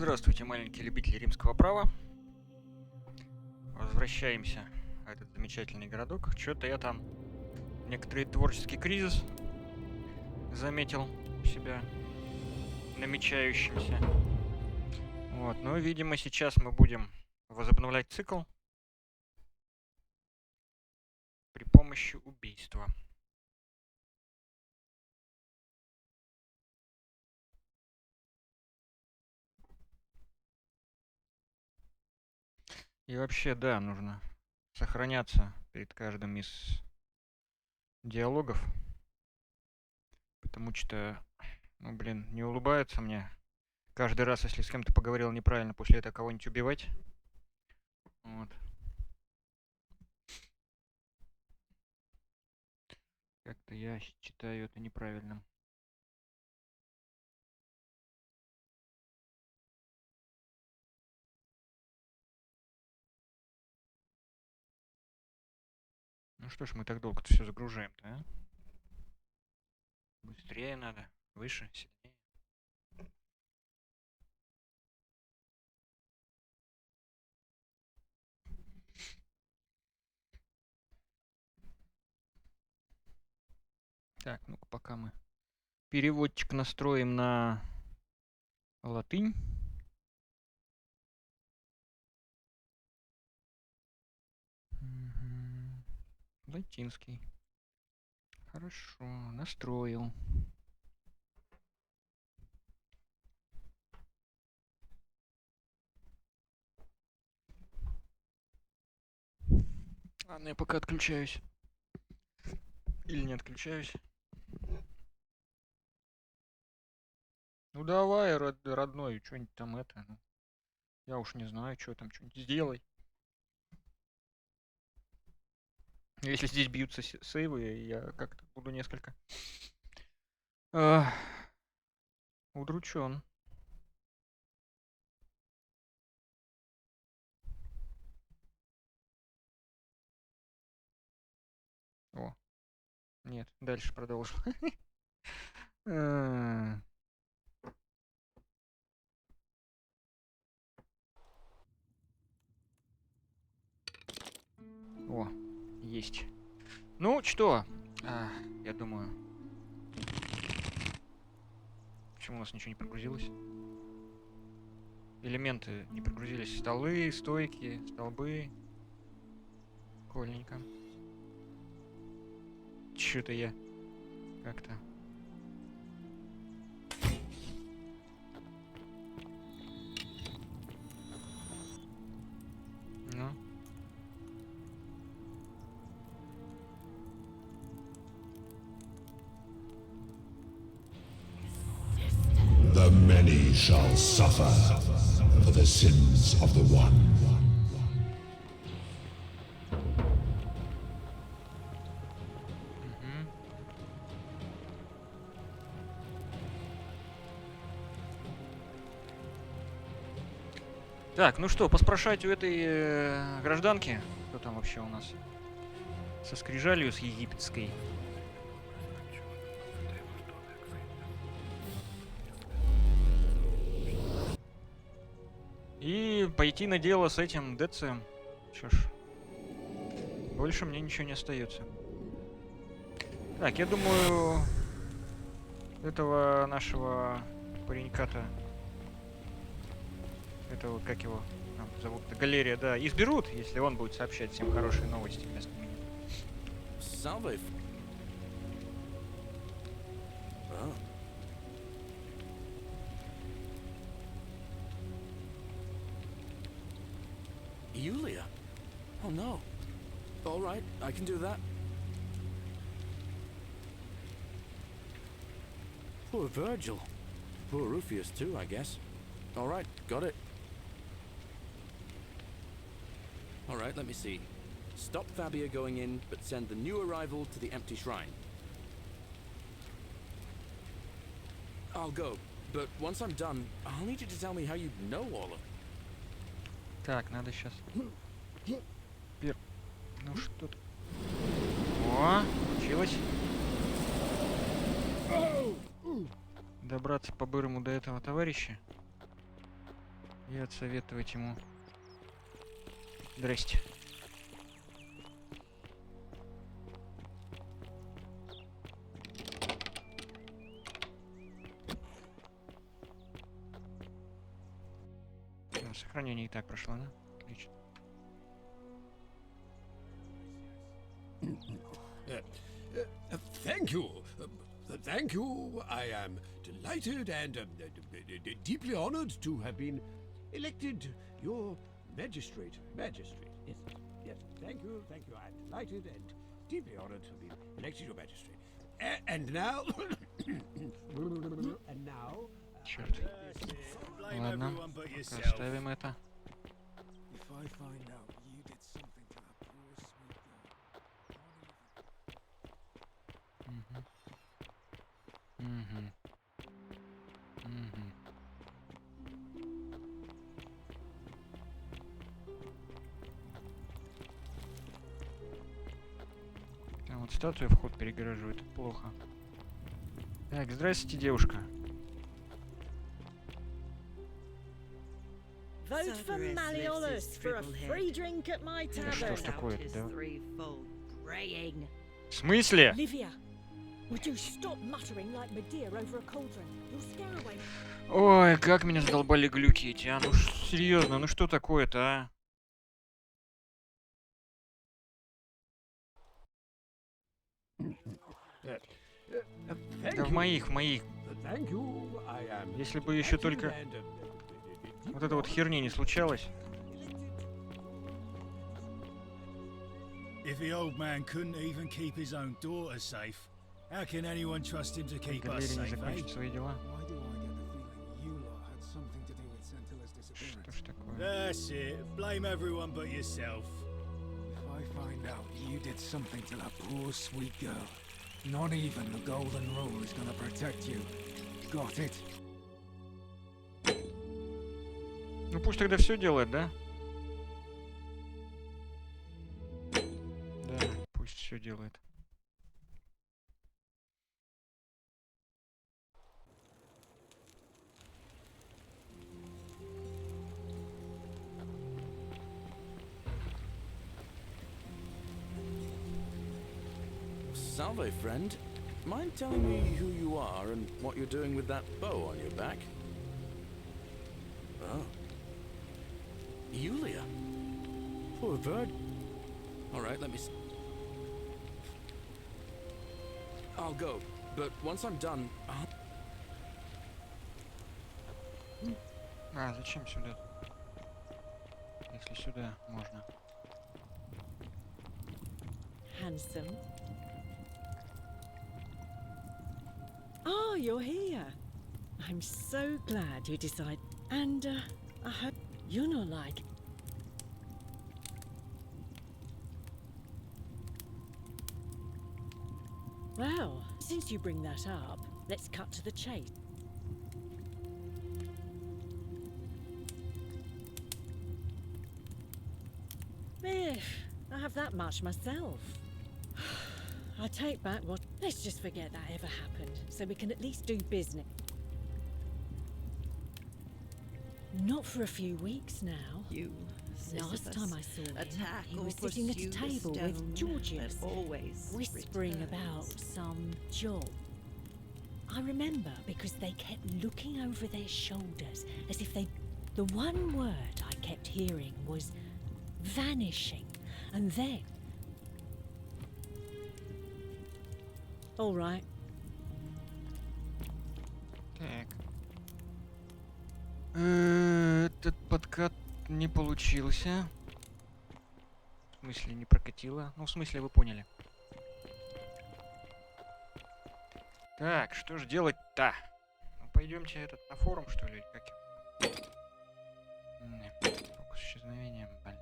Здравствуйте, маленькие любители римского права. Возвращаемся в этот замечательный городок. Что-то я там некоторый творческий кризис заметил у себя намечающимся. Вот, но, видимо, сейчас мы будем возобновлять цикл при помощи убийства. И вообще, да, нужно сохраняться перед каждым из диалогов, потому что, ну, блин, не улыбается мне каждый раз, если с кем-то поговорил неправильно, после этого кого-нибудь убивать. Вот. Как-то я считаю это неправильным. Ну что ж, мы так долго-то все загружаем-то, а? Быстрее надо, выше, сильнее. Так, ну-ка, пока мы переводчик настроим на латынь. Латинский. Хорошо, настроил. Ладно, я пока отключаюсь. Или не отключаюсь. Ну давай, родной, что-нибудь там это. Ну, я уж не знаю, что там, что-нибудь сделай. Если здесь бьются сейвы, я как-то буду несколько удручен. О, нет, дальше продолжим. О, есть. Ну, что? Я думаю... Почему у нас ничего не прогрузилось? Элементы не прогрузились. Столы, стойки, столбы. Прикольненько. Чё-то я как-то... Ну... The many shall suffer for the sins of the one. Так, ну что, поспрашать у этой гражданки, кто там вообще у нас, со скрижалью, с египетской. И пойти на дело с этим Децием. Что ж, больше мне ничего не остается. Так, я думаю, этого нашего паренька-то, этого, как его там зовут-то, Галерия, да, изберут, если он будет сообщать всем хорошие новости вместо меня. Salve. Oh. Yulia? Oh no. All right, I can do that. Poor Virgil. Poor Rufius too, I guess. All right, got it. All right, let me see. Stop Fabia going in, but send the new arrival to the empty shrine. I'll go, but once I'm done, I'll need you to tell me how you know all of them. Так, надо сейчас... Ну что-то... О, получилось. Добраться по-бырому до этого товарища. и отсоветовать ему. Здрасте. Сохранение и так прошло, да? Отлично. Thank you. Thank you. I am delighted and deeply honored to have been elected your magistrate. Magistrate. Yes. Yes. Thank you. Thank you. I'm delighted and deeply honored to have been elected your magistrate. And now. And now. Черт. Ладно, оставим это. Там вот статуя вход перегораживает, плохо. Так, здрасте, девушка. Vote for Malleolus for a free drink at my Да что ж tavern. такое-то, да? Braying. В смысле? Livia, would you stop muttering like Medea over a cauldron? You'll scare away. Ой, как меня задолбали глюки эти, а? Ну серьезно, ну что такое-то, а? Да в моих. Если бы еще только вот эта вот херня не случалась. If the old man couldn't even keep his own daughter safe, how can anyone trust him to keep us Галерия не safe, eh? закончит свои дела. Why do I get the feeling you lot had something to do with Sentilla's disappearance? Что ж такое? That's it. Blame everyone but yourself. If I find out you did something to that poor sweet girl, not even the golden rule is gonna protect you. Got it? Ну пусть тогда все делает, да? Да, пусть все делает. Salve, friend. Mind telling me who you are and what you're doing with that bow on your back? Oh. Yulia. Poor bird. All right, let me... I'll go, but once I'm done, А, зачем сюда? Если сюда можно. Handsome. Oh, you're here. I'm so glad you decided. And I hope you're not like. Well, since you bring that up, let's cut to the chase. If I have that much myself. I take back what. Let's just forget that ever happened, so we can at least do business. Not for a few weeks now. You, Last time I saw him, attack he or was sitting at a pursue the table with stone Georgius, that always whispering returns. about some job. I remember because they kept looking over their shoulders as if they. The one word I kept hearing was vanishing, and then. All right. Так. Этот подкат не получился. В смысле, не прокатило. Ну, в смысле, вы поняли. Так, что же делать-то? Ну, пойдемте на форум, что ли, или как его? Не, фокус исчезновения, блин.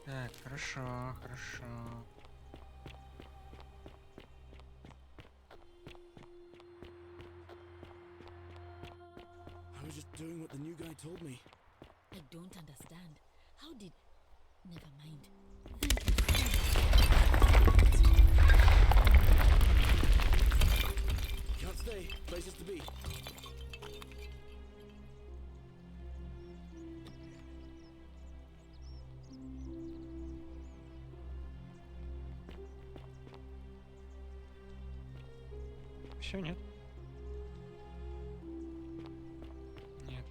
Так, хорошо. I was just doing what the new guy told me. I don't understand. How did... Never mind. Thank you so say, places to be. Все, нет. Нет.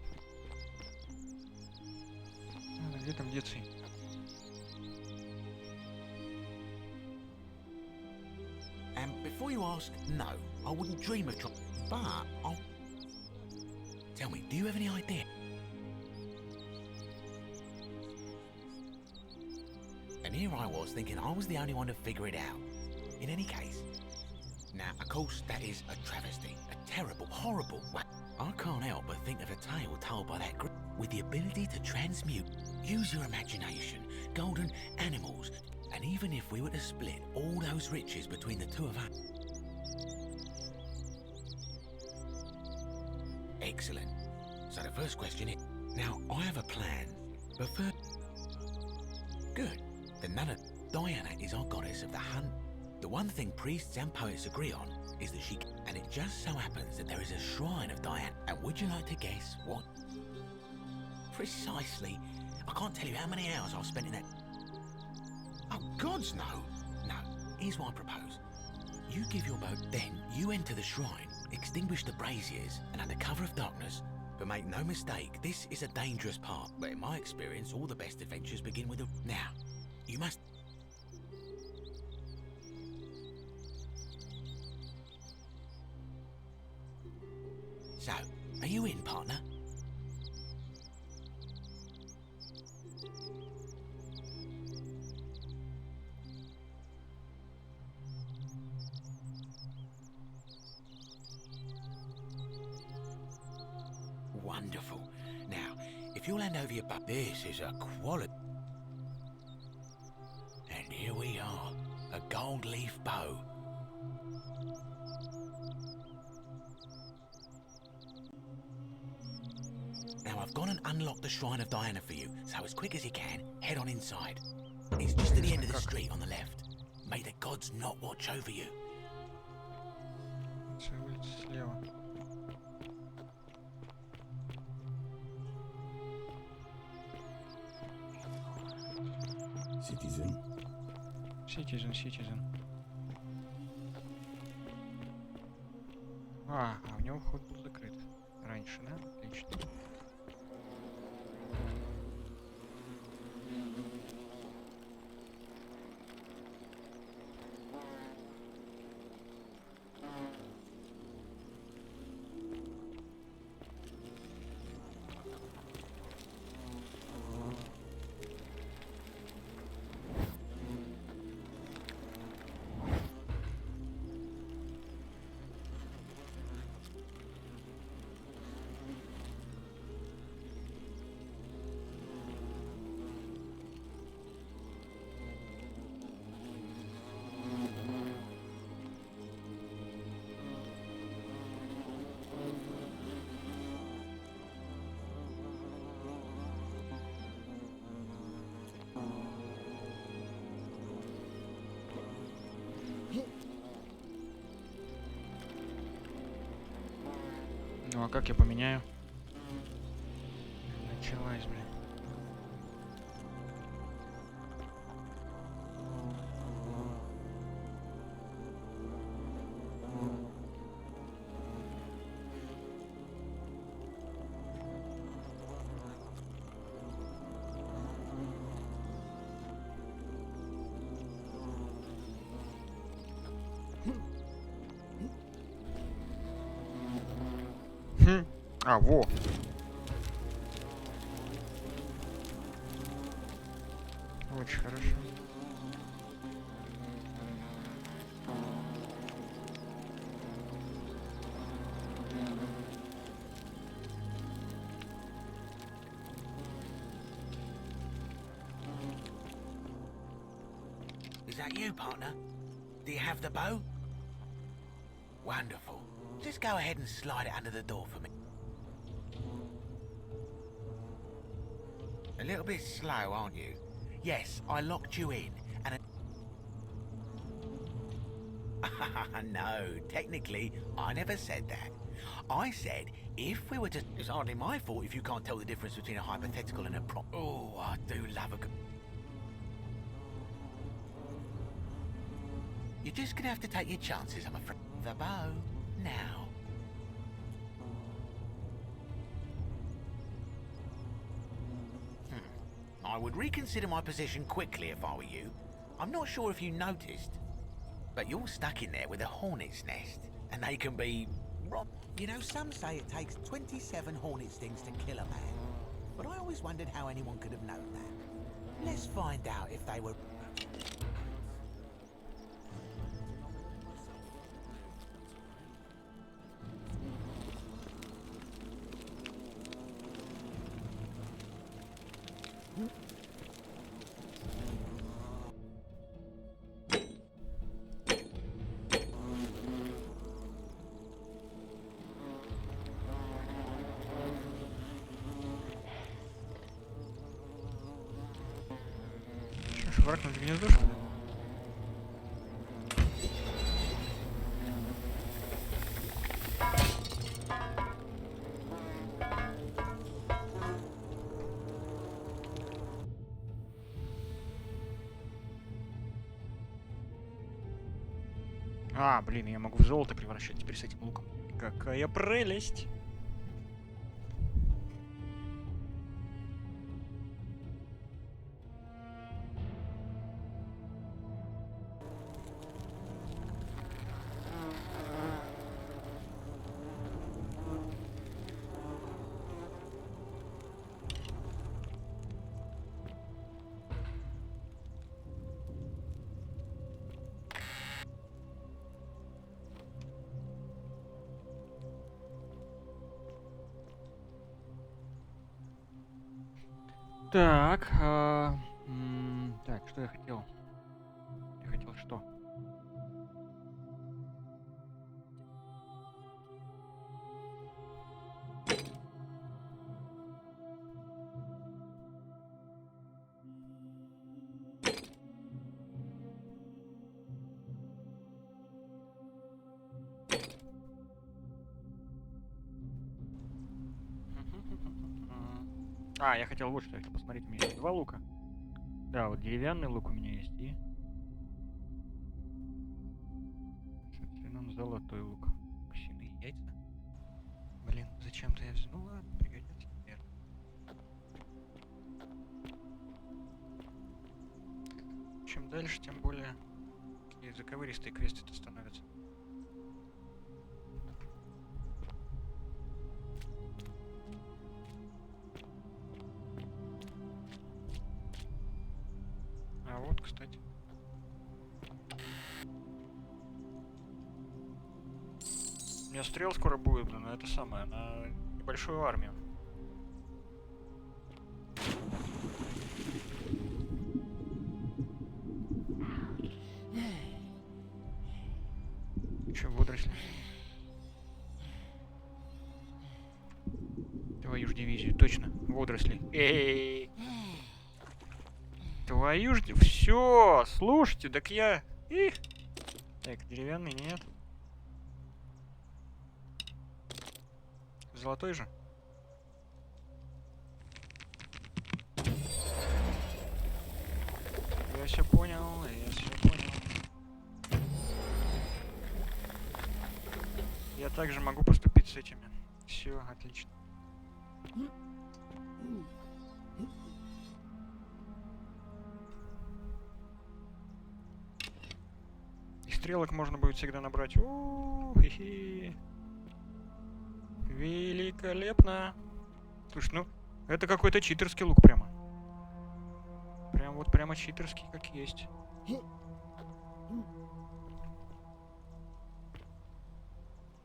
Надо, где там деться? And before you ask, no, I wouldn't dream of trying. But I'll. Tell me, do you have any idea? And here I was thinking I was the only one to figure it out. In any case. Now, of course, that is a travesty. A terrible, horrible way. I can't help but think of a tale told by that group with the ability to transmute. Use your imagination, golden animals, and even if we were to split all those riches between the two of us. Excellent. So the first question is, now I have a plan, but first... Good. Then none of... Diana is our goddess of the hunt. The one thing priests and poets agree on is that she... And it just so happens that there is a shrine of Diana. And would you like to guess what? Precisely. I can't tell you how many hours I've spent in that... Oh, gods, no. No. Here's what I propose. You give your boat, then you enter the shrine, extinguish the braziers, and under cover of darkness... But make no mistake, this is a dangerous part. But in my experience, all the best adventures begin with a... Now, you must... So, are you in, partner? Wonderful. Now, if you'll hand over your boat, this is a quality. And here we are, a gold leaf bow. Now I've gone and unlocked the Shrine of Diana for you, so as quick as you can, head on inside. It's just at the end of the street on the left. May the gods not watch over you. Все, улица слева. Citizen. Citizen. А у него вход был закрыт. Раньше, да? Отлично. Ну а как я поменяю? Началась, блин. А, во! Очень хорошо. Is that you, partner? Do you have the bow? Wonderful. Just go ahead and slide it under the door for me. A little bit slow, aren't you? Yes, I locked you in, and No, technically, I never said that. I said, if we were to... It's hardly my fault if you can't tell the difference between a hypothetical and a prop... Oh, I do love a good... You're just gonna have to take your chances, I'm afraid. The bow, now. I would reconsider my position quickly if I were you. I'm not sure if you noticed, but you're stuck in there with a hornet's nest, and they can be... You know, some say it takes 27 hornet stings to kill a man, but I always wondered how anyone could have known that. Let's find out if they were... Враг над гнездо, что ли? А, блин, я могу в золото превращать теперь с этим луком. Какая прелесть! Так, так, что я хотел? Я хотел что? А, я хотел вот что, я хотел посмотреть, у меня есть два лука. Да, вот деревянный лук у меня есть и... Соответственно, золотой лук. Кусиные яйца. Блин, зачем-то я взял. Ну ладно, пригодится, наверное. Чем дальше, тем более такие заковыристые квесты-то становятся. А вот, кстати. У меня стрел скоро будет, блин, это самое, на небольшую армию. Че, водоросли? Твою ж дивизию, точно, водоросли. Эй! Твою ж... Все, слушайте, так я... Их. Так, деревянный нет. Золотой же. Я все понял, я все понял. Я также могу поступить с этими. Все, отлично. И стрелок можно будет всегда набрать. Хи-хи. Великолепно. Слушай, ну, это какой-то читерский лук прямо. Прям вот прямо читерский, как есть.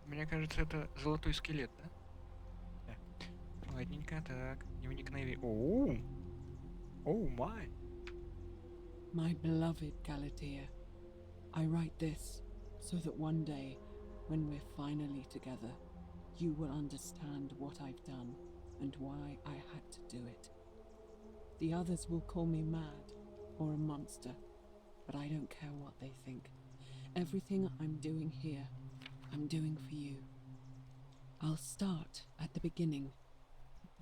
Мне кажется, это золотой скелет, да? Да. Ладненько, так. Дневник Нэви. Оу! Оу, май! My beloved Galatea, I write this so that one day, when we're finally together, you will understand what I've done and why I had to do it. The others will call me mad or a monster, but I don't care what they think. Everything I'm doing here, I'm doing for you. I'll start at the beginning.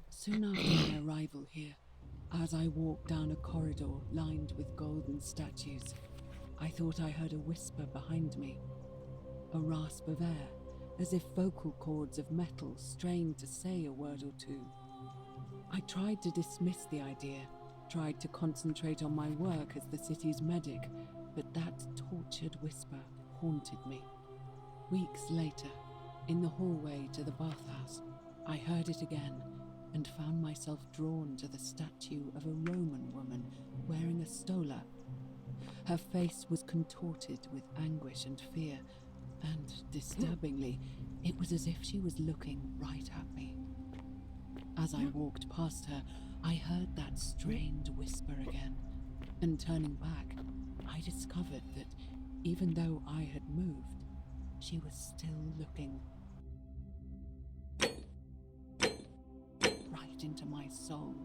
Soon after my arrival here, as I walked down a corridor lined with golden statues, I thought I heard a whisper behind me. A rasp of air, as if vocal cords of metal strained to say a word or two. I tried to dismiss the idea, tried to concentrate on my work as the city's medic, but that tortured whisper haunted me. Weeks later, in the hallway to the bathhouse, I heard it again and found myself drawn to the statue of a Roman woman wearing a stola. Her face was contorted with anguish and fear, and disturbingly, it was as if she was looking right at me. As I walked past her, I heard that strained whisper again, and turning back, I discovered that even though I had moved, she was still looking right into my soul.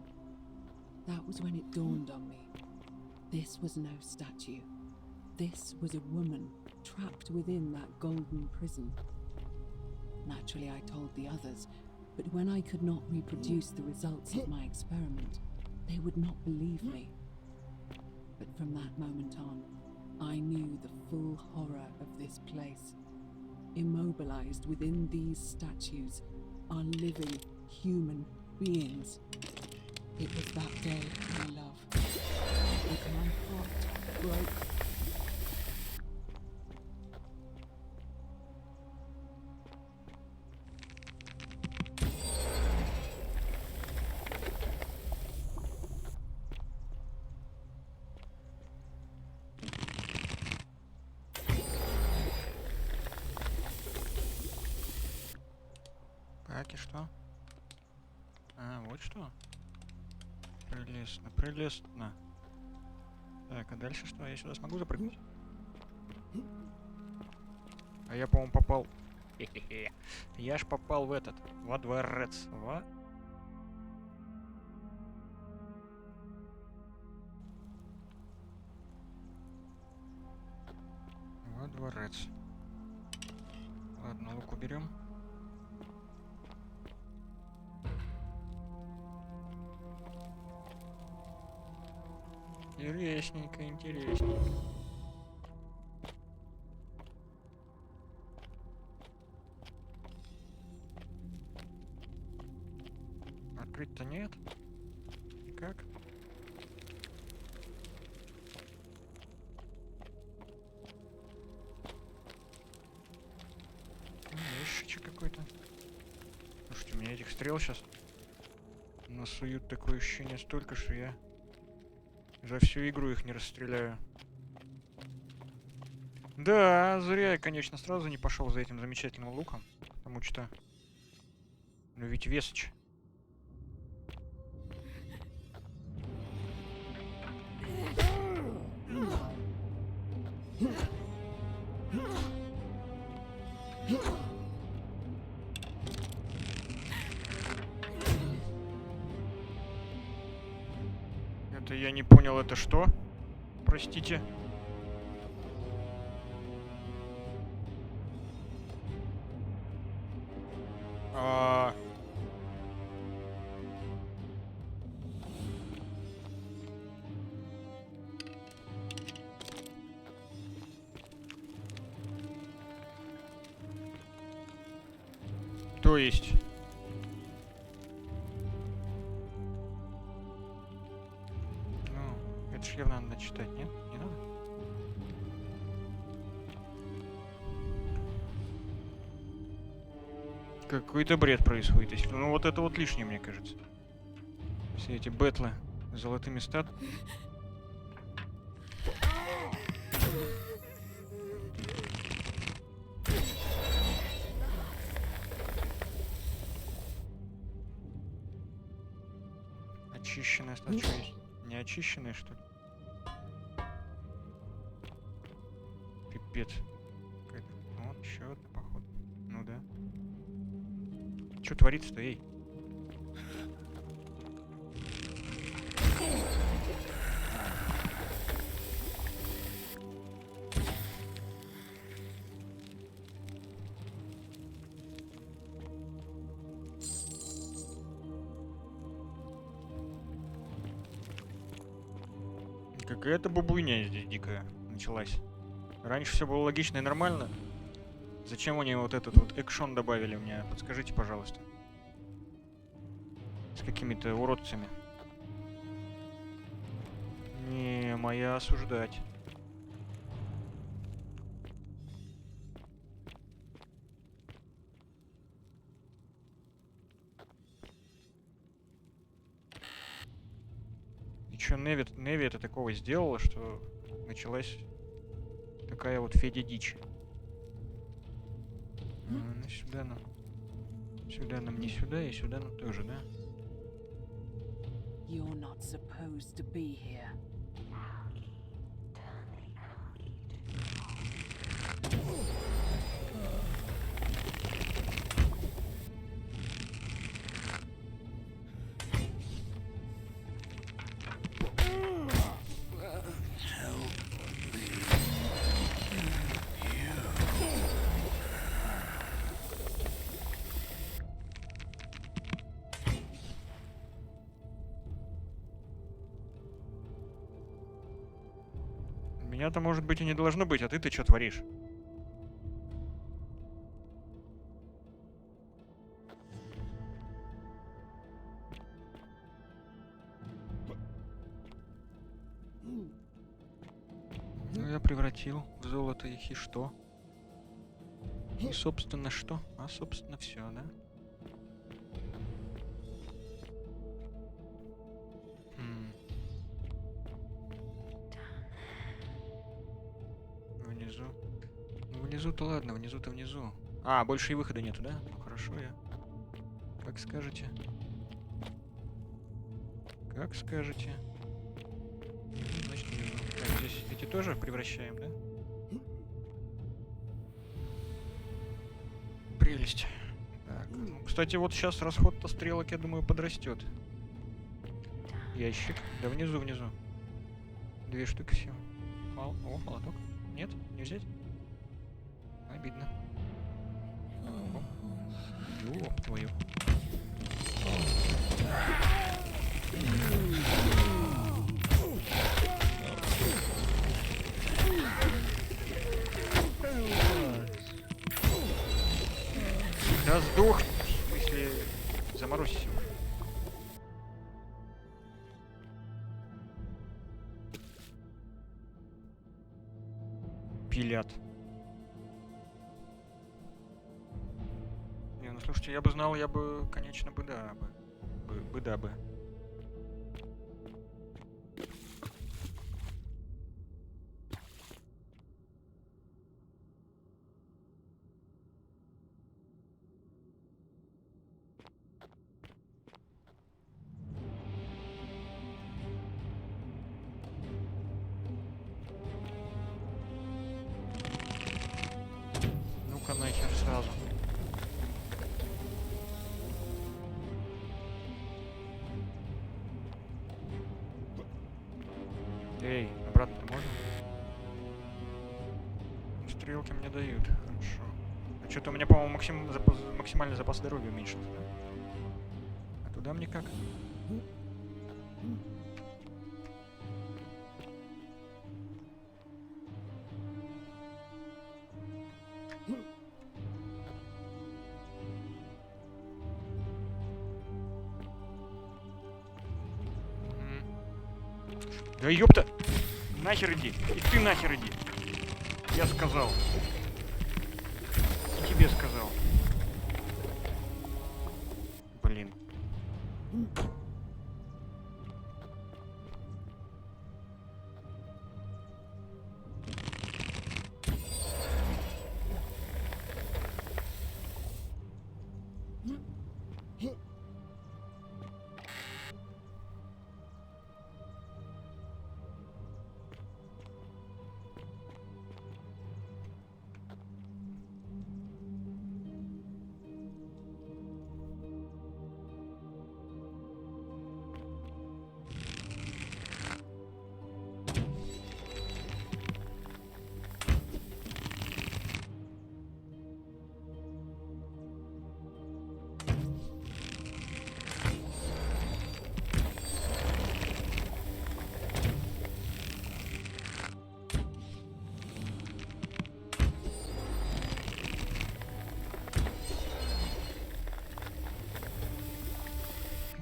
That was when it dawned on me. This was no statue. This was a woman trapped within that golden prison. Naturally, I told the others, but when I could not reproduce the results of my experiment, they would not believe me. But from that moment on, I knew the full horror of this place. Immobilized within these statues are living human beings. It was that day, my love, that my heart broke. Так, и что? А, вот что? Прелестно, прелестно. Так, а дальше что? Я сюда смогу запрыгнуть? А я, по-моему, попал... Хе-хе-хе. Я ж попал в этот, во дворец. Во дворец. Ладно, лук уберем. Интересненько, интересненько. Открыть-то нет? Как? Ящичек какой-то. Слушайте, у меня этих стрел сейчас насуют, такое ощущение столько, что я за всю игру их не расстреляю. Да, зря я, конечно, сразу не пошел за этим замечательным луком. Потому что... Ну ведь весыч. Это я не понял, это что? Простите. То есть... Ну, это ж явно надо читать, нет? Не надо? Какой-то бред происходит. Ну вот это вот лишнее, мне кажется. Все эти бэтлы с золотыми статуями. Очищенная статуя есть. Не очищенная, что ли? Пипец. Вот, еще одна, походу. Ну да. Что творится-то, эй? Какая-то бабуйня здесь дикая началась. Раньше все было логично и нормально. Зачем они вот этот вот экшон добавили мне? Подскажите, пожалуйста. С какими-то уродцами. Не, моя осуждать. И чё Неви это такого сделала, что началась такая вот Федя дичь? Ну, сюда нам. Сюда нам не сюда, и сюда нам тоже, да? You're not supposed to be here. Меня-то, может быть, и не должно быть, а ты-то что творишь? Ну, я превратил в золото их, и что? И, собственно, что? А, собственно, все, да? Внизу. Ну, внизу-то ладно, внизу-то внизу. А, больше и выхода нету, да? Ну, хорошо, я... Как скажете. Как скажете. Значит, внизу. Так, здесь эти тоже превращаем, да? Прелесть. Так, ну, кстати, вот сейчас расход-то стрелок, я думаю, подрастет. Ящик. Да внизу, внизу. 2 штуки всего. О, молоток. Нет? Не взять? Обидно. Ёб твою. Да сдох, если заморозить его. Пилят. Не, ну слушайте, я бы знал, я бы, конечно, бы да бы. Да бы. Ну-ка нахер сразу. Эй, обратно можно? Стрелки мне дают, хорошо. А что-то у меня, по-моему, максимальный запас здоровья уменьшился, да? А туда мне как? Да ёпта! Нахер иди! И ты нахер иди! Я сказал. И тебе сказал. Блин.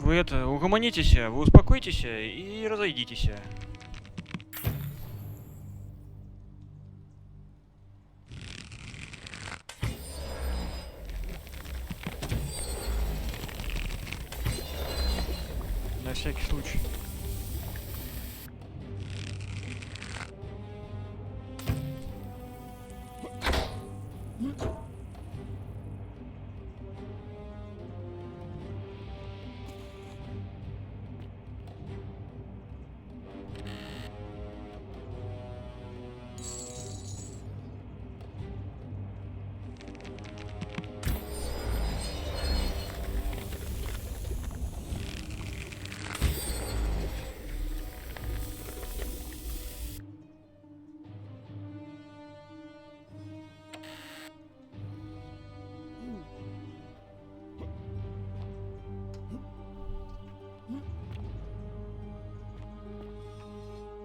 Вы это, угомонитесь, вы успокойтесь и разойдитесь. На всякий случай.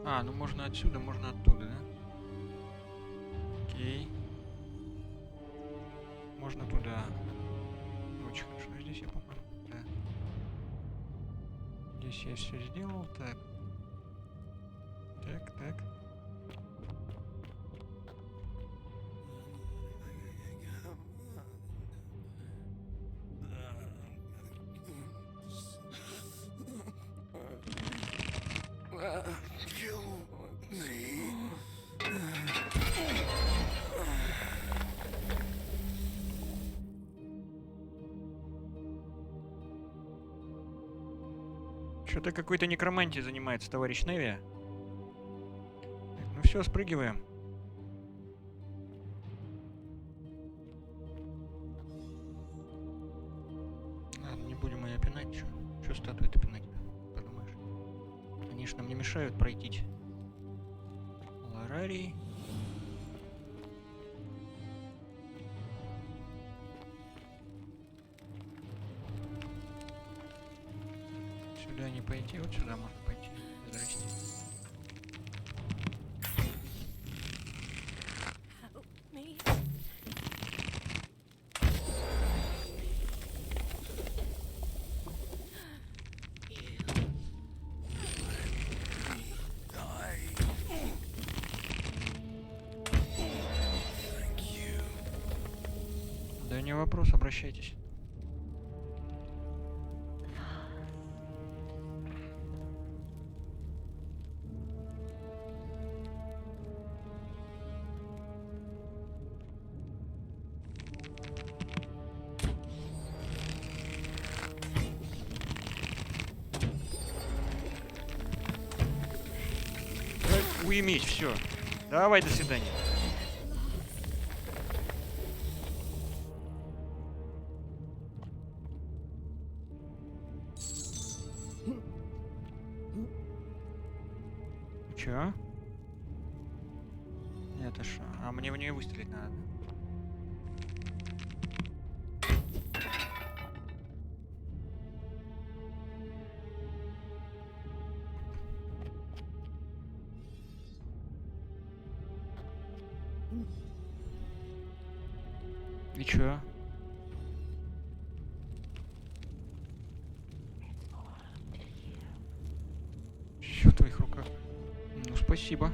А, ну можно отсюда, можно оттуда, да? Окей. Можно туда. Очень хорошо. Здесь я, по-моему, да. Здесь я все сделал. Так. Так, так. Что-то какой-то некромантией занимается товарищ Неви. Так, ну все, спрыгиваем. Ладно, не будем ее пинать. Что статую-то пинать? Подумаешь. Они ж нам не мешают пройти. Ларарий. Сюда не пойти, вот сюда можно пойти. Здрасте. Да не вопрос, обращайтесь. Уймись, все. Давай, до свидания. Чё? Это что? А мне в нее выстрелить надо. И чё? Всё в твоих руках. Ну, спасибо.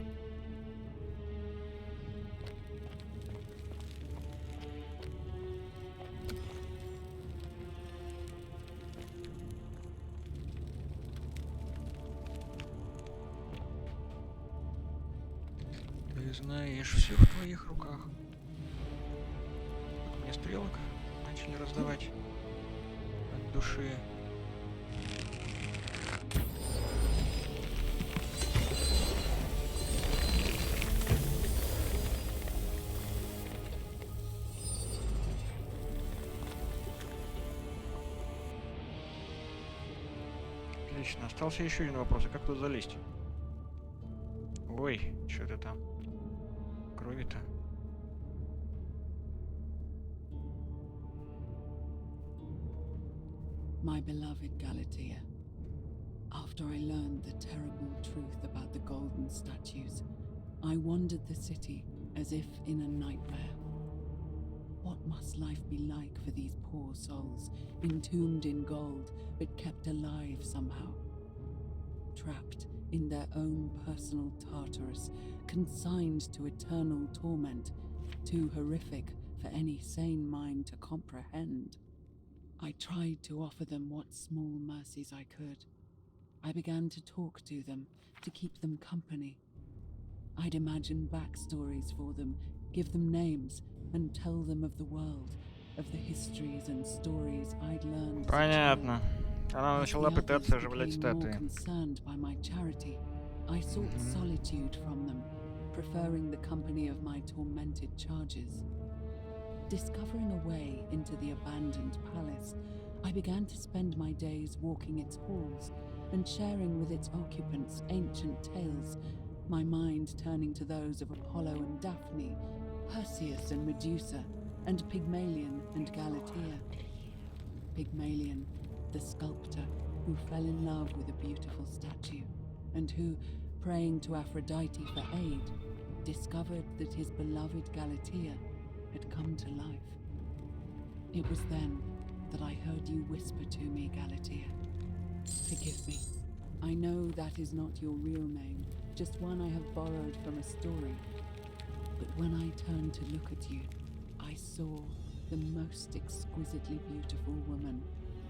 Ты знаешь, все в твоих руках. Мне стрелок начали раздавать от души. Отлично. Остался еще один вопрос. А как тут залезть? Ой, что-то там. Крови-то. My beloved Galatea, after I learned the terrible truth about the golden statues, I wandered the city as if in a nightmare. What must life be like for these poor souls, entombed in gold, but kept alive somehow. Trapped in their own personal Tartarus, consigned to eternal torment, too horrific for any sane mind to comprehend. I tried to offer them what small mercies I could. I began to talk to them, to keep them company. I'd imagine backstories for them, give them names, and tell them of the world, of the histories and stories I'd learned as a Понятно. child. Она As начала the пытаться others оживлять became more статуи. concerned by my charity, I sought solitude from them, preferring the company of my tormented charges. Discovering a way into the abandoned palace, I began to spend my days walking its halls and sharing with its occupants ancient tales, my mind turning to those of Apollo and Daphne, Perseus and Medusa, and Pygmalion and Galatea. Pygmalion, the sculptor who fell in love with a beautiful statue, and who, praying to Aphrodite for aid, discovered that his beloved Galatea had come to life. It was then that I heard you whisper to me, Galatea. Forgive me. I know that is not your real name, just one I have borrowed from a story. But when I turned to look at you, I saw the most exquisitely beautiful woman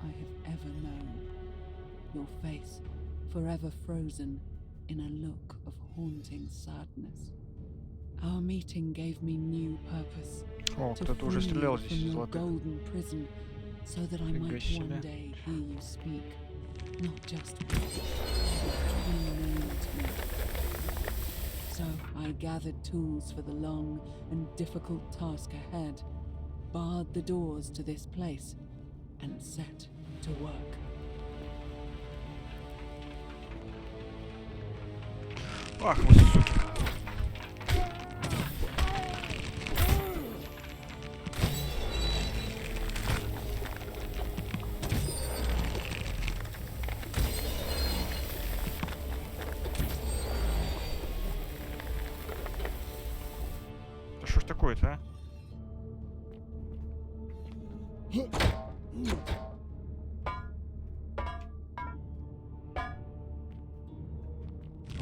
I have ever known. Your face, forever frozen in a look of haunting sadness. Our meeting gave me new purpose. О, To кто-то уже free стрелял you здесь from из your золотых. golden prison, so that I Фига might себе. one day hear you speak, not just once, but truly to me. So I gathered tools for the long and difficult task ahead, barred the doors to this place, and set to work. Ах, вы суки. Да что ж такое-то, а?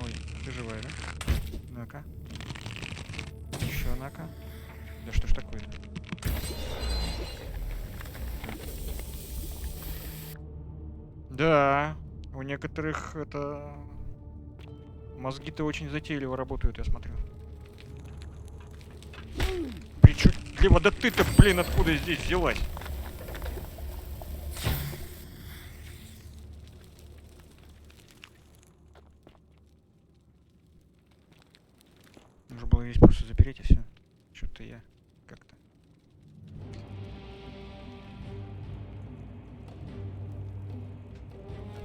Ой, ты живая, да? Ну-ка. Еще на-ка. Да что ж такое-то? Да, у некоторых это... Мозги-то очень затейливо работают, я смотрю. Причудливо, да ты-то, блин, откуда здесь взялась? Нужно было здесь просто запереть и все. Что-то я как-то...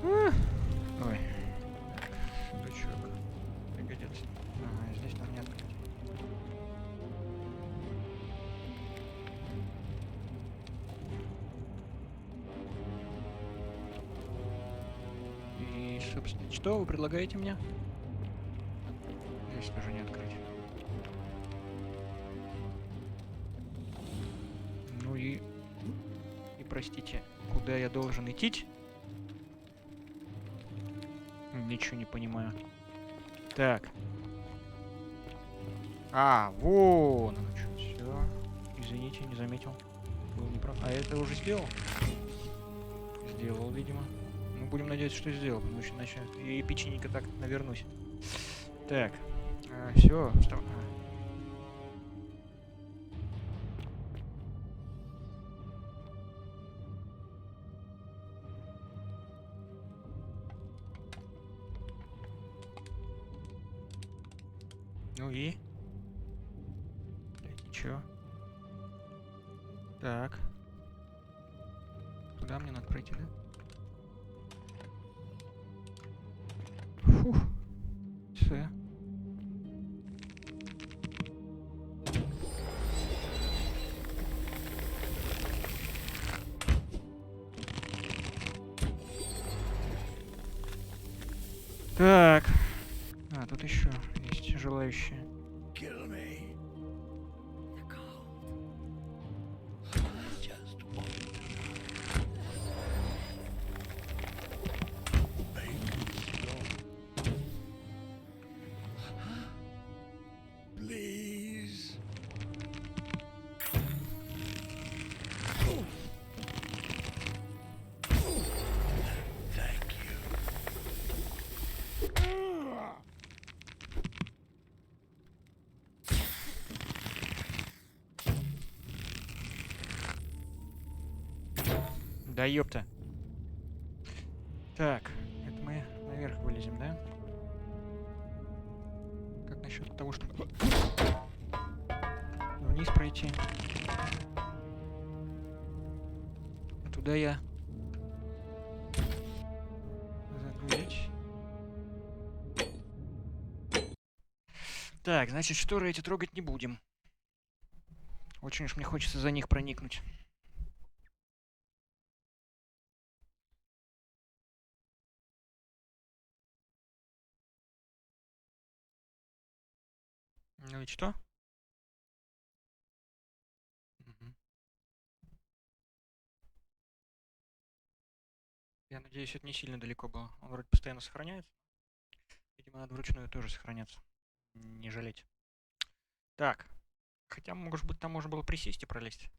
Ой. Так, сундучок. Пригодится. Ага, здесь нам не открыть. И, собственно, что вы предлагаете мне? Здесь тоже не открыть. Ну и простите, куда я должен идти? Ничего не понимаю. Так. А, вон оно что. Все. Извините, не заметил. Был неправ. А это уже сделал? Сделал, видимо. Ну, будем надеяться, что сделал, потому что иначе и печенька так навернусь. Так. Все, встав... Ну и? Блядь, ничего. Так. Туда мне надо пройти, да? Фух. Все. Так. А, тут еще есть желающие. Kill me. The cold. Just want Да ёпта. Так, это мы наверх вылезем, да? Как насчет того, чтобы вниз пройти? А туда я загрузить. Так, значит, шторы эти трогать не будем. Очень уж мне хочется за них проникнуть. Ну и что? Мгм. Я надеюсь, это не сильно далеко было. Он вроде постоянно сохраняется. Видимо, надо вручную тоже сохраняться. Не жалеть. Так. Хотя, может быть, там можно было присесть и пролезть.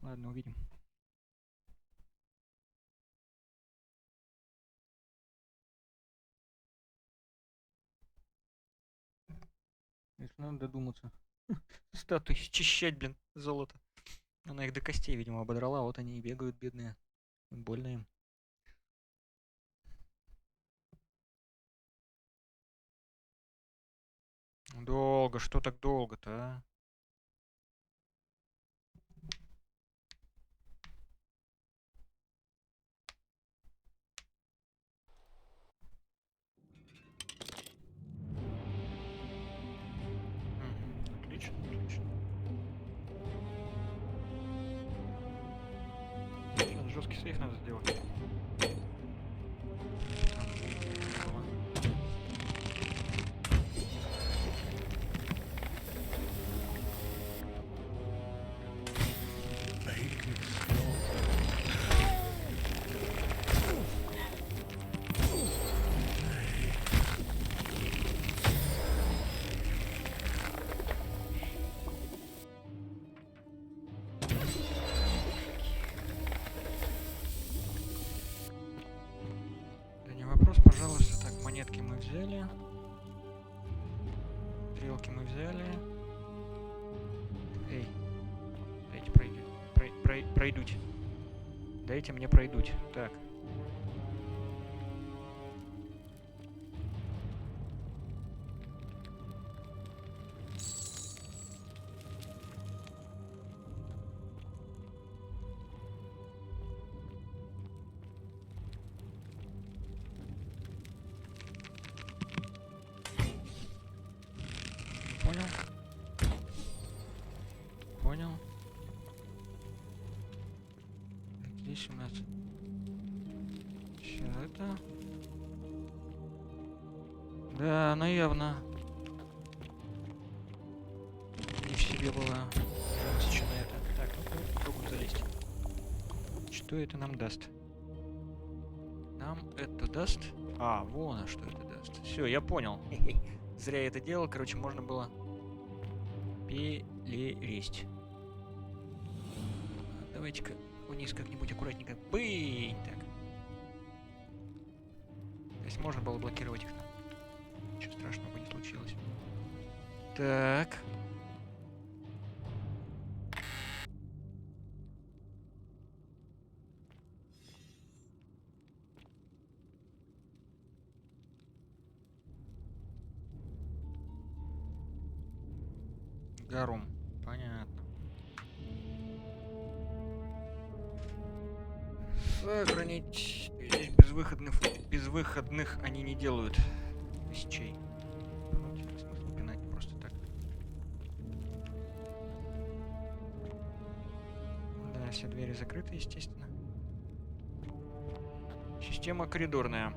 Ладно, увидим. Это надо додуматься. Статуи счищать, блин, золото. Она их до костей, видимо, ободрала. Вот они и бегают, бедные. Больно им. Долго, что так долго-то, а? Отлично, отлично. Сейчас жесткий сейф надо сделать. Да не вопрос, пожалуйста. Так, монетки мы взяли. Стрелки мы взяли. Эй, дайте пройдуть. Дайте мне пройдуть. Так. Понял. Понял. Здесь у нас сейчас это. Да, она явно не в себе была женщина это. Так, ну-ка, попробуем залезть. Что это нам даст? Нам это даст? А, вон, а что это даст. Все, я понял. Зря я это делал. Короче, можно было перелезть. Давайте-ка вниз как-нибудь аккуратненько. Бынь! Так. То есть можно было блокировать их. Ничего страшного бы не случилось. Так. Гарум. Понятно. Сохранить. Здесь безвыходных они не делают. Тысячей. Смысл пинать просто так. Да, все двери закрыты, естественно. Система коридорная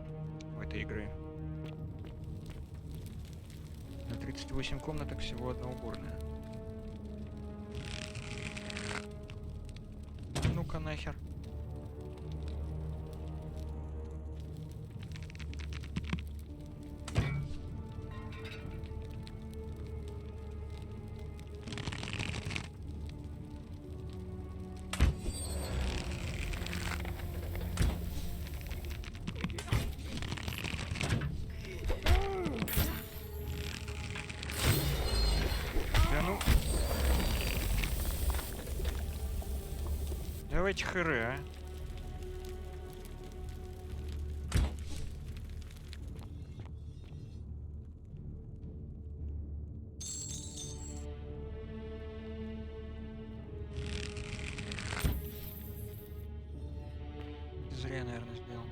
в этой игры. На 38 комнаток всего одна уборная. Ну-ка нахер. Да ну. Я давайте хыры, а. Зря, наверное, сделал.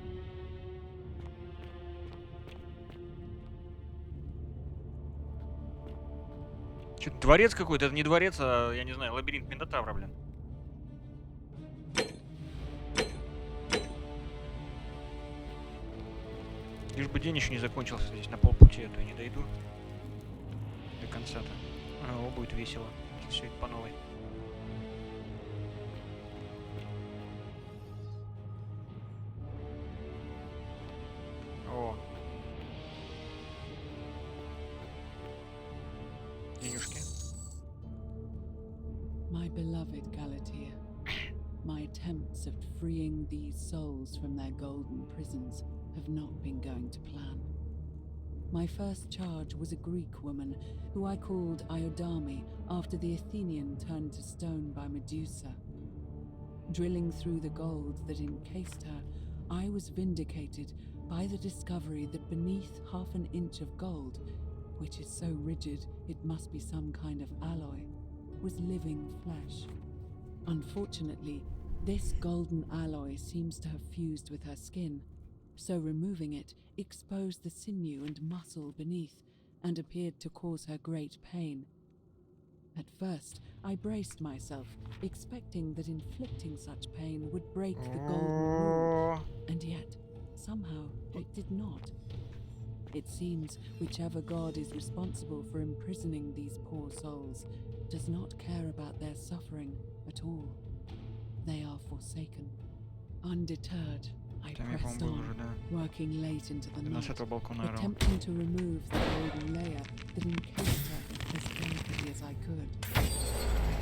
Что-то дворец какой-то, это не дворец, а, я не знаю, лабиринт Минотавра, блин. Лишь бы день еще не закончился здесь на полпути, а то я не дойду до конца-то. О, будет весело. Все это по новой. О. Денежки. My beloved Galatea, my attempts at freeing these souls from their golden prisons have not been going to plan. My first charge was a Greek woman who I called Iodame after the Athenian turned to stone by Medusa. Drilling through the gold that encased her, I was vindicated by the discovery that beneath half an inch of gold, which is so rigid it must be some kind of alloy, was living flesh. Unfortunately, this golden alloy seems to have fused with her skin, so removing it exposed the sinew and muscle beneath and appeared to cause her great pain. At first, I braced myself, expecting that inflicting such pain would break the golden rule, and yet, somehow, it did not. It seems whichever god is responsible for imprisoning these poor souls does not care about their suffering at all. They are forsaken. Undeterred, I Там я, pressed по-моему, был on, уже, да. working late into the Ты нас с night, этого балкона орал. attempting to remove the golden layer that encased her as delicately as I could.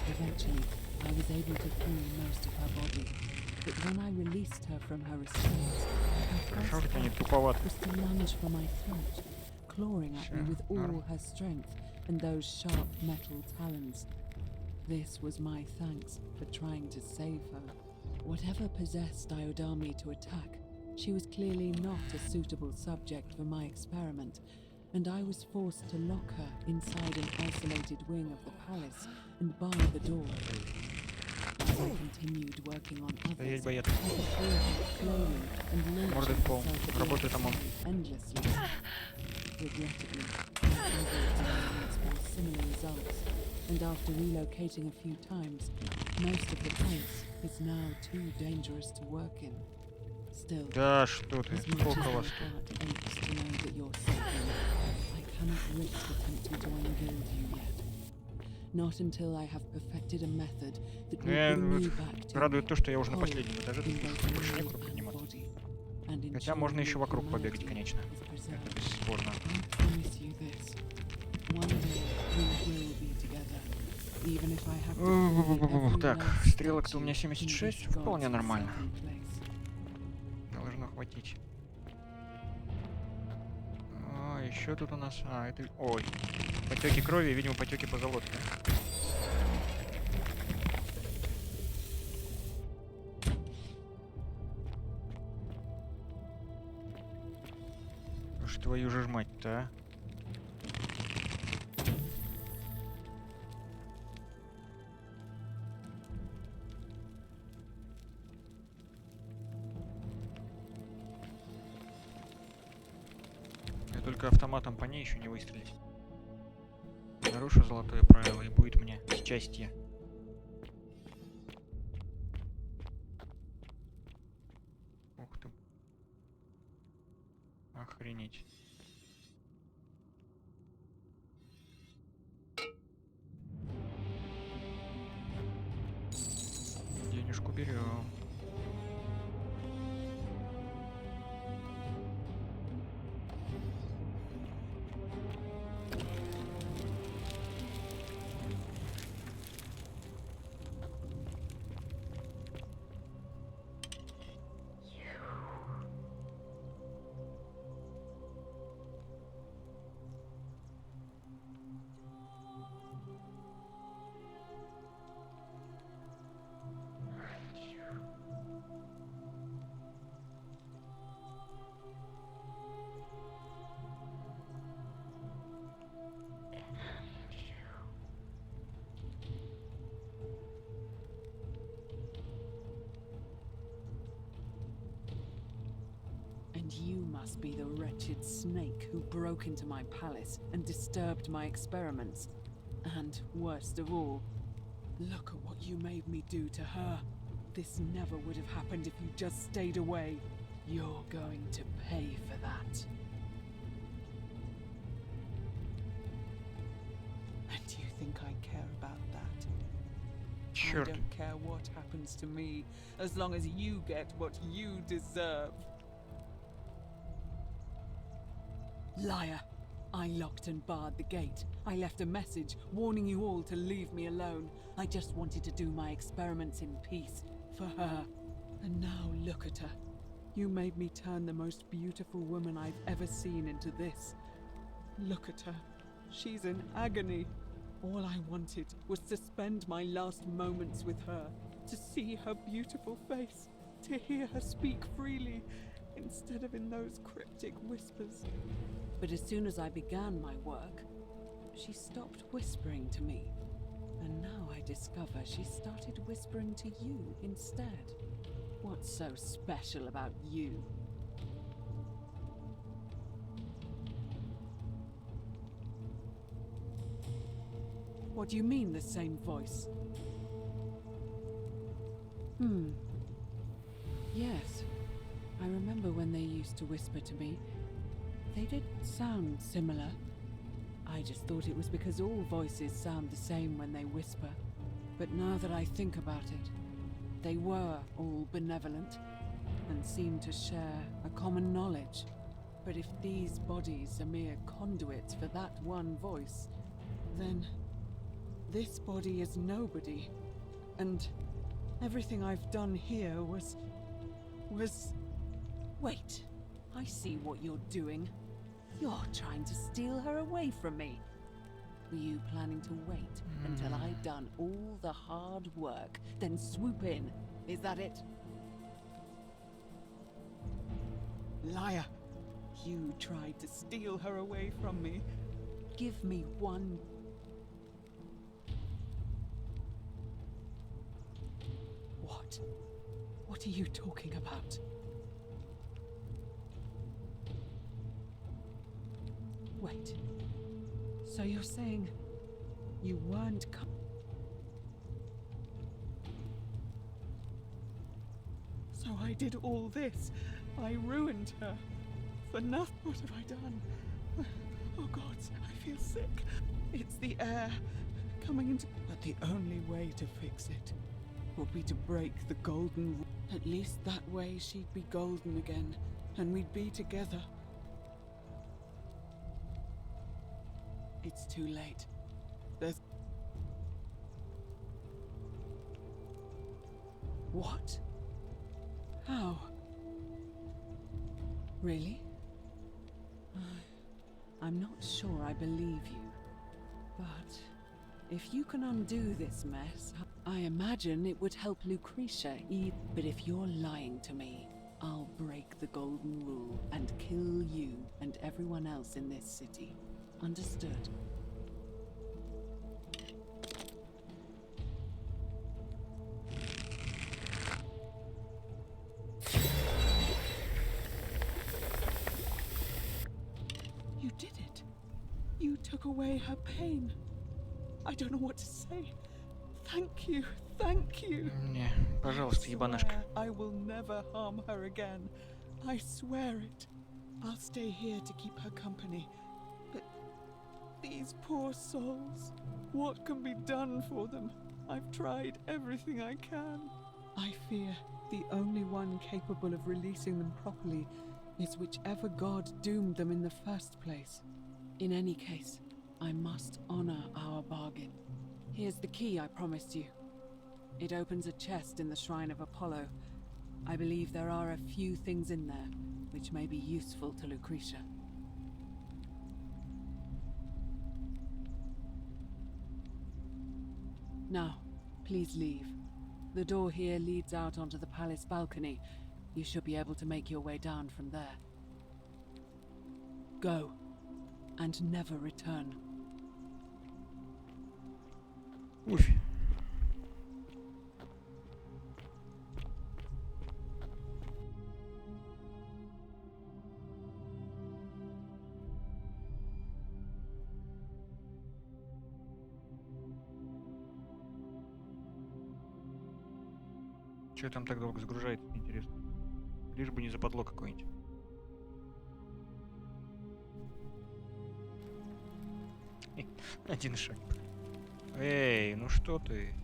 Eventually, I was able to free most of her body, but when I released her from her restraints, her Хорошо, first хоть они act туповаты. was to lunge for my throat, clawing at me Всё, with all норм. her strength and those sharp metal talons. This was my thanks for trying to save her. Whatever possessed Iodame to attack, she was clearly not a suitable subject for my experiment, and I was forced to lock her inside an isolated wing of the palace and bar the door. As I continued working on others, Стоять боец. I could feel her flailing and Мордой launching в пол. herself at the Работает ОМОН. adversary endlessly. Regrettably, my evil experiments bore similar results, and after relocating a few times, most of the place is now too dangerous to work in. Still, Да что ты, as much as сколько my вас heart aches to know that you're suffering, I cannot risk attempting to ungild you yet. Not until I have perfected a method that will Я bring вот you back to радует me, то, что я уже на whole последнем этаже, in тут both больше mind некуда and подниматься. body, and Хотя ensure можно еще your вокруг побегать, humanity конечно. is preserved. Это бесспорно. I promise you this. One day we will be together, even if I have to free every Так, last стрелок-то у меня statue in 76, this вполне god's нормально. forsaken place. Должно хватить. Еще тут у нас... это... Ой. Потеки крови, видимо, потеки позолоты, да? Уж твою же ж мать-то, а? Я только автоматом по ней еще не выстрелить. Нарушу золотое правило, и будет мне счастье. Ух ты. Охренеть. Денежку берем. And you must be the wretched snake who broke into my palace and disturbed my experiments. And worst of all, look at what you made me do to her. This never would have happened if you just stayed away. You're going to pay for that. And do you think I care about that? Черт. I don't care what happens to me, as long as you get what you deserve. Liar! I locked and barred the gate. I left a message warning you all to leave me alone. I just wanted to do my experiments in peace, for her. And now look at her. You made me turn the most beautiful woman I've ever seen into this. Look at her. She's in agony. All I wanted was to spend my last moments with her, to see her beautiful face, to hear her speak freely, instead of in those cryptic whispers. But as soon as I began my work, she stopped whispering to me. And now I discover she started whispering to you instead. What's so special about you? What do you mean, the same voice? Yes. I remember when they used to whisper to me. They did sound similar. I just thought it was because all voices sound the same when they whisper. But now that I think about it, they were all benevolent and seemed to share a common knowledge. But if these bodies are mere conduits for that one voice, then this body is nobody. And everything I've done here was... Wait, I see what you're doing. You're trying to steal her away from me. Were you planning to wait until I'd done all the hard work, then swoop in? Is that it? Liar! You tried to steal her away from me. Give me one... What? What are you talking about? Wait. So you're saying you weren't So I did all this. I ruined her. For nothing. What have I done? Oh God, I feel sick. It's the air coming into... But the only way to fix it would be to break the golden rule. At least that way she'd be golden again, and we'd be together. It's too late. There's... What? How? Really? I'm not sure I believe you. But if you can undo this mess, I imagine it would help Lucretia. But if you're lying to me, I'll break the golden rule and kill you and everyone else in this city. Understood? You did it. You took away her pain. I don't know what to say. Thank you. Thank you. Не, пожалуйста, ебанашка. I will never harm her again. I swear it. I'll stay here to keep her company. But these poor souls, what can be done for them? I've tried everything I can. I fear the only one capable of releasing them properly is whichever god doomed them in the first place. In any case, I must honor our bargain. Here's the key I promised you. It opens a chest in the Shrine of Apollo. I believe there are a few things in there which may be useful to Lucretia. Now, please leave. The door here leads out onto the palace balcony. You should be able to make your way down from there. Go, and never return. Уф. Что там так долго загружает, интересно. Лишь бы не западло какое-нибудь. Один шаг. Эй, ну что ты?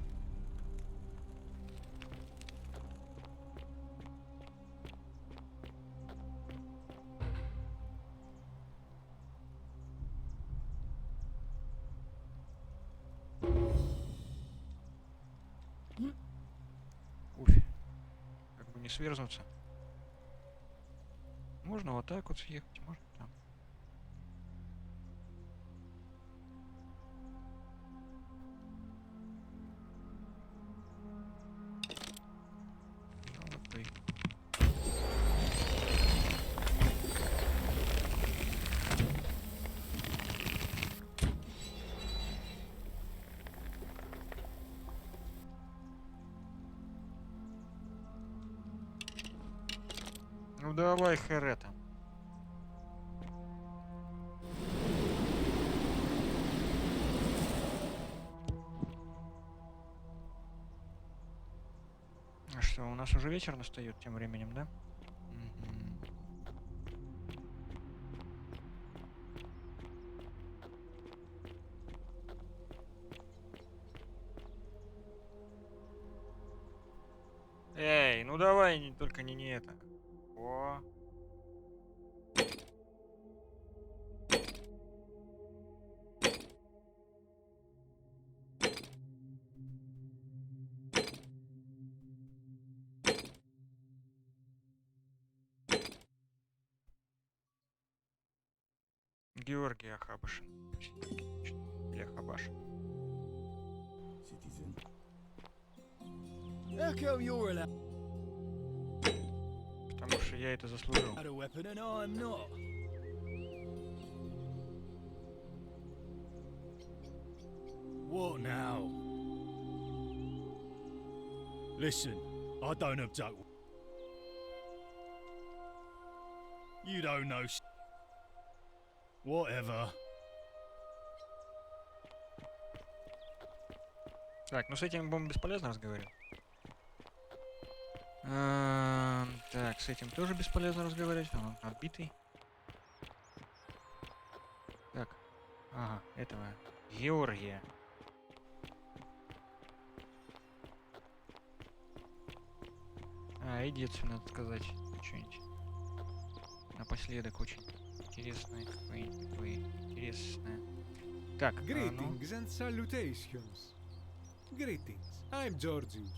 Уф. Как бы не сверзнуться. Можно вот так вот съехать, можно там. Золотой. Ну давай, Хэрета. А что, у нас уже вечер настает тем временем, да? Мгм. Эй, ну давай, только не это. О. Георгий Ахабашин. Или Ахабашин. Citizen. How come you're allowed Потому что я это заслужил. a weapon and I'm not? What now? Listen, I don't object. You don't know. Whatever. Так, ну с этим будем бесполезно разговаривать. Так, с этим тоже бесполезно разговаривать. Он отбитый. Так. Ага, этого. Георгия. Иди отсюда, надо сказать что-нибудь. Напоследок очень интересное какое-нибудь такое интересное. Так, ну. Greetings and salutations. Greetings. I'm Georgius.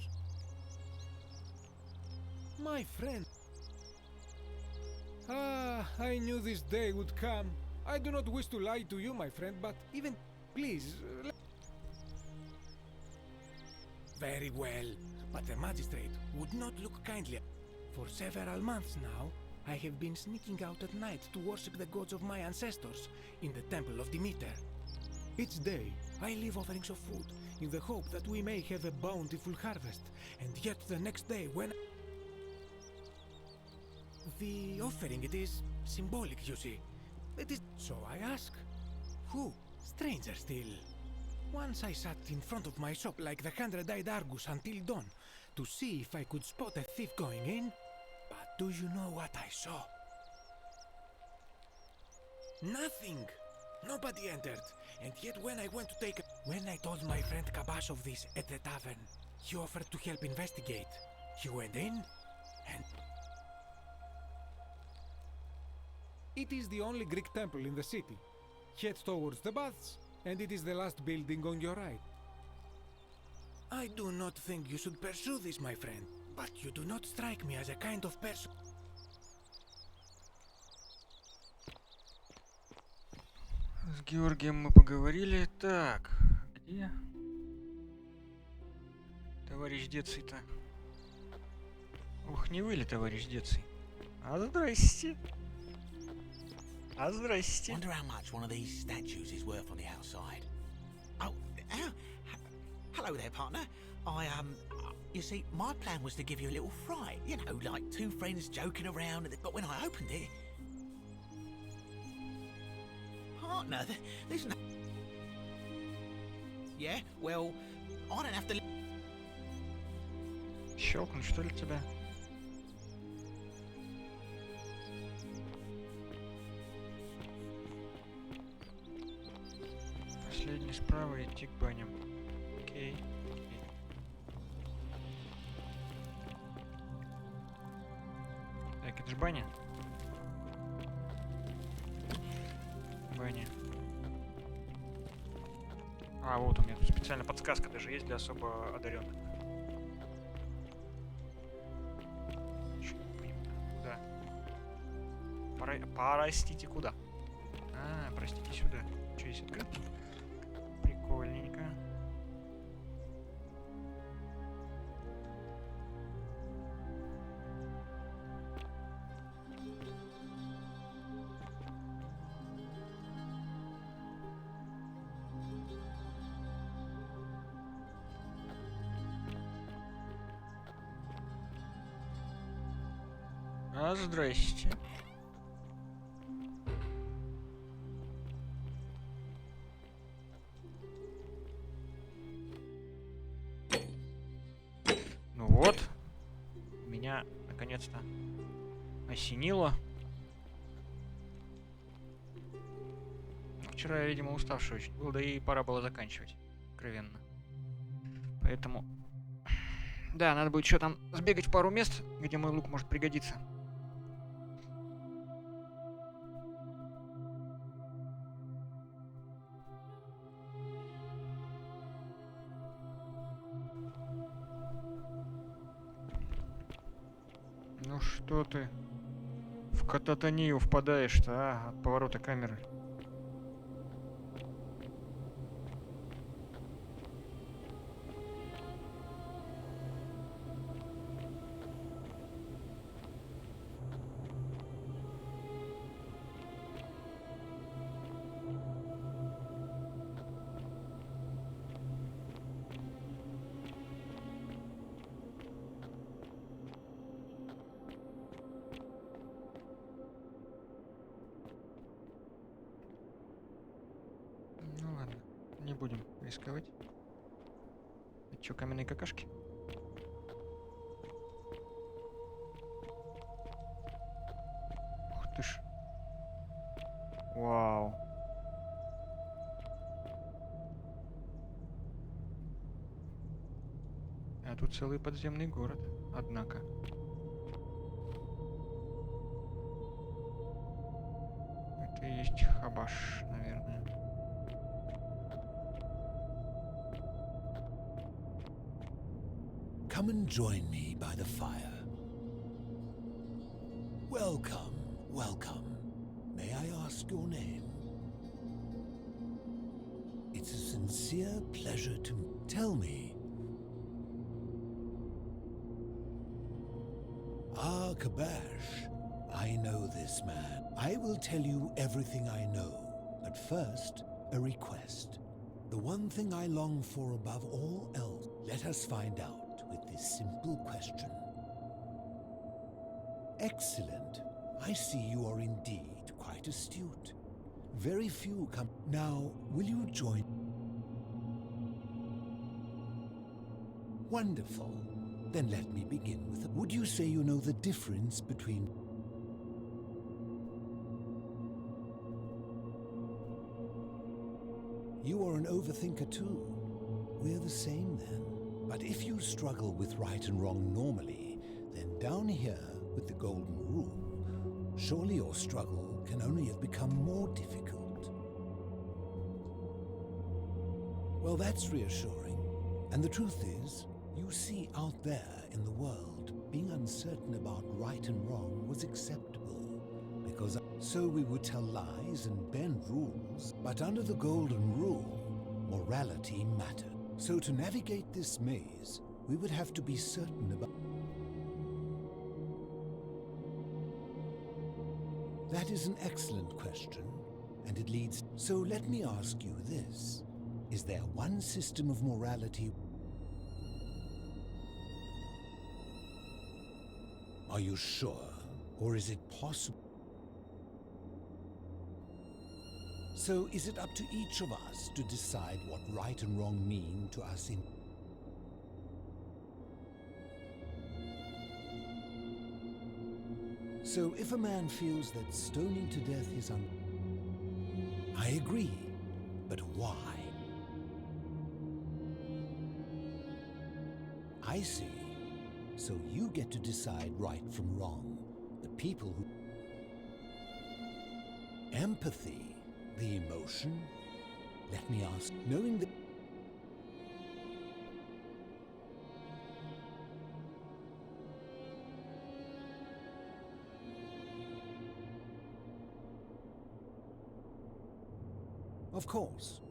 My friend. I knew this day would come. I do not wish to lie to you, my friend, but even please. Very well, but the magistrate would not look kindly. For several months now, I have been sneaking out at night to worship the gods of my ancestors in the temple of Demeter. Each day, I leave offerings of food in the hope that we may have a bountiful harvest, and yet the next day when... The offering, it is symbolic, you see. It is... So I ask, who? Stranger still. Once I sat in front of my shop like the 100-eyed Argus until dawn to see if I could spot a thief going in. But do you know what I saw? Nothing! Nobody entered. And yet when I went to take... When I told my friend Kabash of this at the tavern, he offered to help investigate. He went in, and... It is the only Greek temple in the city. Head towards the baths, and it is the last building on your right. I do not think you should pursue this, my friend, but you do not strike me as a kind of person. С Георгием мы поговорили. Так, где? Товарищ Деций-то. Ух, не вы ли, товарищ Деций? А здрасте. А здрасте. Wonder how much one of these statues is worth on the outside. Oh, hello there, partner. You see, my plan was to give you a little fright. You know, like two friends joking around, but when I opened it... Partner, there's no... Yeah, well, I don't have to... Щелкнуть, что ли, тебя? Последний справа, идти к баням. Окей. Так, это же баня. Баня. А, вот у меня тут специальная подсказка даже есть для особо одаренных. Куда? Простите, куда? А, простите, сюда. Что есть открытки? Прикольненько. А, здрасте. Ну вот. Меня наконец-то осенило. Вчера я, видимо, уставший очень был, да и пора было заканчивать. Откровенно. Поэтому... Да, надо будет еще там сбегать в пару мест, где мой лук может пригодиться. Ну что ты в кататонию впадаешь-то, а, от поворота камеры? Ну ладно, не будем рисковать. Это что, каменные какашки? Ух ты ж. Вау. А тут целый подземный город, однако. Это и есть Хабаш, наверное. Come and join me by the fire. Welcome, welcome. May I ask your name? It's a sincere pleasure to tell me. Ah, Kabash, I know this man. I will tell you everything I know. But first, a request. The one thing I long for above all else, let us find out with this simple question. Excellent. I see you are indeed quite astute. Very few come. Now, will you join? Wonderful. Then let me begin with. Would you say you know the difference between? You are an overthinker too. We're the same then. But if you struggle with right and wrong normally, then down here with the golden rule, surely your struggle can only have become more difficult. Well, that's reassuring. And the truth is, you see out there in the world, being uncertain about right and wrong was acceptable. Because so we would tell lies and bend rules, but under the golden rule, morality mattered. So to navigate this maze, we would have to be certain about... That is an excellent question, and it leads... So let me ask you this. Is there one system of morality? Are you sure? Or is it possible? So is it up to each of us to decide what right and wrong mean to us in... So if a man feels that stoning to death is I agree, but why? I see. So you get to decide right from wrong. The people who... Empathy, the emotion? Let me ask, knowing that... Of course,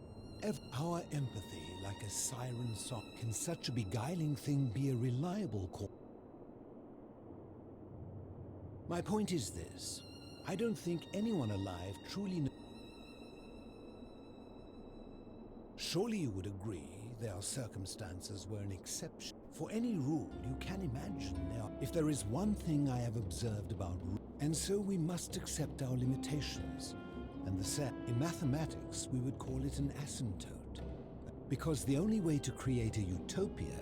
our empathy, like a siren song, can such a beguiling thing be a reliable call? My point is this. I don't think anyone alive truly knows. Surely you would agree there are circumstances where an exception. For any rule, you can imagine there are. If there is one thing I have observed about rules, and so we must accept our limitations. And the set in mathematics, we would call it an asymptote. Because the only way to create a utopia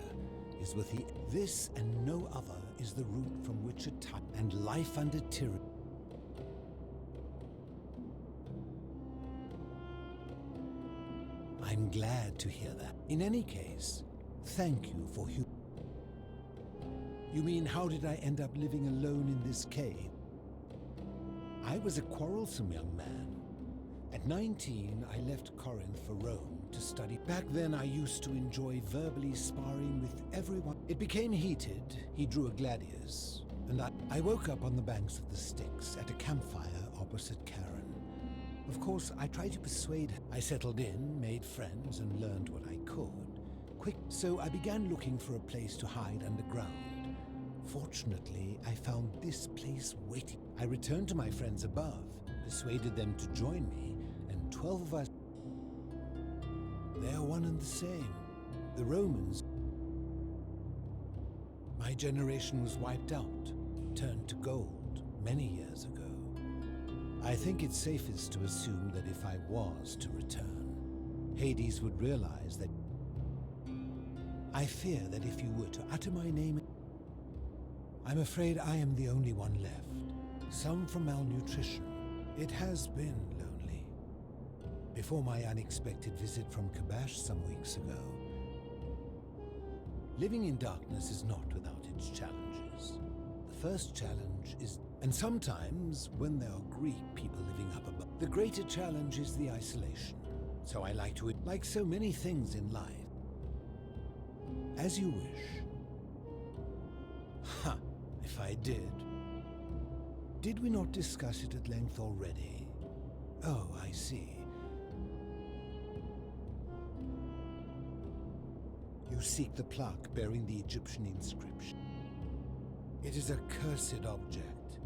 is with this and no other is the root from which a type and life under tyranny. I'm glad to hear that. In any case, thank you for You mean, how did I end up living alone in this cave? I was a quarrelsome young man. At 19, I left Corinth for Rome to study. Back then, I used to enjoy verbally sparring with everyone. It became heated. He drew a gladius, and I woke up on the banks of the Styx at a campfire opposite Karen. Of course, I tried to persuade her. I settled in, made friends, and learned what I could. So I began looking for a place to hide underground. Fortunately, I found this place waiting. I returned to my friends above, persuaded them to join me, and 12 of us. They are one and the same. The Romans. My generation was wiped out, turned to gold, many years ago. I think it's safest to assume that if I was to return, Hades would realize that. I fear that if you were to utter my name, I'm afraid I am the only one left. Some from malnutrition. It has been lonely. Before my unexpected visit from Kabash some weeks ago. Living in darkness is not without its challenges. The first challenge is, and sometimes when there are Greek people living up above, the greater challenge is the isolation. So I like so many things in life. As you wish. Ha! If I did. Did we not discuss it at length already? Oh, I see. You seek the plaque bearing the Egyptian inscription. It is a cursed object.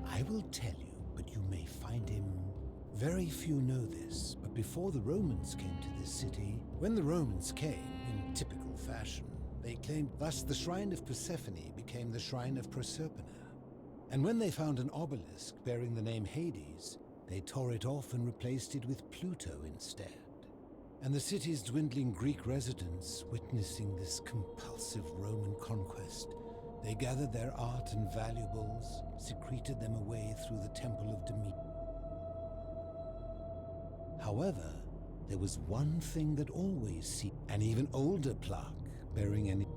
I will tell you, but you may find him. Very few know this, but before the Romans came to this city, when the Romans came, in typical fashion, they claimed thus the shrine of Persephone became the shrine of Proserpina. And when they found an obelisk bearing the name Hades, they tore it off and replaced it with Pluto instead. And the city's dwindling Greek residents, witnessing this compulsive Roman conquest, they gathered their art and valuables, secreted them away through the temple of Demeter. However, there was one thing that always seemed, an even older plaque bearing any.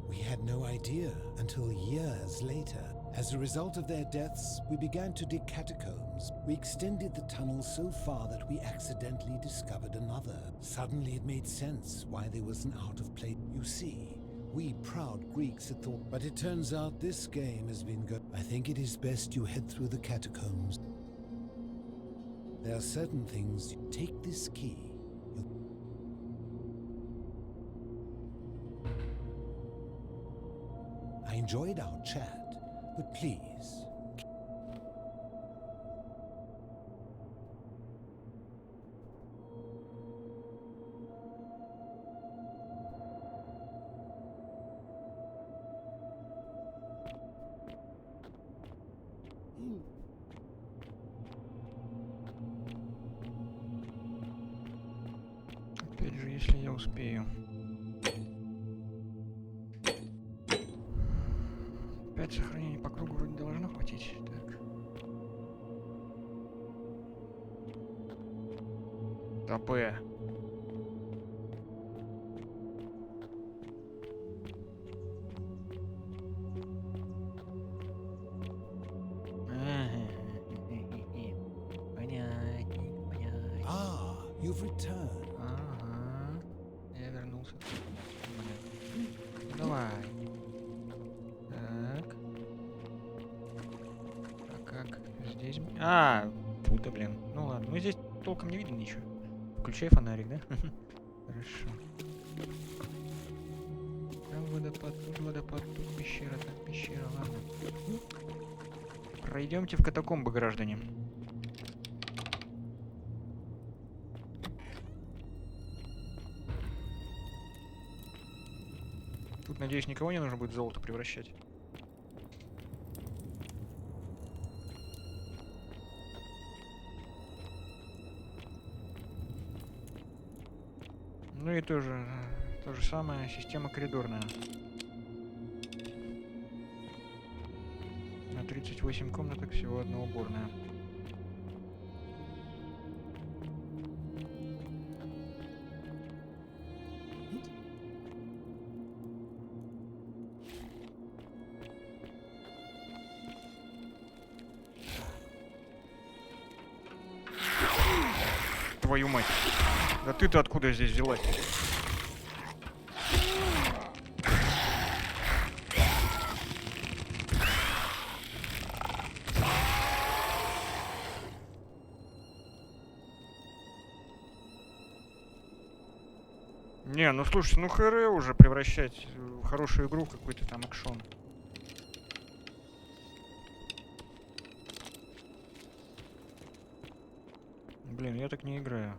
We had no idea until years later. As a result of their deaths, we began to dig catacombs. We extended the tunnel so far that we accidentally discovered another. Suddenly it made sense why there was an out of place. You see, we proud Greeks had thought, but it turns out this game has been good. I think it is best you head through the catacombs. There are certain things. Take this key. I enjoyed our chat, but please. Опять же, если я успею. 5 сохранений по кругу вроде должно хватить. Так. АП. Ah, you've returned. Ага. Я вернулся. Ну, давай. Так. А как здесь? А, пута, блин. Ну ладно. Ну здесь толком не видно ничего. Включай фонарик, да? Хорошо. Там водопад, тут пещера, там пещера, ладно. Пройдемте в катакомбы, граждане. Тут, надеюсь, никого не нужно будет в золото превращать. Ну и то же самое, система коридорная. На 38 комнаток всего одна уборная. Твою мать. Да ты-то откуда здесь взялась? Не, ну слушай, ну хр уже превращать в хорошую игру в какой-то там экшон. Блин, я так не играю.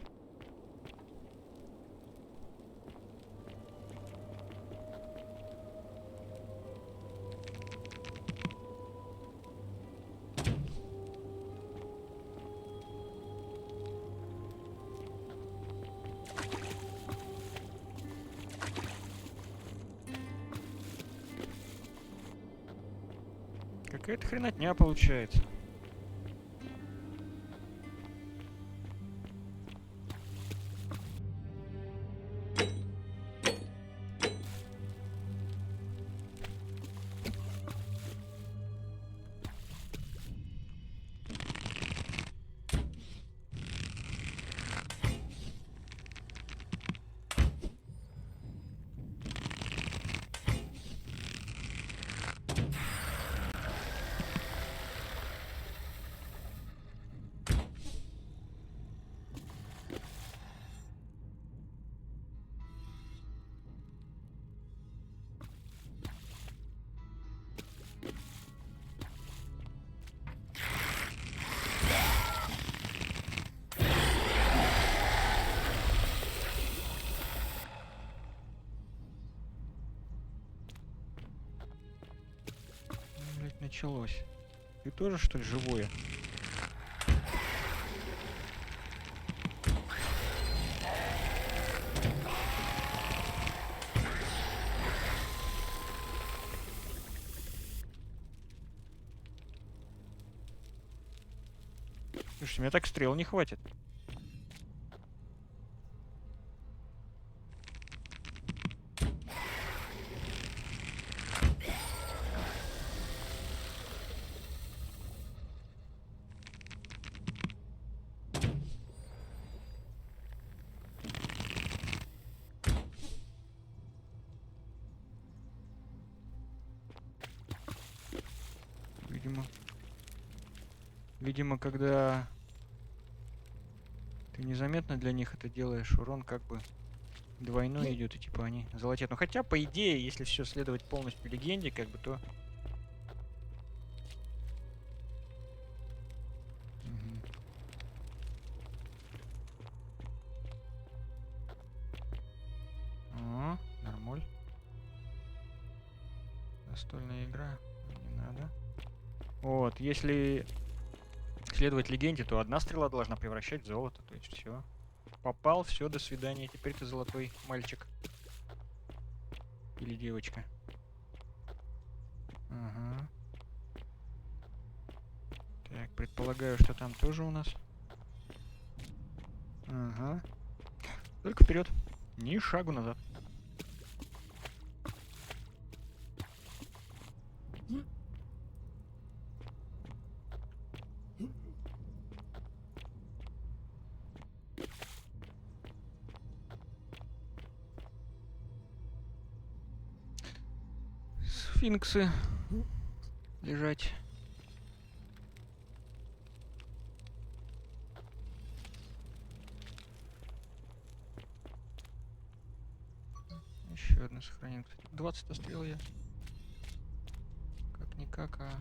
Какая-то хренотня получается. Началось. Ты тоже, что ли, живое? Слушай, мне так стрел не хватит. Видимо, когда ты незаметно для них это делаешь, урон как бы двойной идет, и типа они золотят. Ну хотя, по идее, если все следовать полностью легенде, как бы, то... О, нормуль. Настольная игра. Не надо. Вот, если следовать легенде, то одна стрела должна превращать в золото. То есть все. Попал, все, до свидания. Теперь ты золотой мальчик. Или девочка. Ага. Так, предполагаю, что там тоже у нас. Ага. Только вперед. Ни шагу назад. Сфинксы лежать. Еще одна сохраним. Кстати, 20 острел я. Как-никак, а...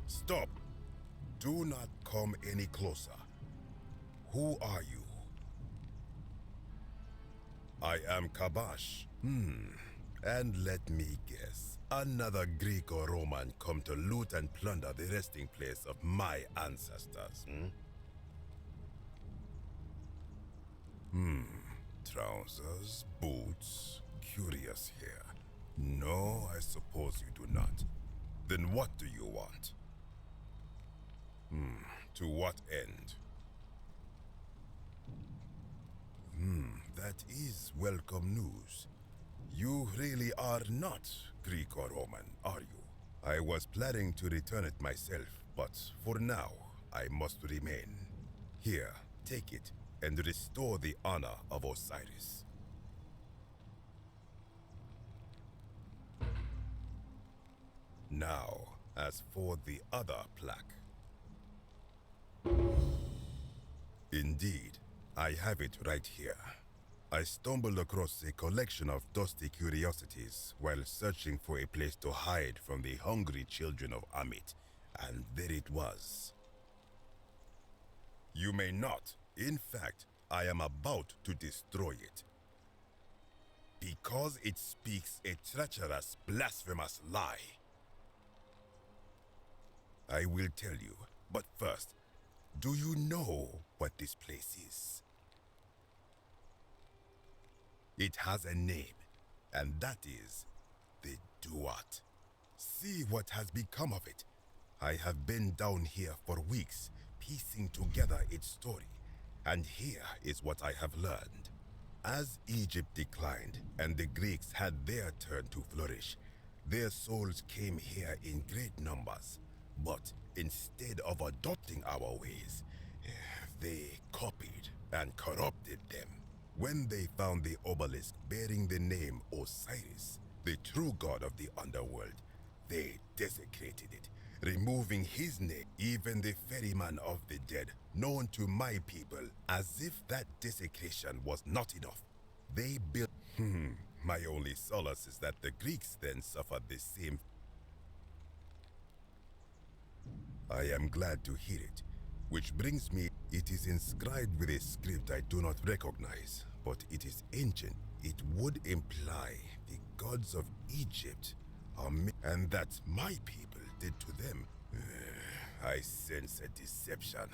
Stop. Do not come any closer. Who are you? I am Kabash. And let me guess. Another Greek or Roman come to loot and plunder the resting place of my ancestors, Trousers, boots, curious here. No, I suppose you do not. Then what do you want? To what end? That is welcome news. You really are not Greek or Roman, are you? I was planning to return it myself, but for now, I must remain. Here, take it, and restore the honor of Osiris. Now, as for the other plaque. Indeed, I have it right here. I stumbled across a collection of dusty curiosities while searching for a place to hide from the hungry children of Amit, and there it was. You may not. In fact, I am about to destroy it. Because it speaks a treacherous, blasphemous lie. I will tell you, but first, do you know what this place is? It has a name, and that is the Duat. See what has become of it. I have been down here for weeks, piecing together its story, and here is what I have learned. As Egypt declined and the Greeks had their turn to flourish, their souls came here in great numbers, but instead of adopting our ways, they copied and corrupted them. When they found the obelisk bearing the name Osiris, the true god of the underworld, they desecrated it, removing his name, even the ferryman of the dead, known to my people, as if that desecration was not enough. They built... My only solace is that the Greeks then suffered the same. I am glad to hear it. Which brings me, it is inscribed with a script I do not recognize, but it is ancient. It would imply the gods of Egypt are and that my people did to them. I sense a deception.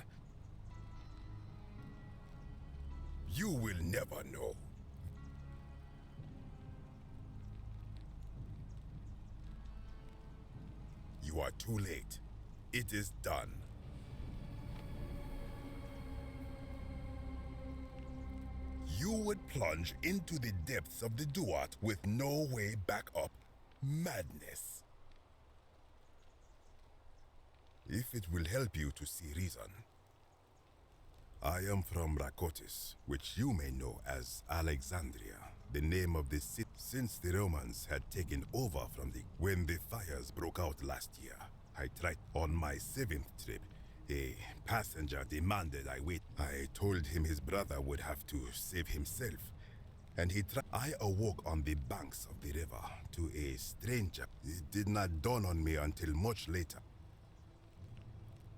You will never know. You are too late. It is done. You would plunge into the depths of the Duat with no way back up. Madness. If it will help you to see reason. I am from Rakotis, which you may know as Alexandria, the name of the city since the Romans had taken over from the... When the fires broke out last year, I tried on my 7th trip. A passenger demanded I wait. I told him his brother would have to save himself. And I awoke on the banks of the river to a stranger. It did not dawn on me until much later.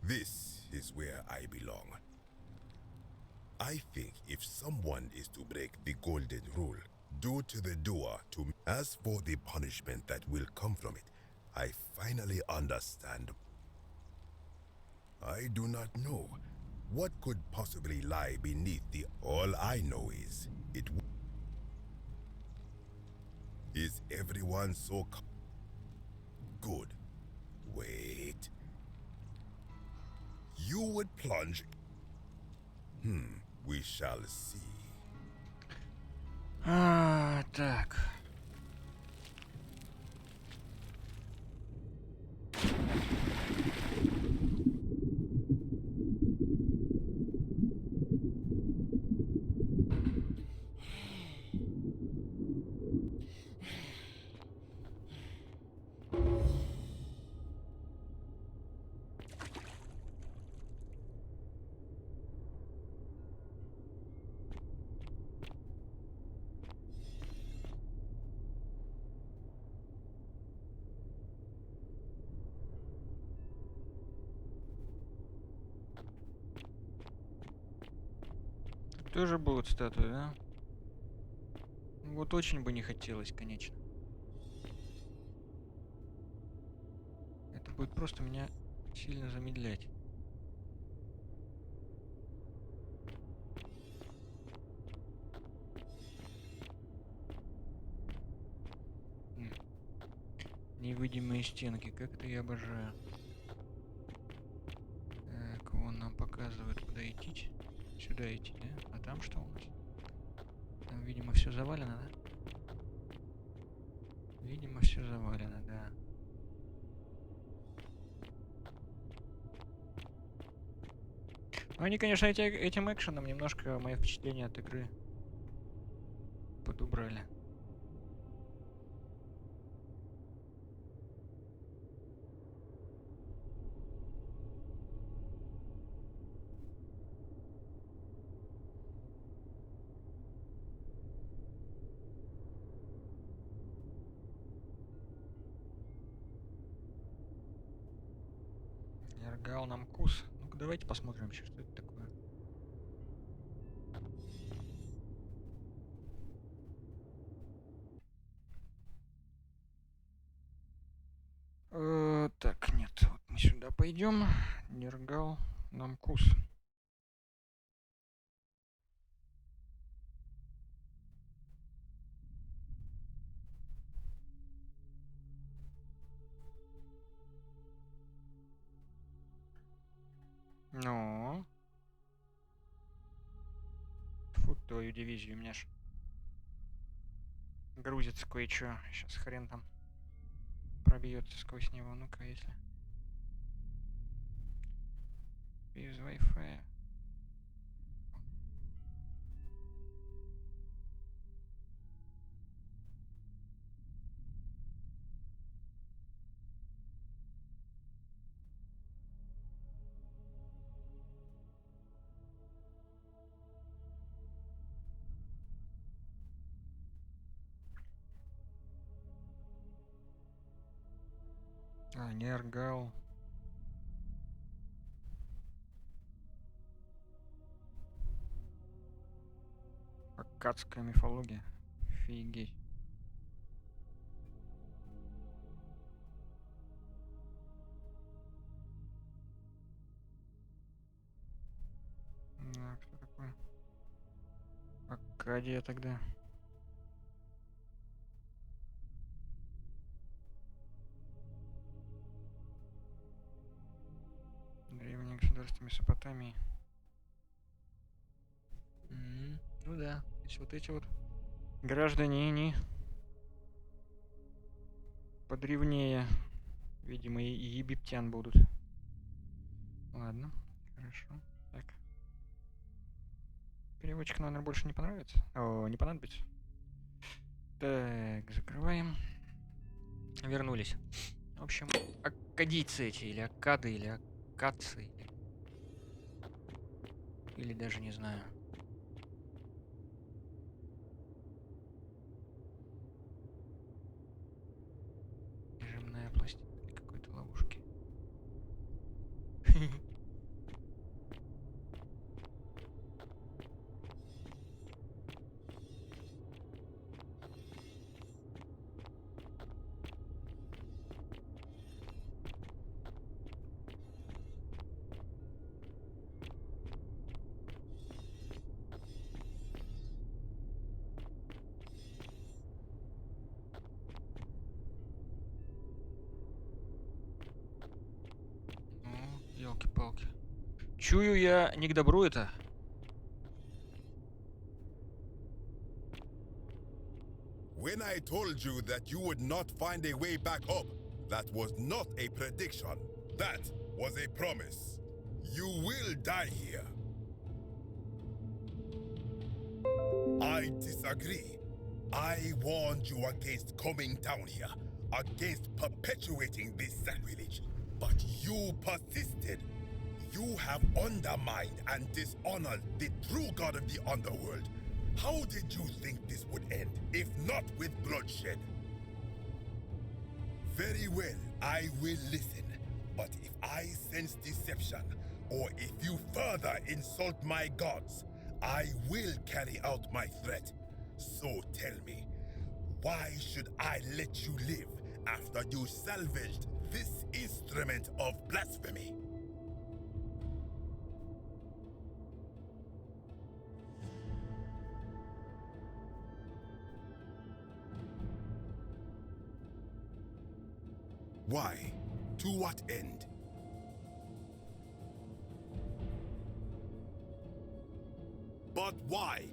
This is where I belong. I think if someone is to break the golden rule, due to the doer to... As for the punishment that will come from it, I finally understand. I do not know. What could possibly lie beneath the... All I know is, Is everyone so... Good. Wait. You would plunge... we shall see. Так. Тоже будут статуи, да? Вот очень бы не хотелось, конечно. Это будет просто меня сильно замедлять. Невидимые стенки, как это я обожаю. Так, он нам показывает, куда идти. Сюда идти, да? А там что у нас? Там, видимо, все завалено, да? Видимо, все завалено, да. Ну, они, конечно, этим экшеном немножко мои впечатления от игры подубрали. Нергал нам кус. Ну-ка, давайте посмотрим еще, что это такое. Так, нет, вот мы сюда пойдем. Нергал нам кус. Ну. Фу, твою дивизию, у меня ж грузится кое-что. Сейчас хрен там пробьется сквозь него. Ну-ка, если. Без Wi-Fi. Нергал. Аккадская мифология. Офигеть. Кто такой? Аккадия тогда. Древнее государство Месопотамии. Ну да, вот эти вот граждане, они подревнее, видимо, и египтян будут. Ладно, хорошо. Так. Переводчик, наверное, больше не понравится. О, не понадобится. Так, закрываем. Вернулись. В общем, аккадийцы эти, или аккады, или аккадцы, или даже не знаю. Нажимная пластина для какой-то ловушки. Ёлки-палки. Чую я не к добру это. When I told you that you would not find a way back up, that was not a prediction. That was a promise. You will die here. I disagree. I warned you against coming down here, against perpetuating this sacrilege, but you persisted. You have undermined and dishonored the true god of the underworld. How did you think this would end, if not with bloodshed? Very well, I will listen. But if I sense deception, or if you further insult my gods, I will carry out my threat. So tell me, why should I let you live after you salvaged this instrument of blasphemy? Why? To what end? But why?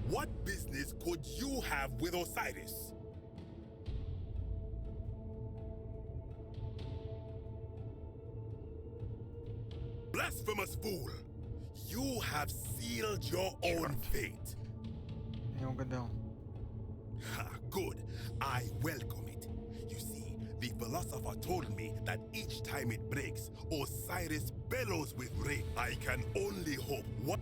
What business could you have with Osiris? Blasphemous fool! You have sealed your own fate. Не угадал. Ha, good. I welcome it. You see, the philosopher told me that each time it breaks, Osiris bellows with rage. I can only hope what...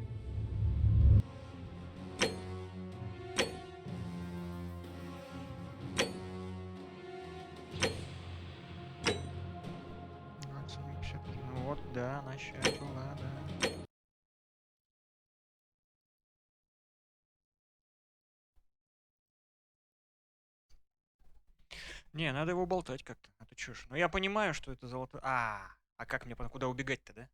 Ну вот, да, начать была, да. Не, надо его болтать как-то. А то чё ж. Ну я понимаю, что это золото. А как мне куда убегать-то, да?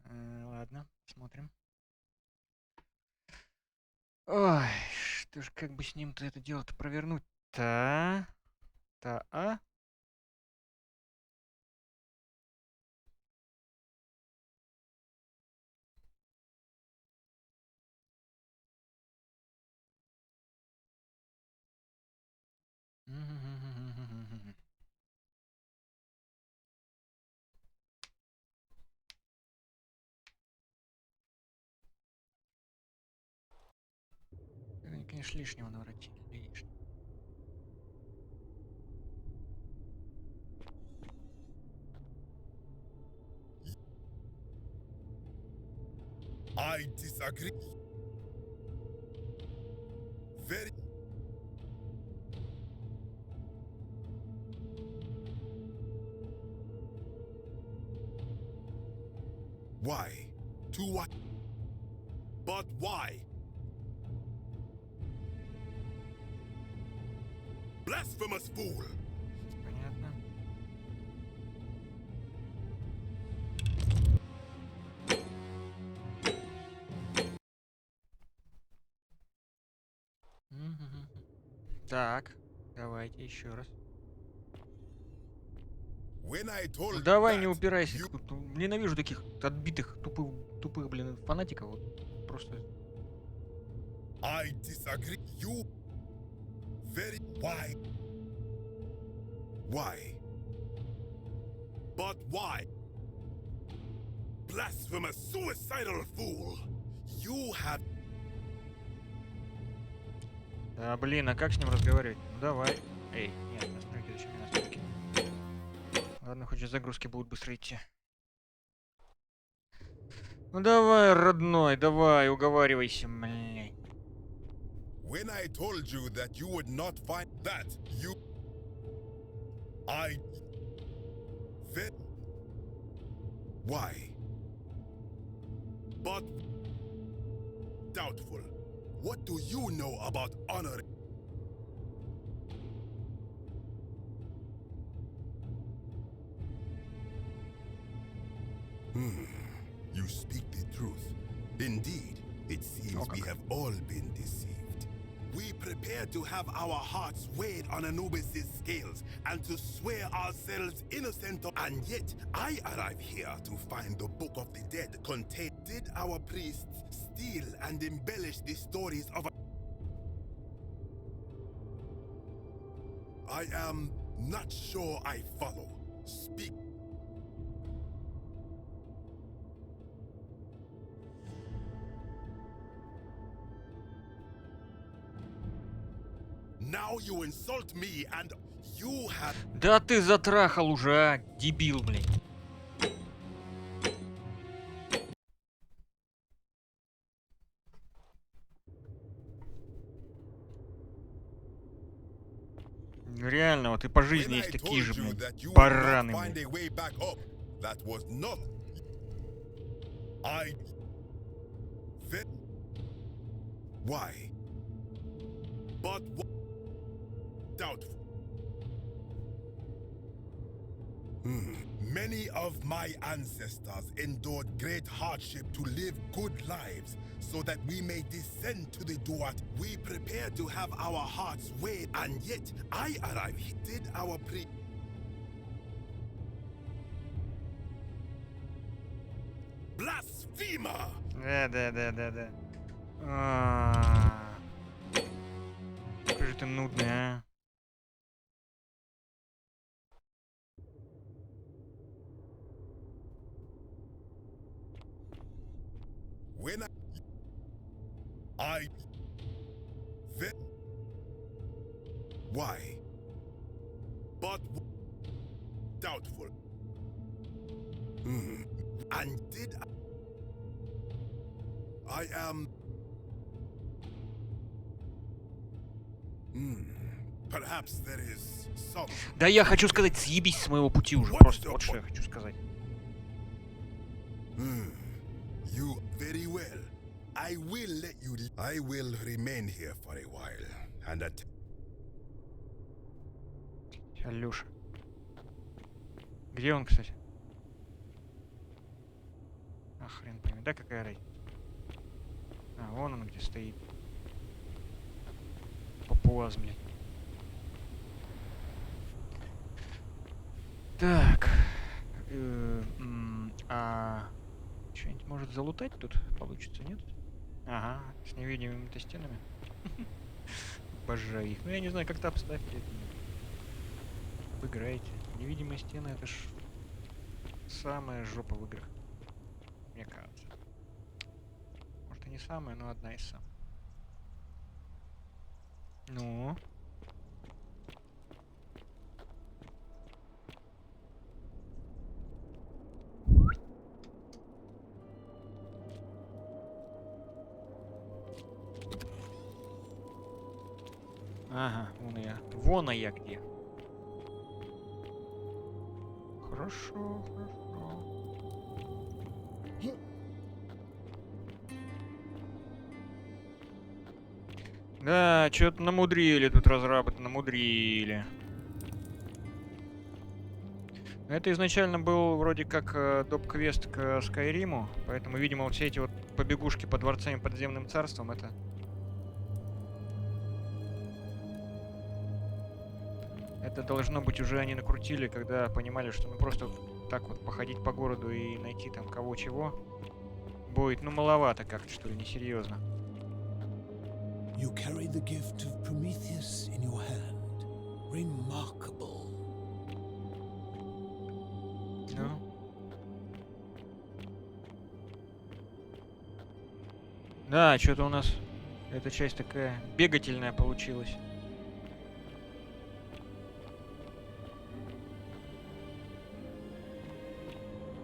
Ладно, смотрим. Ой, что ж, как бы с ним-то это дело-то провернуть-то? А? Они, конечно, лишнего наворотили. Лишнего. I disagree. Very... Why? To what? But why? Blasphemous fool! Понятно. Так, давайте еще раз. When I told Ну, давай, that не упирайся. you- Тут ненавижу таких отбитых, тупых, блин, фанатиков. Вот просто. I disagree. You very why? Why? But why? Blasphemous, suicidal fool! You have... Да, блин, а как с ним разговаривать? Ну давай. Эй, нет, настройки, зачем мне настройки? Ладно, хоть и загрузки будут быстро идти. Ну давай, родной, давай, уговаривайся, блин. When I told you that you would not find that, you... I... Why? But... Doubtful. What do you know about honor? You speak the truth. Indeed, it seems we have all been deceived. We prepared to have our hearts weighed on Anubis' scales, and and to swear ourselves innocent of, and yet I arrive here to find the book of the dead contained. Did our priests steal and embellish the stories of I am not sure I follow. Speak. Now you insult me and you have... Да ты затрахал уже, а, дебил, блин. Реально, вот и по жизни When есть I такие же, told you блин, that you would бараны, not find блин. a way back up, that was not. I... Then... Why? But what? Doubtful. Many of my ancestors endured great hardship to live good lives so that we may descend to the Duat. We prepare to have our hearts weighed, and yet I arrive here. Did our Blasphemer! Да. Какой же ты нудный, а? When I... Then... Why? But... Doubtful. And did... I am... Perhaps there is some... Да я хочу сказать, съебись с моего пути уже, просто. Вот что я хочу сказать. You very well. I will let you. I will remain here for a while, and at. Алёша. Где он, кстати? А хрен пойми, да какая разница? А, вон он где стоит. Папуаз, блядь. Так. Что-нибудь может залутать тут получится, нет? Ага, с невидимыми-то стенами. Обожаю их. Ну я не знаю, как-то обставьте это. Обыграйте. Невидимые стены — это ж самая жопа в играх. Мне кажется. Может и не самая, но одна из самых. Ну? Ага, вон я. Вон я где. Хорошо. Да, что-то намудрили тут разрабы, намудрили. Это изначально был вроде как доп-квест к Скайриму, поэтому, видимо, вот все эти вот побегушки по дворцам и подземным царствам, это должно быть уже они накрутили, когда понимали, что ну просто так вот походить по городу и найти там кого чего будет, ну маловато как-то, что ли, несерьезно. You carry the gift of Prometheus in your hand. Remarkable. Ну. Да, что-то у нас эта часть такая бегательная получилась.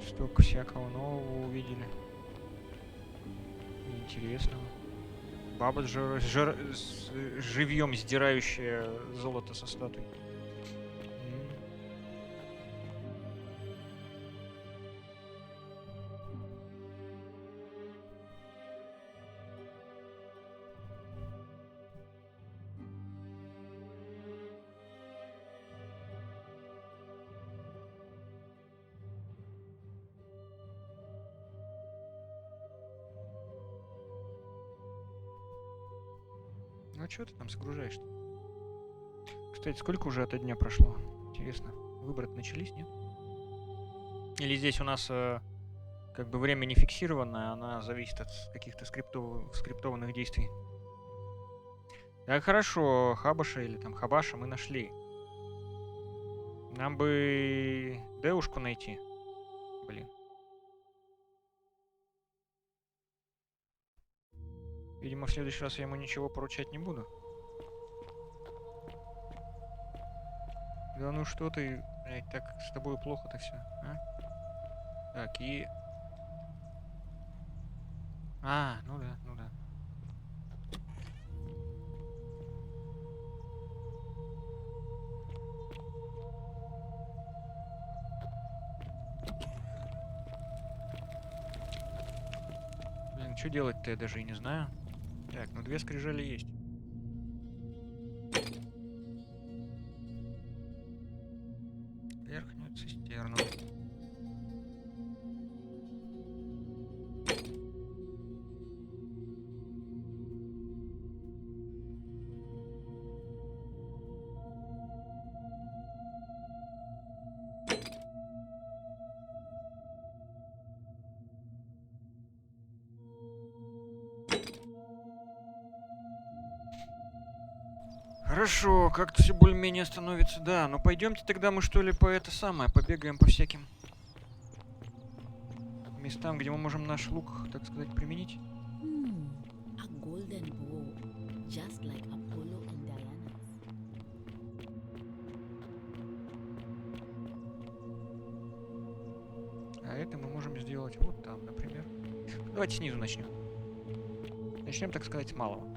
Столько всякого нового увидели. Интересного. Баба живьем сдирающая золото со статуи. Ну а чё ты там загружаешь-то? Кстати, сколько уже от дня прошло? Интересно, выборы начались, нет? Или здесь у нас как бы время не фиксированное, она зависит от каких-то скриптованных действий. Так, хорошо, Хабаша или там Хабаша мы нашли. Нам бы девушку найти. Блин. Видимо, в следующий раз я ему ничего поручать не буду. Да ну что ты, блядь, так с тобой плохо-то все, а? Так, и... А, ну да, ну да. Блин, что делать-то я даже и не знаю. Так, ну 2 скрижали есть. Верхнюю цистерну. Хорошо, как-то все более-менее становится. Да, ну пойдемте тогда мы что ли по это самое, побегаем по всяким местам, где мы можем наш лук, так сказать, применить. A golden bow, just like Apollo and Diana's. А это мы можем сделать вот там, например. Давайте снизу начнем. Начнем, так сказать, с малого.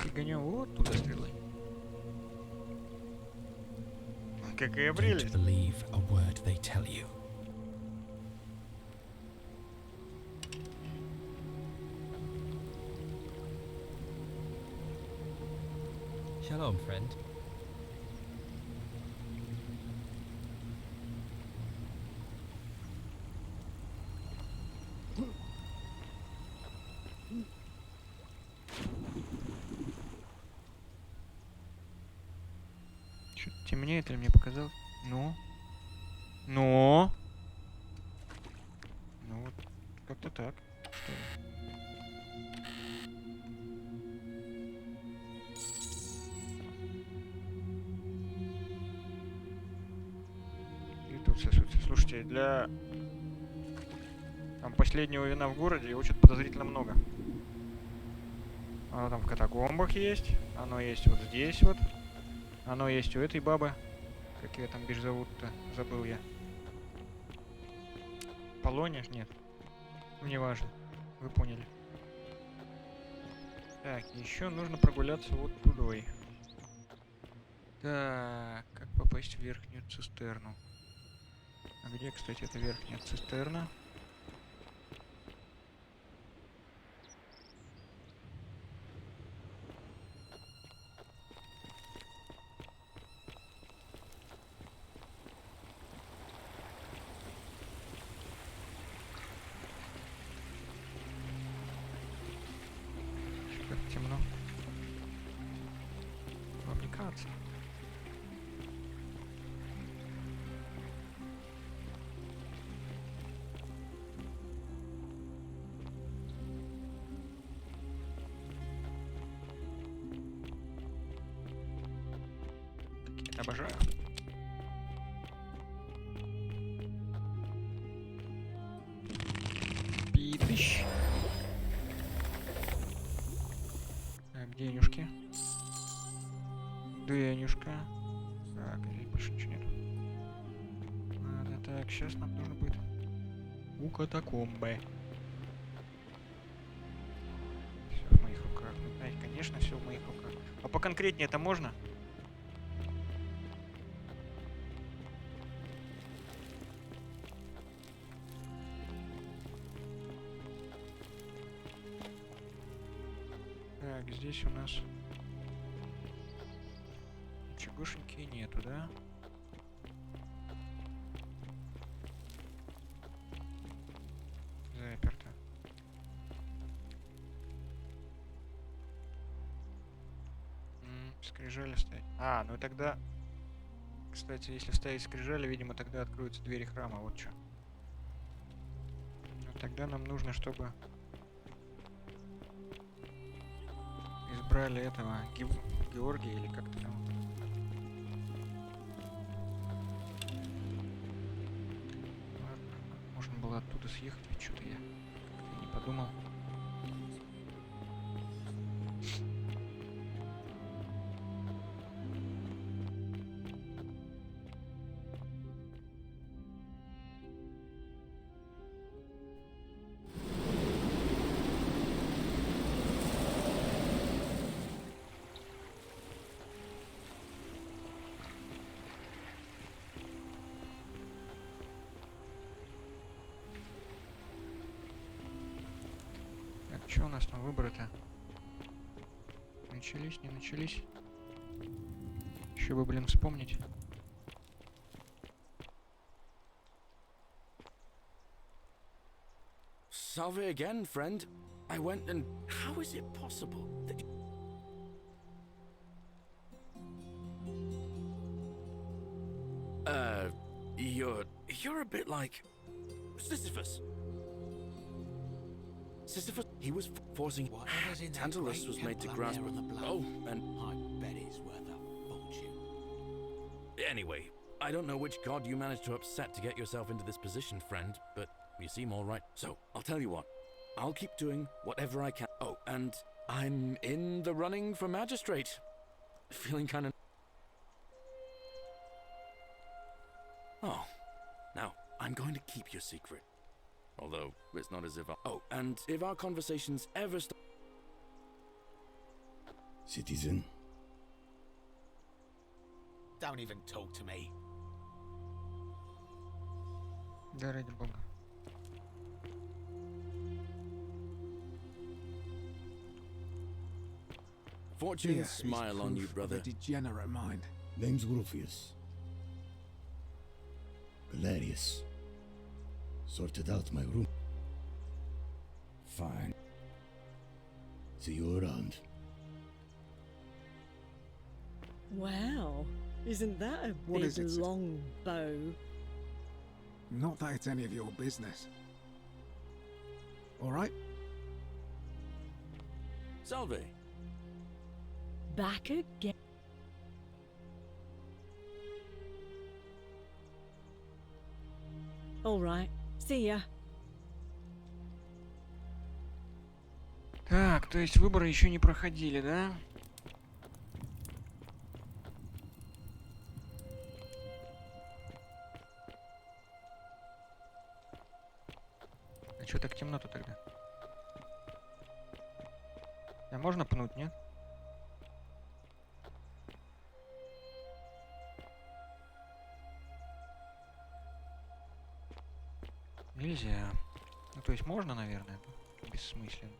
Фиганем вот туда стрелой. Какая прелесть. Believe a word they tell you. Shalom, friend. Что-то темнеет или мне показалось? Ну? Ну? Ну вот, как-то так. Что ли? И тут все, слушайте, для там последнего вина в городе его что-то подозрительно много. Оно там в катакомбах есть, оно есть вот здесь вот. Оно есть у этой бабы. Как ее там бишь зовут-то? Забыл я. Полония? Нет. Ну, неважно. Вы поняли. Так, еще нужно прогуляться вот тудой. Так, как попасть в верхнюю цистерну? А где, кстати, эта верхняя цистерна? Как темно. Вам не кажется? Обожаю. Пипищ. Так, денежки. Денежка. Так, здесь больше ничего нет. Ладно, так, сейчас нам нужно будет у катакомбы. Все в моих руках. Ну, знаете, конечно, все в моих руках. А поконкретнее это можно? Так, здесь у нас Ничегошеньки нету, да? Заперто. Скрижали ставить. А, ну и тогда... Кстати, если ставить скрижали, видимо, тогда откроются двери храма. Вот что. Но тогда нам нужно, чтобы... избрали этого Георгия или как-то там. Ладно, можно было оттуда съехать, ведь что-то я как-то не подумал. Что у нас там выборы-то? Начались, не начались? Еще бы, блин, вспомнить. Salve again, friend. I went and... How is it possible that... You're a bit like... Sisyphus. Sisyphus, he was forcing... Whatever's in that Tantalus great was made to temple up grasp... there on the bluff. Oh, and... I bet it's worth a fortune. Anyway, I don't know which god you managed to upset to get yourself into this position, friend, but you seem all right. So, I'll tell you what. I'll keep doing whatever I can. Oh, and I'm in the running for magistrate. Feeling kind of... Oh. Now, I'm going to keep your secret. Although, it's not as if I... Oh, and if our conversations ever stop... Citizen. Don't even talk to me. Да, ради бога. Fortune smile on you, brother. Degenerate mind. Name's Rufius. Galerius. Sorted out my room. Fine. See you around. Wow, isn't that a What big is it, sis? long bow? Not that it's any of your business. All right? Salve. Back again. All right, see ya. Так, то есть выборы еще не проходили, да? А чё так темно-то тогда? А можно пнуть, нет? Нельзя. Ну, то есть можно, наверное, но бессмысленно.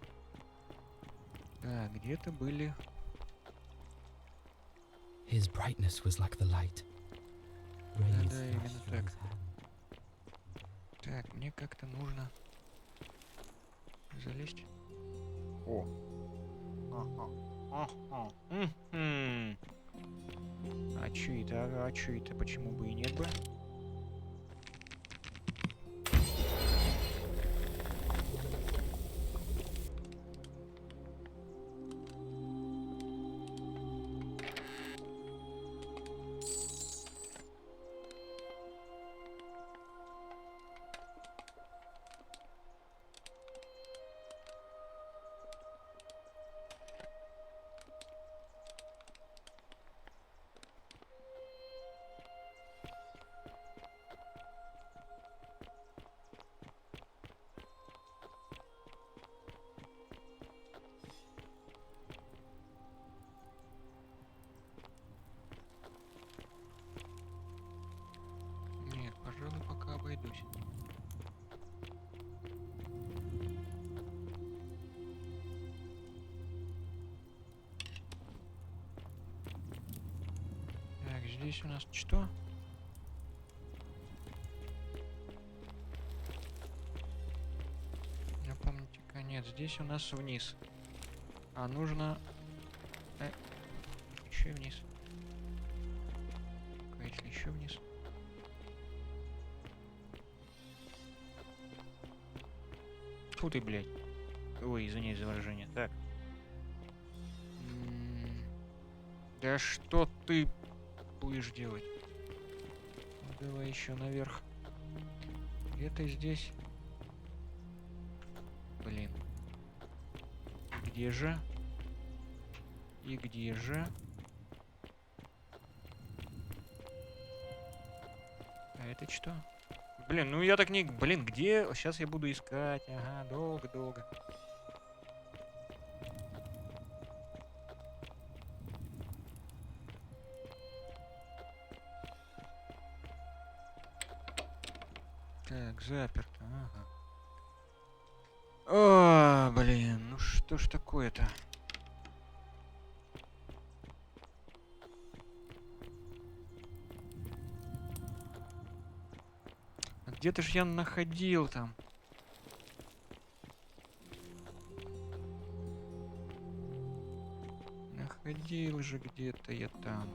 Да, где-то были... His brightness was like the light. Rays Да, именно flashed from так. his hand. Так, мне как-то нужно залезть. О. Ага. Мгм. А чё это? А чё это? Почему бы и нет бы? здесь у нас что? Напомните-ка, нет, здесь у нас вниз. А нужно... еще и вниз. Если еще вниз. Фу ты, блядь. Ой, извиняюсь за выражение. Так. Да что ты будешь делать? Ну, давай еще наверх. Где-то здесь. Блин. Где же? И где же? А это что? Блин, ну я так не... Блин, где? Сейчас я буду искать. Ага, долго-долго. Так, заперто. Ага. О, блин, ну что ж такое-то? Где-то ж я находил там. Находил же где-то я там.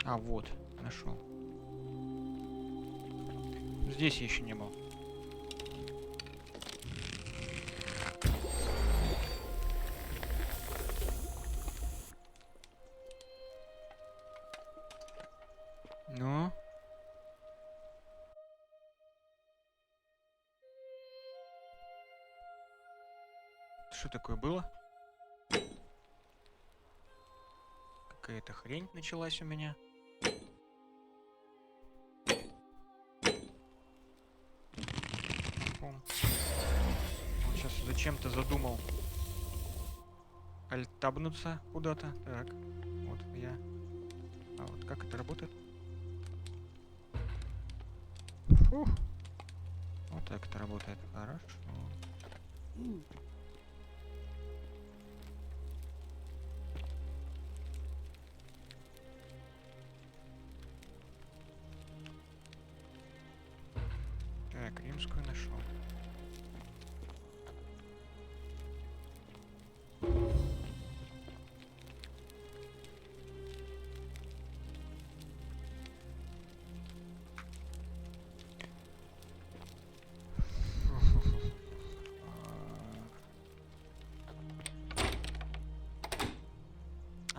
А, вот, нашел. Здесь я еще не был. Ну? Что такое было? Какая-то хрень началась у меня. Он сейчас зачем-то задумал альтабнуться куда-то. Так, вот я. А вот как это работает? Фух. Вот так это работает. Хорошо. Так, римскую нашел.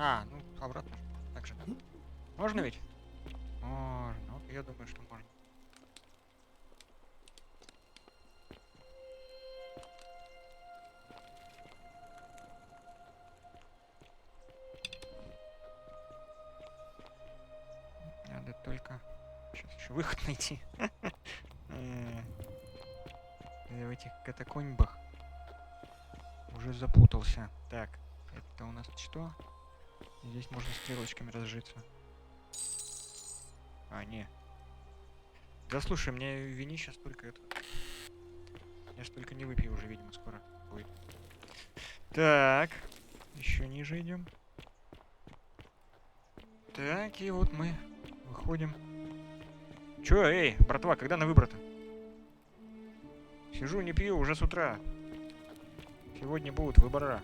А, ну, обратно. Так же. Можно ведь? Можно. Вот я думаю, что можно. Надо только... Сейчас еще выход найти. Я в этих катакомбах уже запутался. Так, это у нас что? Здесь можно стрелочками разжиться. А, не. Да слушай, мне вини сейчас только это. Я ж только не выпью уже, видимо, скоро будет. Так. Еще ниже идем. Так, и вот мы выходим. Чё, эй, братва, когда на выборы-то? Сижу, не пью уже с утра. Сегодня будут выбора.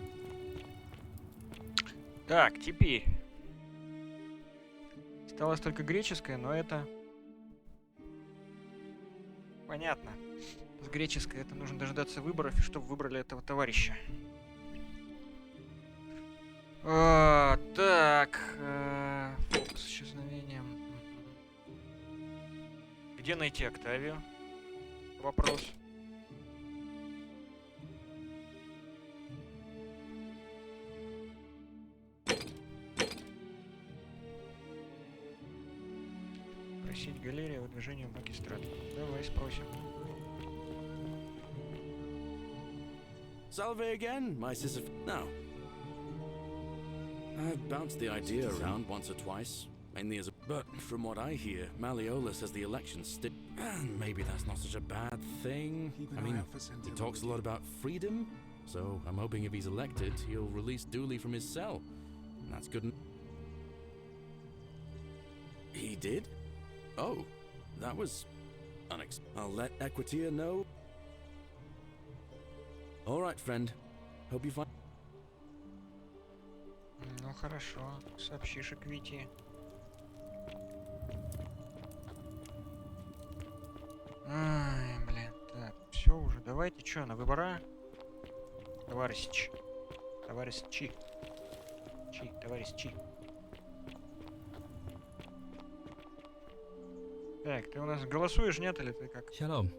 Так, теперь. Осталось только греческое, но это... Понятно. С греческой это нужно дождаться выборов, чтобы выбрали этого товарища. Так. Фокус с исчезновением. Где найти Октавию? Вопрос. Просить галерия выдвижения в магистрат. Давай спросим. Salve again, my sister. No. I've bounced the idea around once or twice, mainly as a... But from what I hear, Malleolus has the election And maybe that's not such a bad thing. Keep an I eye mean, out for he Sentinel talks a lot about freedom, so I'm hoping if he's elected, he'll release Dooley from his cell. And that's good. He did? Oh, that was I'll let Equitia know. All right, friend. Hope you find. Ну хорошо, сообщишь Эквити. Ай, блин, так, все уже, давайте, чё, на выбора? Товарищи. Товарищи. Товарищи. Так, ты у нас голосуешь, нет, или ты как? Shalom.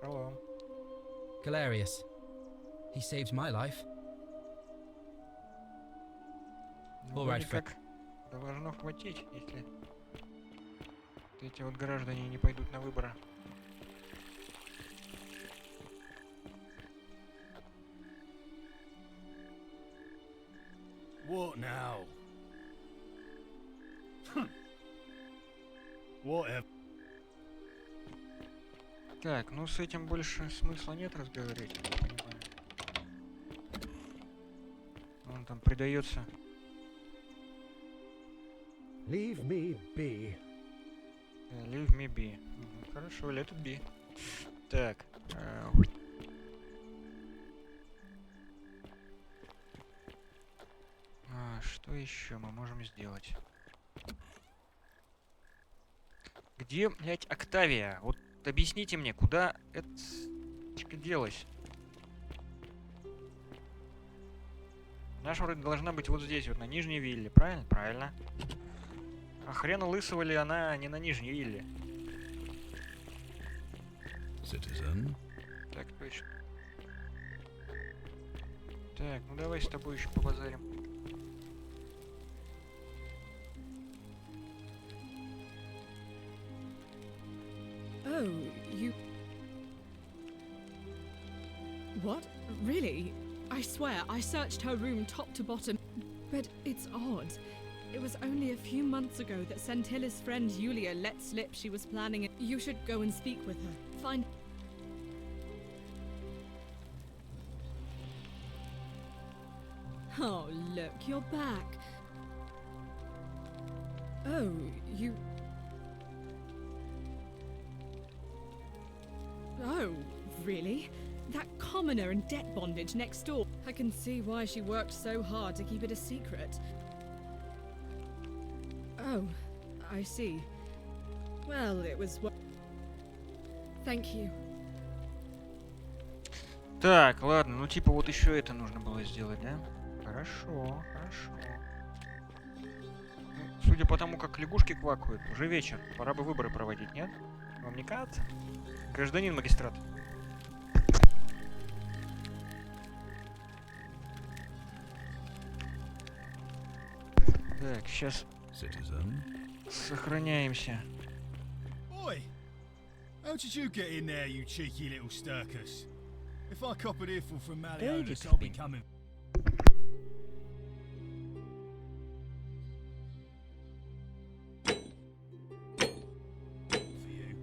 Hello. Galerius. He saved my life. Ну, All вроде right, Fred. как должно хватить, если вот эти вот граждане не пойдут на выборы. What now? Whatever. Так, ну с этим больше смысла нет разговаривать, я так понимаю. Он там предается. Leave me be. Leave me be. Мгм, хорошо, let it be. Так. Что еще мы можем сделать? Где, блядь, Октавия? Вот объясните мне, куда эта делась? Наша вроде должна быть вот здесь, вот на Нижней Вилле, правильно? Правильно. А хрена лысого ли она не на Нижней Вилле? Citizen. Так точно. Так, ну давай с тобой еще побазарим. Oh, you... What? Really? I swear, I searched her room top to bottom. But it's odd. It was only a few months ago that Centilla's friend Yulia let slip she was planning it. You should go and speak with her. Find... Oh, look, you're back. Oh, you... Oh, really? That commoner in debt bondage next door. I can see why she worked so hard to keep it a secret. Oh, I see. Well, it was... Thank you. Так, ладно, ну типа вот еще это нужно было сделать, да? Хорошо, хорошо. Ну, судя по тому, как лягушки квакают, уже вечер. Пора бы выборы проводить, нет? Вам не кажется? Гражданин магистрат. Так, сейчас сохраняемся. Oi! How did you get in there, you cheeky little stirkus? If I cop an earful from Malleolus, I'll be coming. For you.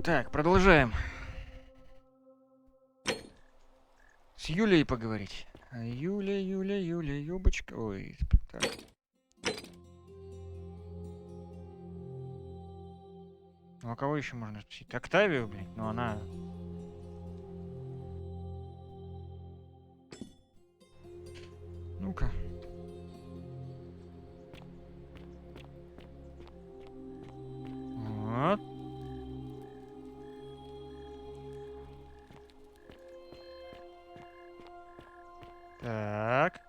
Так, продолжаем. С Юлей поговорить. Юля, Юбочка. Ой, так. Ну а кого еще можно спросить? Октавию, блин? Ну она... Ну-ка. Вот. Так.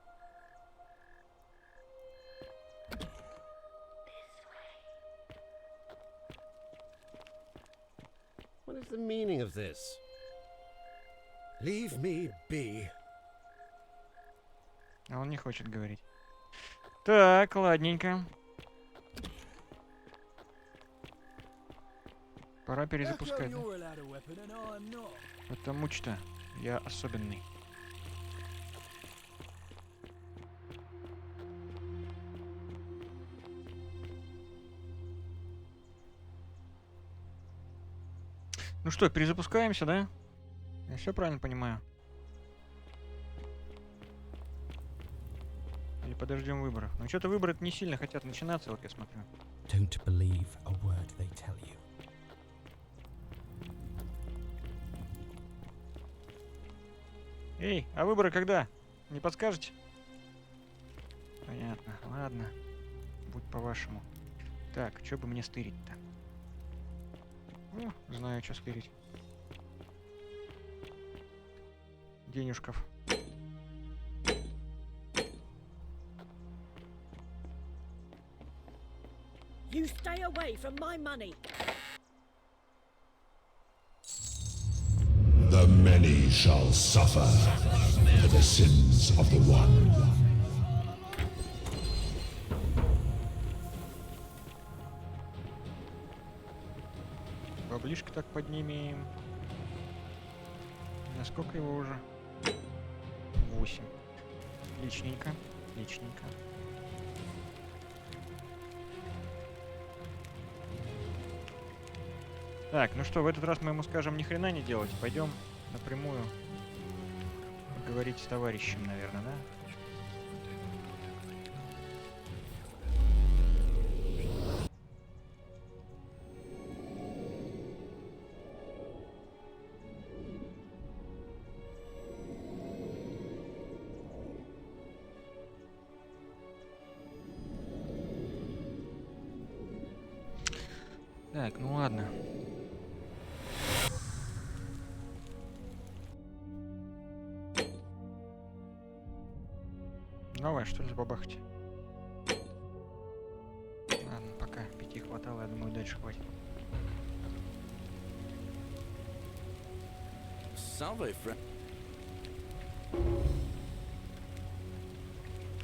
What is the meaning of this? Leave me be. А он не хочет говорить. Так, ладненько. Пора перезапускать. Да? Потому что я особенный. Ну что, перезапускаемся, да? Я все правильно понимаю? Или подождем выборов? Ну что-то выборы не сильно хотят начинаться, вот я смотрю. Don't believe a word they tell you. Эй, а выборы когда? Не подскажете? Понятно, ладно. Будь по-вашему. Так, что бы мне стырить-то? Знаю, что стырить. Денежков. You stay away from my money. The many shall suffer for the sins of the one. Баблишко так поднимем. Насколько его уже? 8. Отличненько. Отличненько. Так, ну что, в этот раз мы ему скажем ни хрена не делать. Пойдем напрямую поговорить с товарищем, наверное, да? Так, ну ладно. Давай, что ли, забабахать? Ладно, пока 5 хватало, я думаю, дальше хватит. Salve, friend.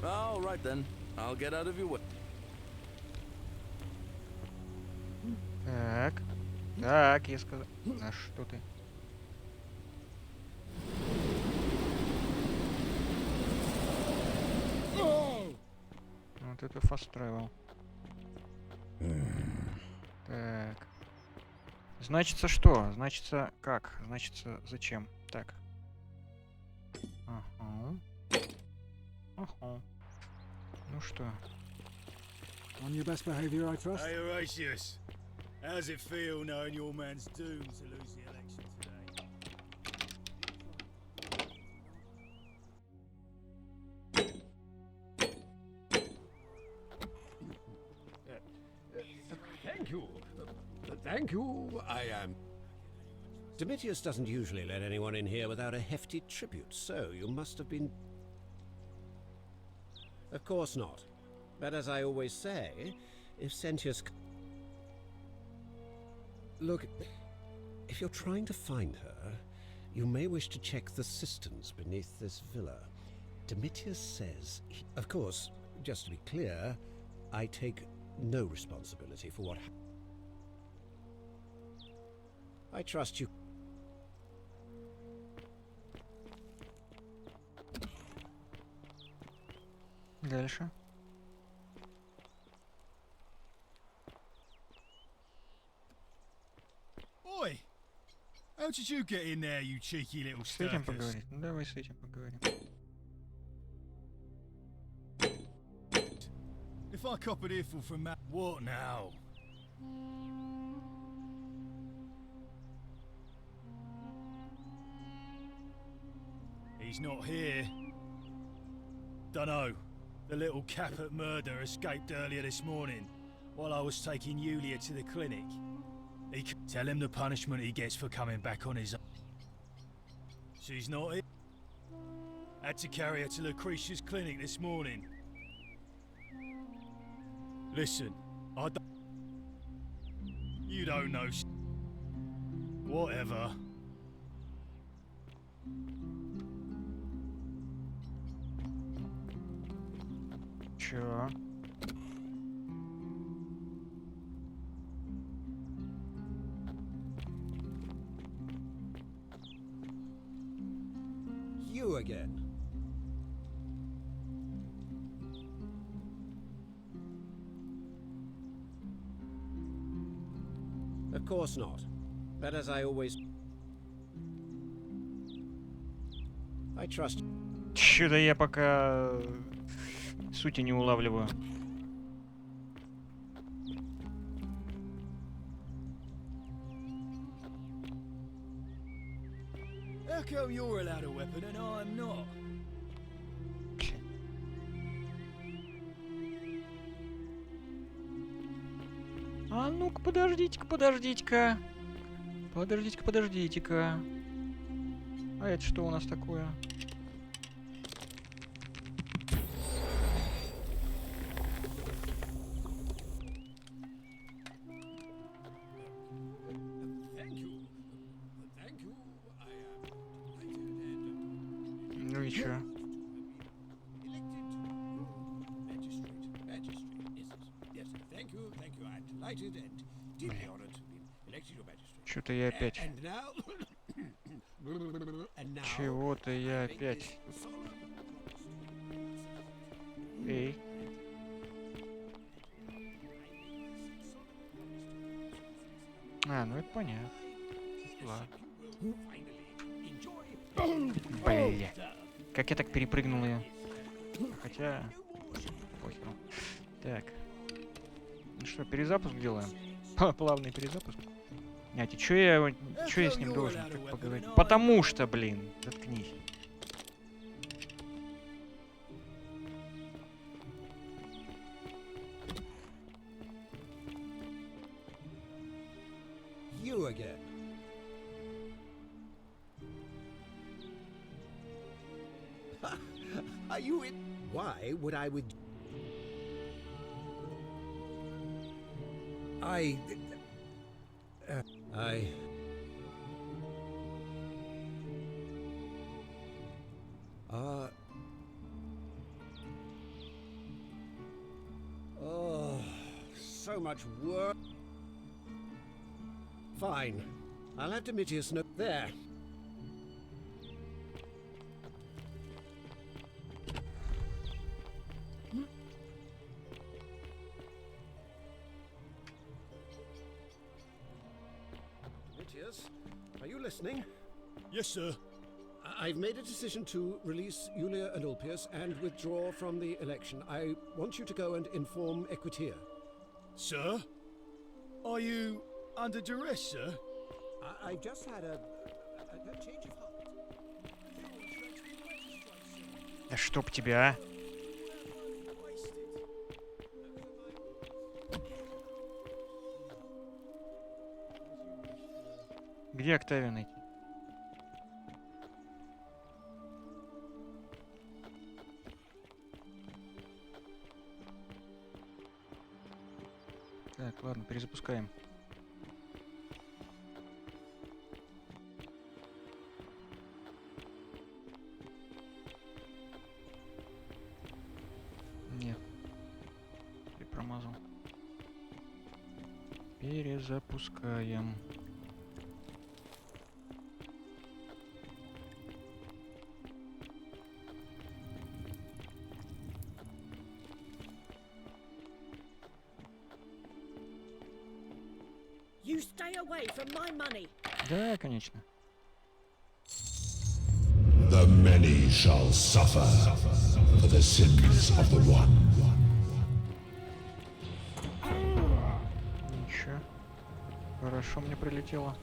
All right then. I'll get out of your way. Так. Так, я сказал. А что ты? Вот это fast travel. Так. Значится что? Значится как? Значится зачем? Так. Ага. Ага. Ну что? On your best behavior, I trust. Hey, Horatius. How's it feel knowing your man's doomed to lose the election today? Thank you. Thank you. I am. Domitius doesn't usually let anyone in here without a hefty tribute, so you must have been. Of course not. But as I always say, if Sentius. Look, if you're trying to find her, you may wish to check the cisterns beneath this villa. Domitius says. Of course, just to be clear, I take no responsibility for what happened. I trust you. Дальше. Oi! How did you get in there, you cheeky little С этим stirkers? поговорить? Ну давай с этим поговорим. If I cop an earful from Matt, what now? He's not here. Dunno. The little Caput murder escaped earlier this morning while I was taking Yulia to the clinic. Tell him the punishment he gets for coming back on his own. She's not here. Had to carry her to Lucretia's clinic this morning. Listen, I don't... You don't know whatever. Чё? You again. Of course not. But as I always... I trust... Чё-то я пока сути не улавливаю. How come you're allowed a weapon and I'm not? А ну-ка, подождите-ка, подождите-ка. Подождите-ка, подождите-ка. А это что у нас такое? Ну и чё? Что-то я опять. Чего-то я опять. Эй. А, ну это понятно. Ладно. Бля. Как я так перепрыгнул ее? Хотя... Похеру. Так. Ну что, перезапуск делаем? Плавный перезапуск. Знаете, чё я с ним должен так поговорить? Потому что, блин, заткнись. You again. Are you in? Why would I with? I. Oh, so much work. Fine. I'll have Domitius know. There. Domitius, are you listening? Yes, sir. I've made a decision to release Yulia and Ulpius and withdraw from the election. I want you to go and inform Equitia. Sir? Are you under duress, sir? I've just had a change of heart. Да чтоб тебя, а? Где Октавия найти? Так, ладно, перезапускаем. Нет. Я промазал. Перезапускаем. You stay away from my money. Да, конечно. The many shall suffer for the sins of the one. Ничего. Хорошо мне прилетело.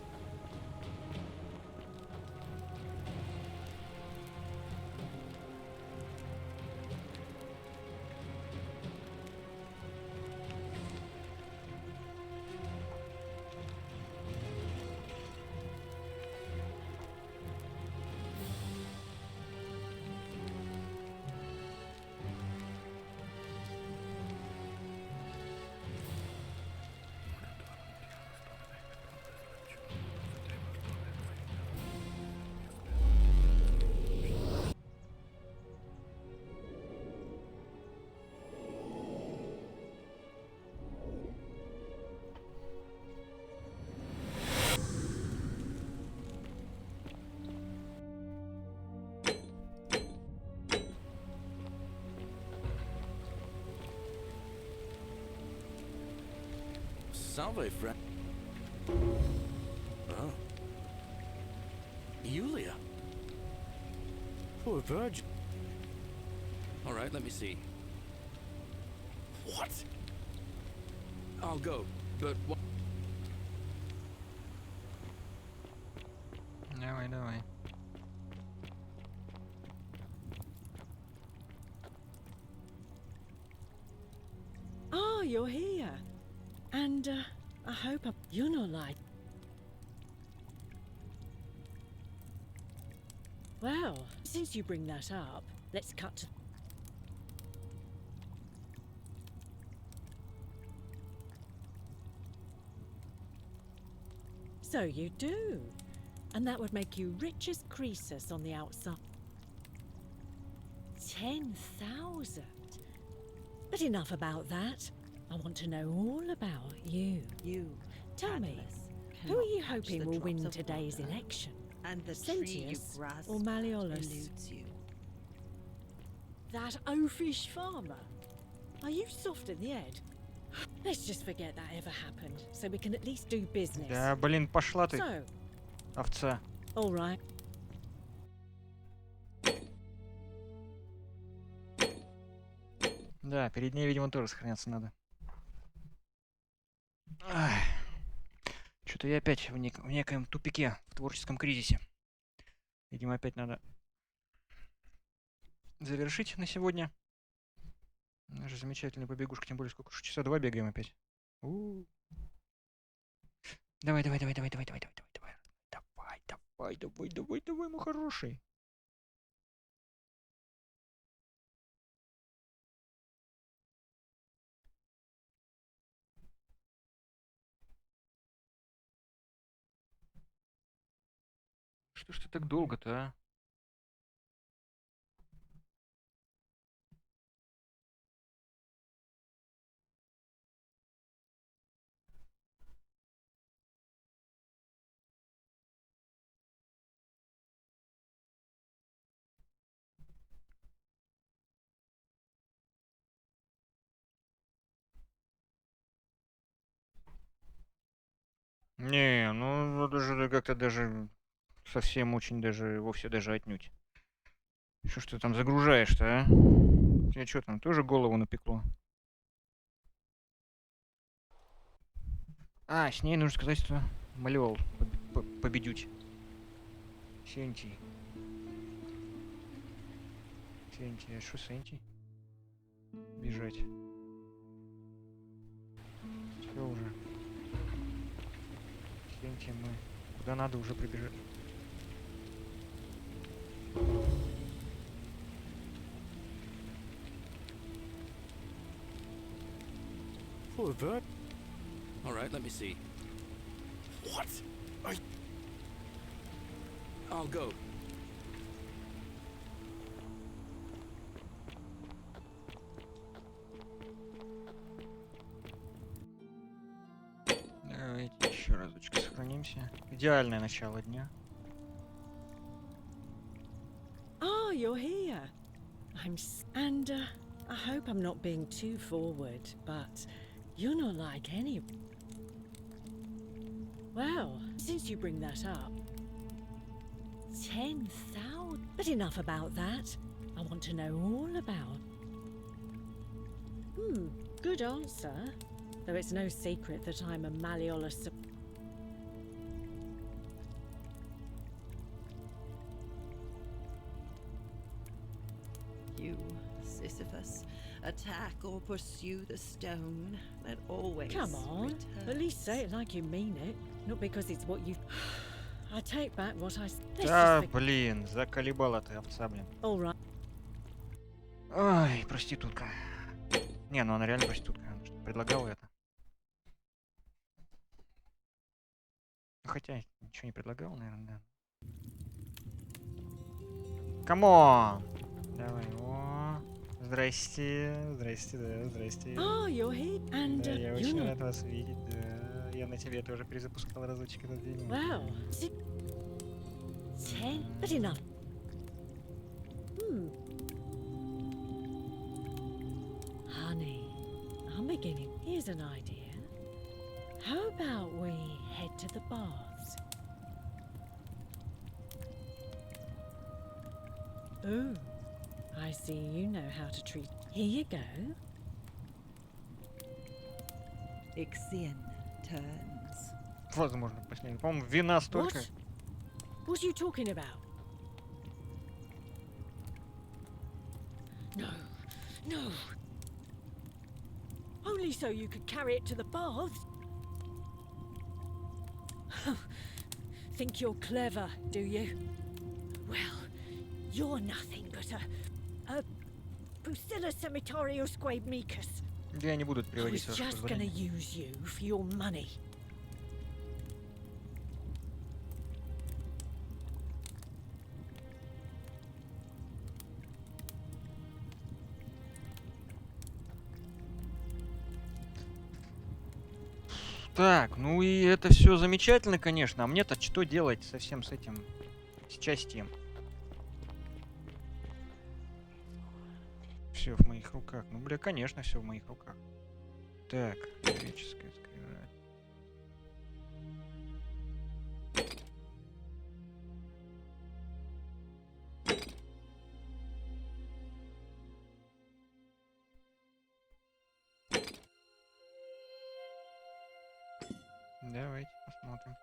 Salve, friend. Oh. Yulia. Poor virgin. All right, let me see. What? I'll go, but what? Давай, давай. Oh, you're here. And, I hope you're not like... Well, since you bring that up, let's cut to... So you do. And that would make you rich as Croesus on the outside. 10,000. But enough about that. I want to know all about you. Tell me, who are you hoping will win today's election? And the Sentius tree you grasp or Malleolus? eludes you. That oafish farmer? Are you soft in the head? Let's just forget that ever happened, so we can at least do business. Да, блин, пошла ты, So, овца. all right. Да, перед ней, видимо, тоже сохраняться надо. Что-то я опять в некоем тупике, в творческом кризисе. Видимо, опять надо завершить на сегодня. Наша замечательная побегушка, тем более сколько уже часа 2 бегаем опять. Давай, давай, давай, давай, давай, давай, давай, давай, давай, давай, давай, давай, давай, мой хороший. Что ж ты так долго-то, а? Не, ну даже как-то даже совсем очень даже вовсе даже отнюдь. Что ж ты там загружаешь-то, а? Тебе что там, тоже голову напекло? А, с ней нужно сказать, что Малеол победють. Сенти. Сенти, а что Сенти? Бежать. Все уже. Сенти, мы куда надо уже прибежать. Poor bird. All right, let me see. What? I'll go. Давайте еще разочек сохранимся. Идеальное начало дня. Oh, you're here. And I hope I'm not being too forward, but you're not like any... Well, since you bring that up... 10,000? But enough about that. I want to know all about... Good answer. Though it's no secret that I'm a Malleolus... You, Sisyphus, attack or pursue the stone that always Come on, returns. at least say it like you mean it, not because it's what you... I take back what I... Да, блин, заколебала ты, овца, блин. All right. Ай, проститутка. Не, ну она реально проститутка, она что, предлагала это. Ну, хотя, ничего не предлагал, наверное, да. Камон! Давай, о, здрасте, здрасте, да, здрасте. Oh, you're here. And Да, я you're очень not... рад вас видеть, да. Я на тебе тоже перезапускал разочек этот день. Wow. 10? But enough. Honey, I'm beginning. Here's an idea. How about we head to the baths? Ooh, I see you know how to treat. Here you go. Ixion turns. Возможно, последний. По-моему, вина столько. What? What are you talking about? No, no. Only so you could carry it to the baths. Think you're clever, do you? Well, you're nothing but a Pusilla Cemetorius Squabemicus. Я не буду это I переводить, was с вашего just gonna позволения. use you for your money. Так, ну и это все замечательно, конечно. А мне-то что делать со всем с этим счастьем? Все в моих руках. Ну, бля, конечно, все в моих руках. Так, греческая скрижаль. Давайте посмотрим.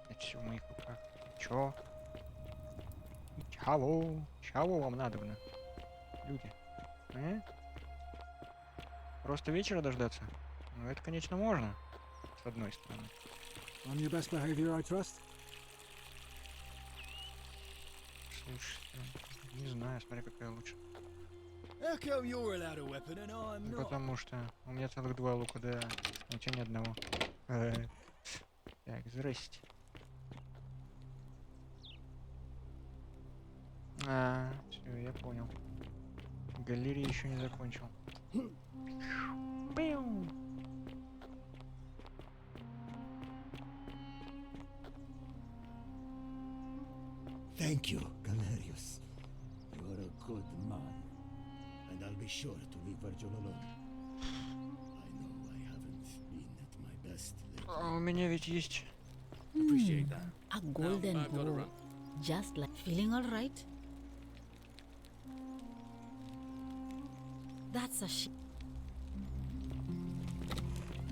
Это все в моих руках. Чё? Чего вам надобно, люди? Просто вечера дождаться? Ну, это, конечно, можно. С одной стороны. On your best behavior, I trust? Слушай, не знаю, смотри, какая лучше. How come you're allowed a weapon and I'm not? Потому что у меня целых 2 лука, да. А у тебя ни одного. Так, здрасте. Все, я понял. Галерея еще не закончил. Пиу. Thank you, Galerius. You're a good man. And I'll be sure to leave Virgil alone. I know I haven't been at my best lately. А у меня ведь есть... Appreciate that. A golden I've gotta bow. run. Just like feeling all right? That's a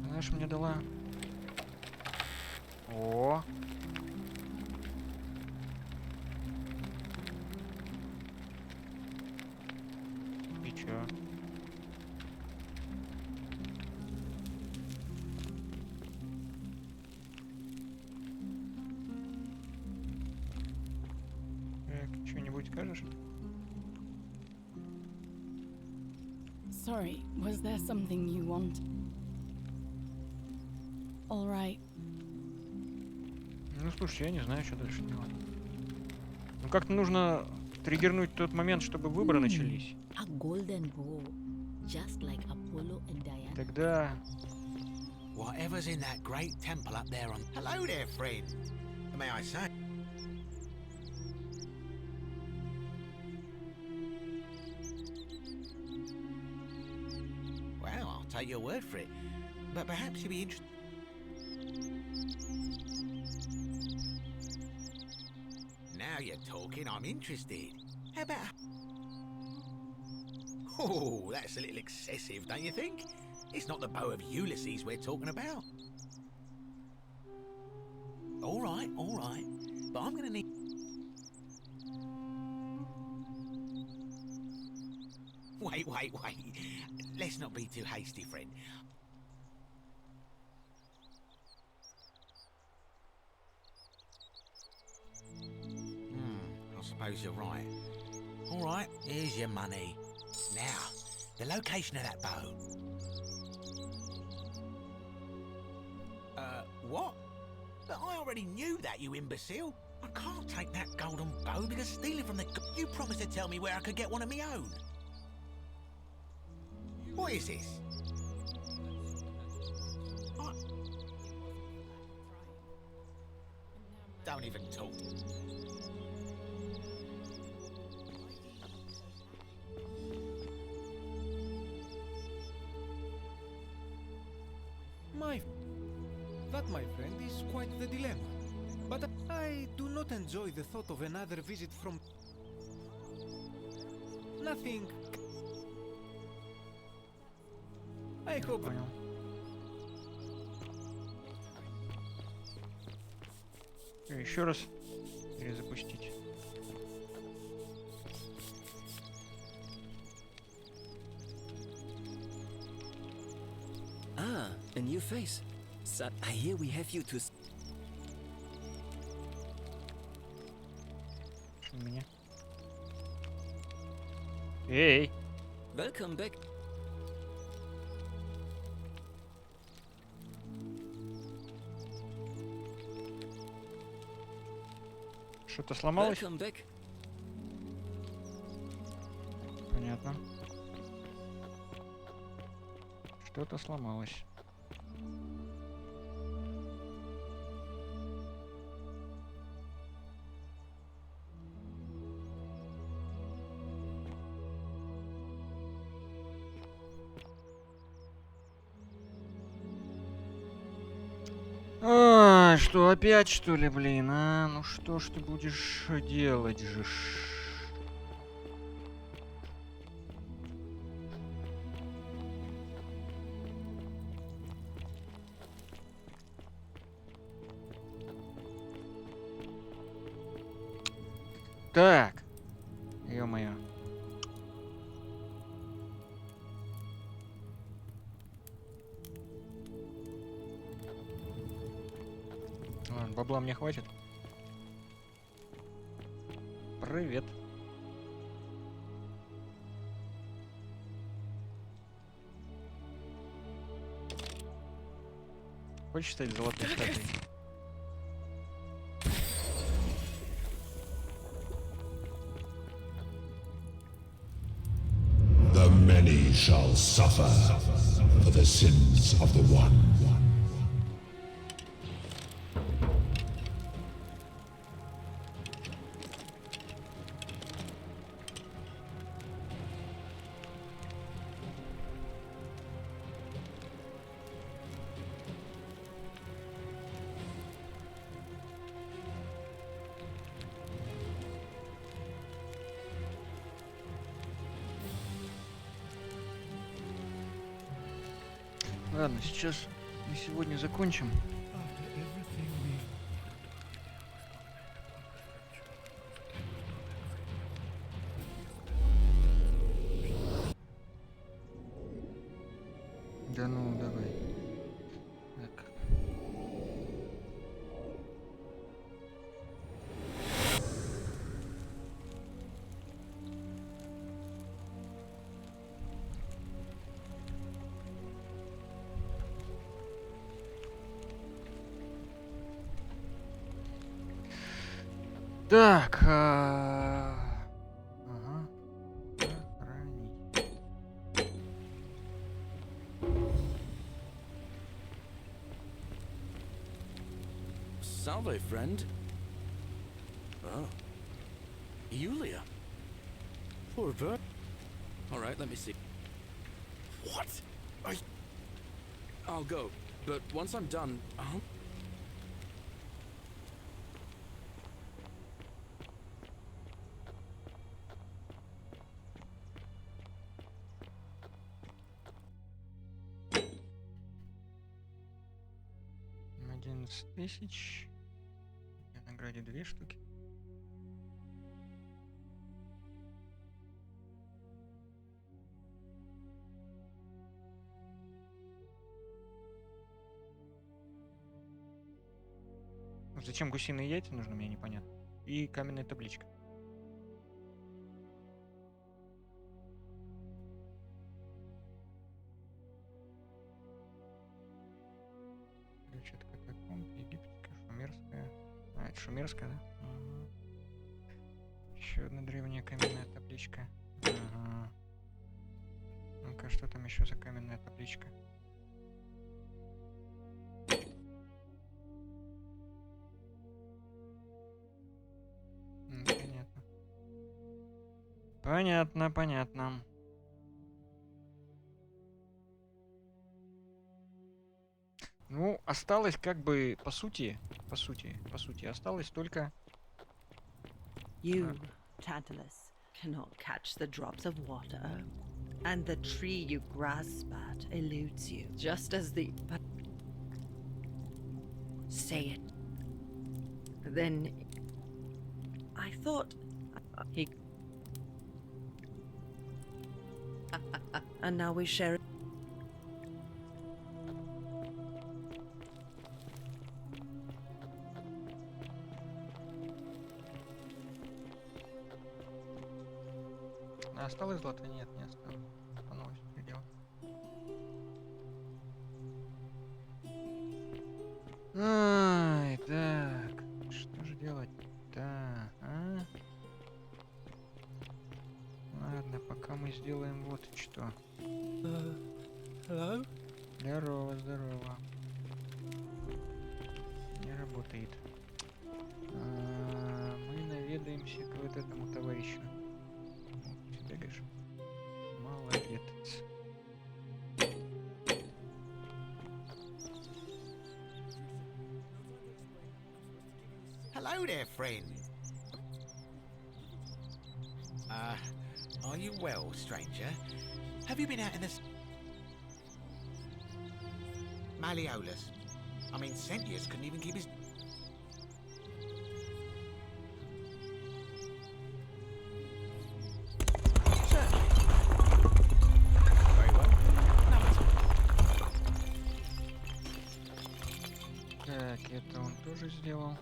Знаешь, мне дала... О! И чё? Так, что-нибудь скажешь? Sorry, was there something you want? All right. Ну, слушай, я не знаю, что дальше делать. Ну, как-то нужно триггернуть тот момент, чтобы выборы начались. a golden bow, just like Apollo and Diana. Тогда... Whatever's in that great temple up there on... Hello there, friend. May I say? Well, I'll take your word for it. But perhaps you'd be interested... Now you're talking, I'm interested. How about... Oh, that's a little excessive, don't you think? It's not the bow of Ulysses we're talking about. All right, but I'm gonna need... Wait. Let's not be too hasty, friend. I suppose you're right. All right, here's your money. Now, the location of that bow. What? But I already knew that, you imbecile. I can't take that golden bow because stealing from the... You promised to tell me where I could get one of my own. What is this? Don't even talk. my friend, is quite the dilemma. But I do not enjoy the thought of another visit from... Nothing... I hope... Понял. Еще раз перезапустить. Ah, a new face. So I hear we have you to... Что у меня? Эй! Welcome back. Что-то сломалось? Welcome back. Понятно. Что-то сломалось. А, что опять что ли, блин, а? Ну что ж ты будешь делать же? Так, ё-моё. Ладно, бабла мне хватит. Привет. Хочешь стать золотой статуей? The many shall suffer for the sins of the one. Ладно, сейчас мы сегодня закончим. Да ну, давай. Так. Так, ага. Сохранить. Salve, friend. Oh. Yulia. Poor bird. Alright, let me see. What? I'll go, but once I'm done, I'll... $11 000. Я награде 2 штуки. Зачем гусиные яйца нужны, мне непонятно. И каменная табличка. Ключ от катакомб, египетская, шумерская. А, это шумерская, да? Ага. Еще одна древняя каменная табличка. Ага. Ну-ка, что там еще за каменная табличка? Понятно. Понятно, понятно. Ну, осталось как бы, по сути, осталось только... You, Tantalus, cannot catch the drops of water, and the tree you grasp at eludes you, just as the... Say it. Then... I thought... He... And now we share... А осталось золото? Нет, не осталось. По новости переделал. Ай, так. Что же делать-то, а? Ладно, пока мы сделаем вот что. Hello? Здорово, здорово. Не работает. Мы наведаемся к вот этому товарищу. Сюда, говоришь. Молодец. Hello there, friend. Are you well, stranger? Have you been out in the... Malleolus. I mean, Sentius couldn't even keep his... Very well. Now it's... Так, это он тоже сделал.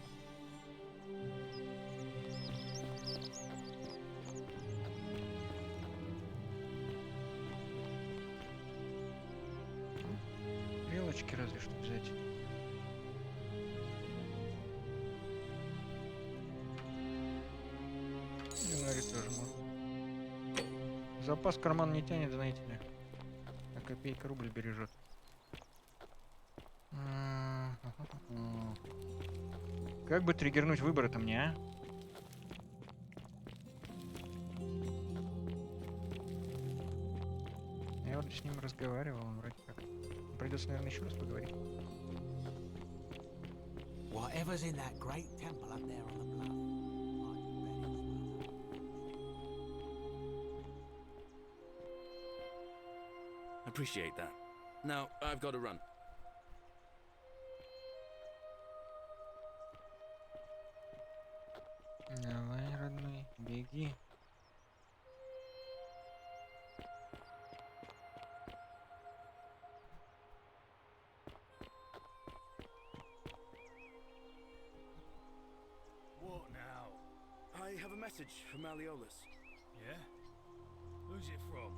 Стрелочки разве что взять. Динарий тоже можно. Запас в карман не тянет, знаете ли. А копейка рубль бережет. Как бы триггернуть выборы-то мне, а? Я вроде с ним разговаривал, он вроде как. Придется, наверное, еще раз поговорить. Whatever's in that great temple up there on the bluff. Appreciate that. Now, I've got to run. Давай, родной, беги. What now? I have a message from Malleolus. Yeah? Who's it from?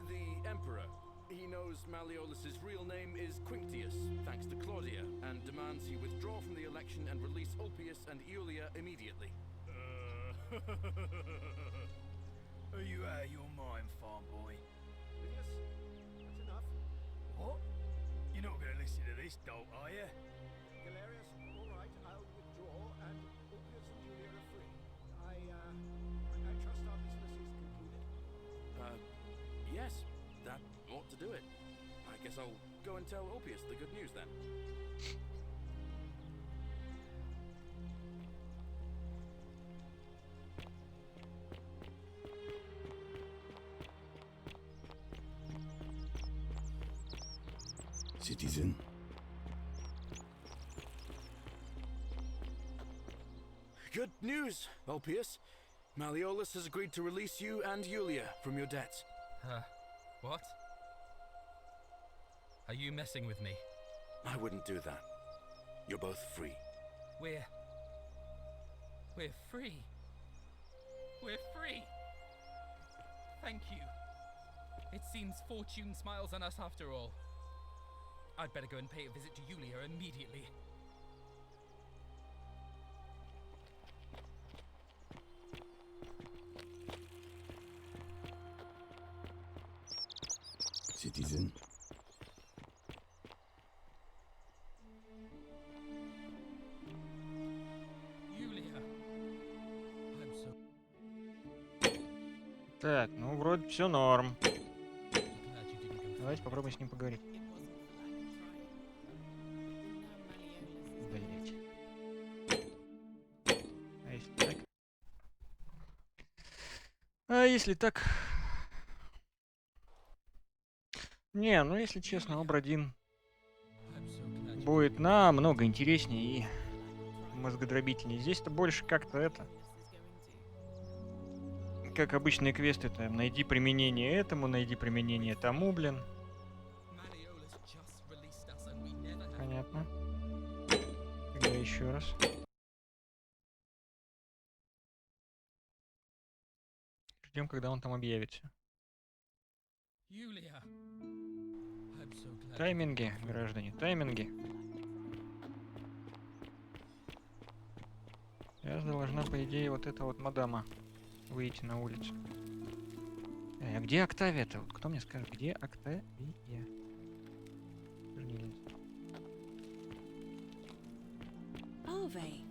The Emperor. He knows Malleolus's real name is Quinctius, thanks to Claudia, and demands he withdraw from the election and release Ulpius and Iulia immediately. Are you out of your mind, farm boy? Yes, that's enough. What? You're not going to listen to this dolt, are you? Galerius, all right, I'll withdraw, and Ulpius and Julia are free. I trust our business is concluded. Yes, that ought to do it. I guess I'll go and tell Ulpius the good news then. Citizen. Good news, Ulpius. Malleolus has agreed to release you and Iulia from your debts. What? Are you messing with me? I wouldn't do that. You're both free. We're free. We're free. Thank you. It seems fortune smiles on us after all. I'd better go and pay a visit to Iulia immediately. Citizen. Iulia. I'm so... Так, ну вроде все норм. Давайте попробуем с ним поговорить. А если так... Не, ну если честно, Обр-1 будет намного интереснее и мозгодробительнее. Здесь-то больше как-то это... Как обычные квесты, там, найди применение этому, найди применение тому, блин. Понятно. Тогда еще раз. Ждем, когда он там объявится. Тайминги, граждане, тайминги. Сейчас должна, по идее, вот эта вот мадама выйти на улицу. А где Октавия-то? Вот кто мне скажет, где Октавия? Are they?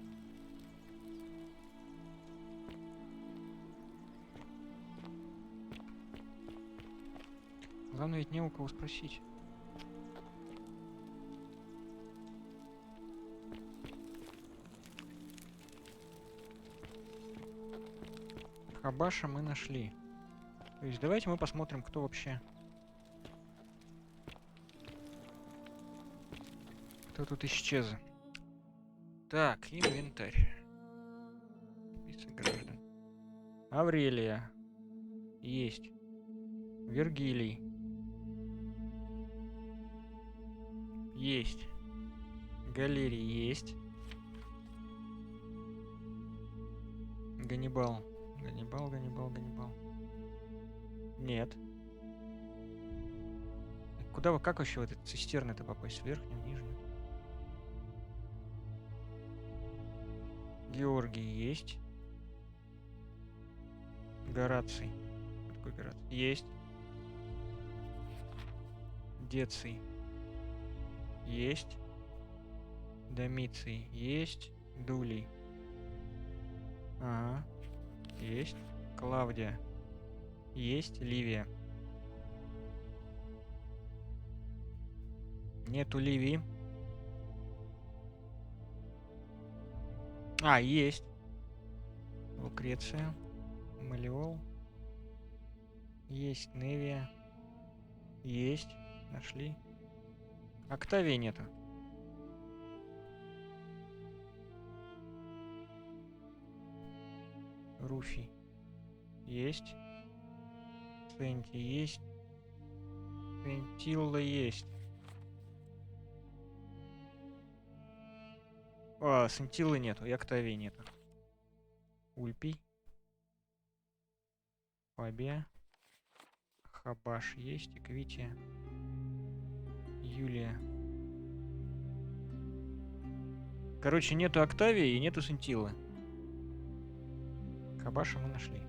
Главное, ведь не у кого спросить. Хабаша мы нашли. То есть давайте мы посмотрим, кто вообще... Кто тут исчез. Так, инвентарь. Список граждан. Аврелия. Есть. Вергилий. Есть. Галерий есть. Ганнибал. Ганнибал. Нет. Куда вы, как вообще в этот цистерны-то попасть? В верхнюю, нижнюю? Георгий есть. Гораций. Какой Гораций? Есть. Деций. Есть. Домиций. Есть. Дулей. Ага. Есть. Клавдия. Есть. Ливия. Нету Ливии. А, есть. Лукреция. Малиол. Есть. Невия. Есть. Нашли. Октавии нету. Руфий. Есть. Сенти есть. Сентилла есть. А, Сентиллы нету, и Октавии нету. Ульпий. Фабия. Хабаш есть, Эквития. Юлия. Короче, нету Октавии и нету Сентиллы. Хабаша мы нашли.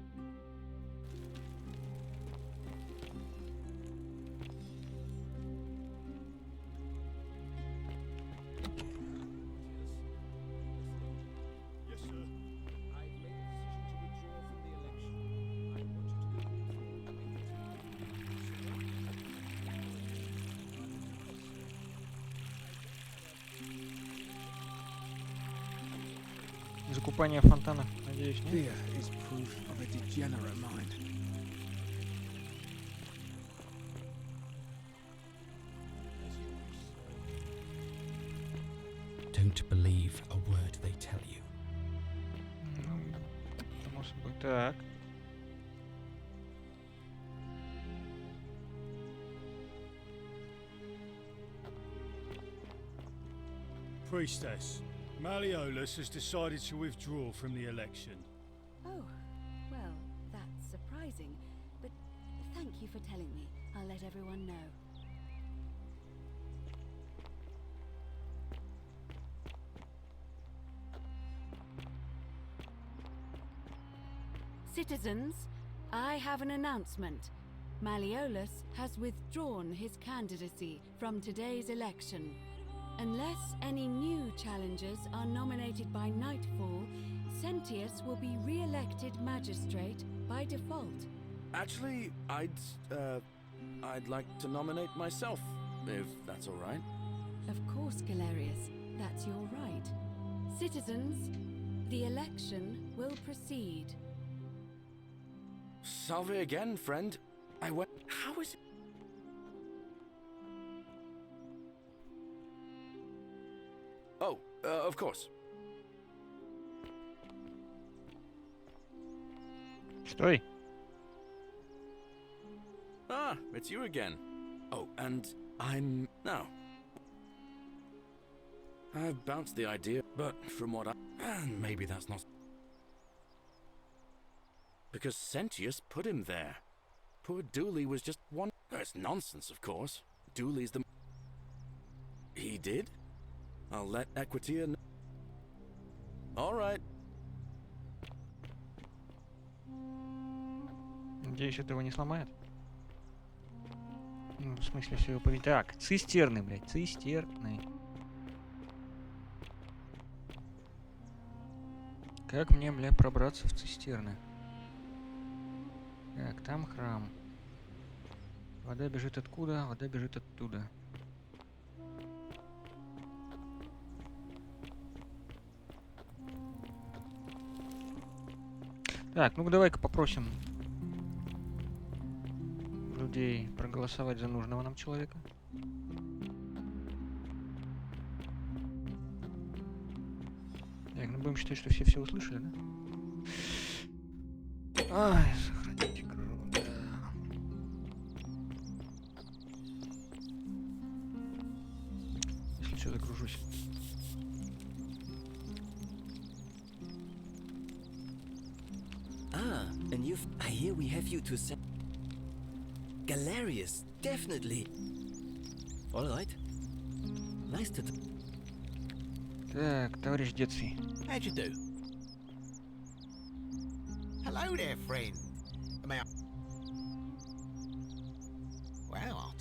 Закупание фонтана, надеюсь, нет? Fear is proof of a degenerate mind. Don't believe a word they tell you. Ну, само собой. Так. Priestess, Malleolus has decided to withdraw from the election. Oh, well, that's surprising, but thank you for telling me. I'll let everyone know. Citizens, I have an announcement. Malleolus has withdrawn his candidacy from today's election. Unless any new challengers are nominated by nightfall, Sentius will be re-elected magistrate by default. Actually, I'd like to nominate myself, if that's all right. Of course, Galerius, that's your right. Citizens, the election will proceed. Salve again, friend. I went. How is it? Oh, of course. Стой. Ah, it's you again. Oh, and I'm... No. I've bounced the idea, but from what I... maybe that's not... Because Sentius put him there. Poor Dooley was just one... It's nonsense, of course. Dooley's the... He did? I'll let Equitia know. All right. Надеюсь, этого не сломает. Ну, в смысле, все его поведение. Так, цистерны, блядь, цистерны. Как мне, бля, пробраться в цистерны? Так, там храм. Вода бежит откуда? Вода бежит оттуда. Так, ну-ка давай-ка попросим людей проголосовать за нужного нам человека. Так, ну будем считать, что все услышали, да? Ай, сохранить игру, да. Если что, загружусь. Ah, and I hear we have you to send... Galerius, definitely. All right. Nice to... Так, товарищ Детский. How'd you do? Hello there, friend. May I... Well,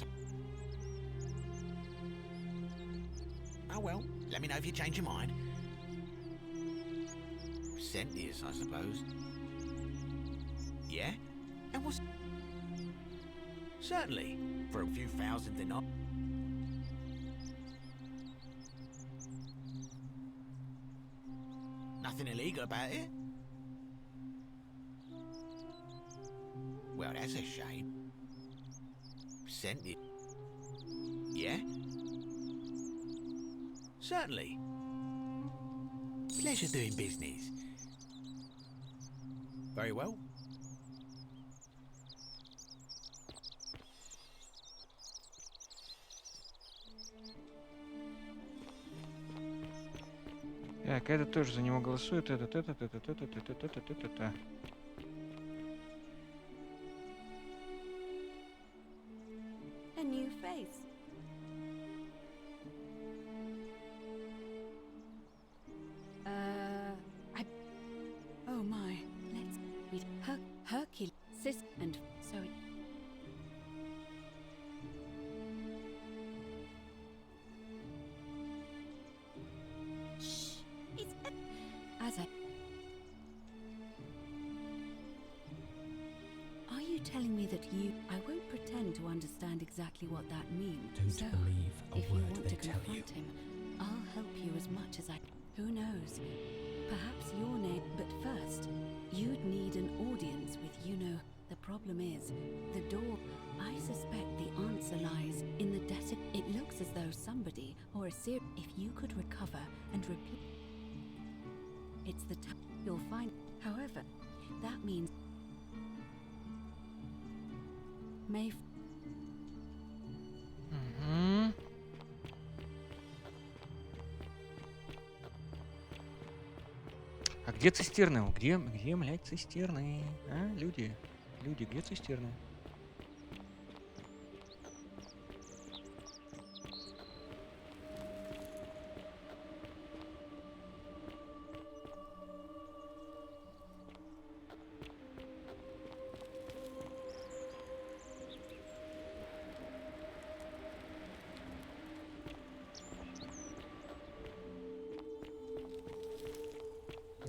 oh well, let me know if you change your mind. Sentius, I suppose. Yeah? And what's... Certainly, for a few thousand dinar. Nothing illegal about it? Well, that's a shame. Sent it. Yeah? Certainly. Pleasure doing business. Very well. Так, этот тоже за него голосует, этот. A new face. Oh my. Let's read Hercules, Sis, and so. Shh. It's as I. Are you telling me that you? I won't pretend to understand exactly what that means. Don't so, believe a if you word want they to tell you. confront him, I'll help you as much as I. Who knows? Perhaps your name. But first, you'd need an audience with The problem is, the door. I suspect the answer lies in the desert. It looks as though somebody or a series. If you could recover and repeat, it's the you'll find. However, that means may. А где цистерны? Где, блядь, цистерны? А, люди? Люди, где цистерны?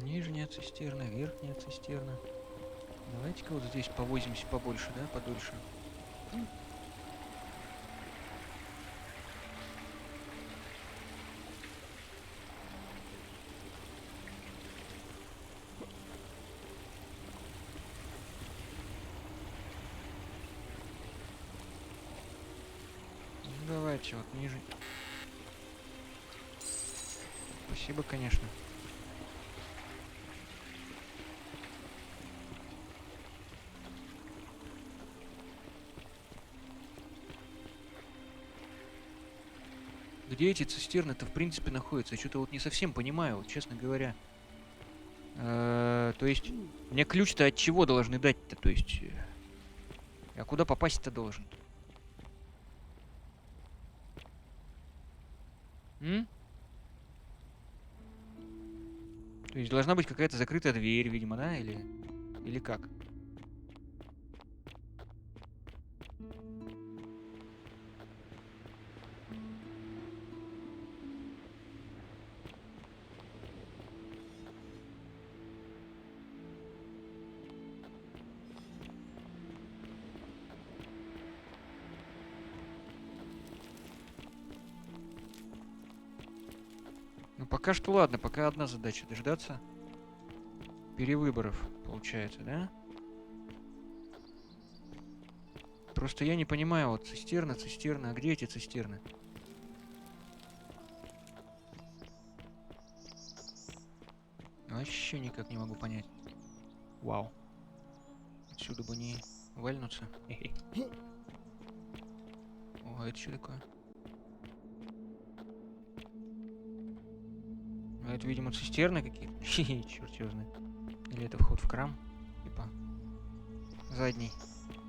Нижняя цистерна, верхняя цистерна. Давайте-ка вот здесь повозимся побольше, да, подольше. Давайте вот ниже. Спасибо, конечно. Где эти цистерны-то в принципе находятся? Я что-то вот не совсем понимаю, вот, честно говоря. То есть, мне ключ-то от чего должны дать-то? То есть, а куда попасть-то должен? То есть должна быть какая-то закрытая дверь, видимо, да? Или как? Ну пока что ладно, пока одна задача дождаться перевыборов, получается, да? Просто я не понимаю, вот цистерна, а где эти цистерны? Вообще никак не могу понять. Вау. Отсюда бы не вальнуться. О, это что такое? А это, видимо, цистерны какие-то. Черт его знает. Или это вход в храм? Типа задний,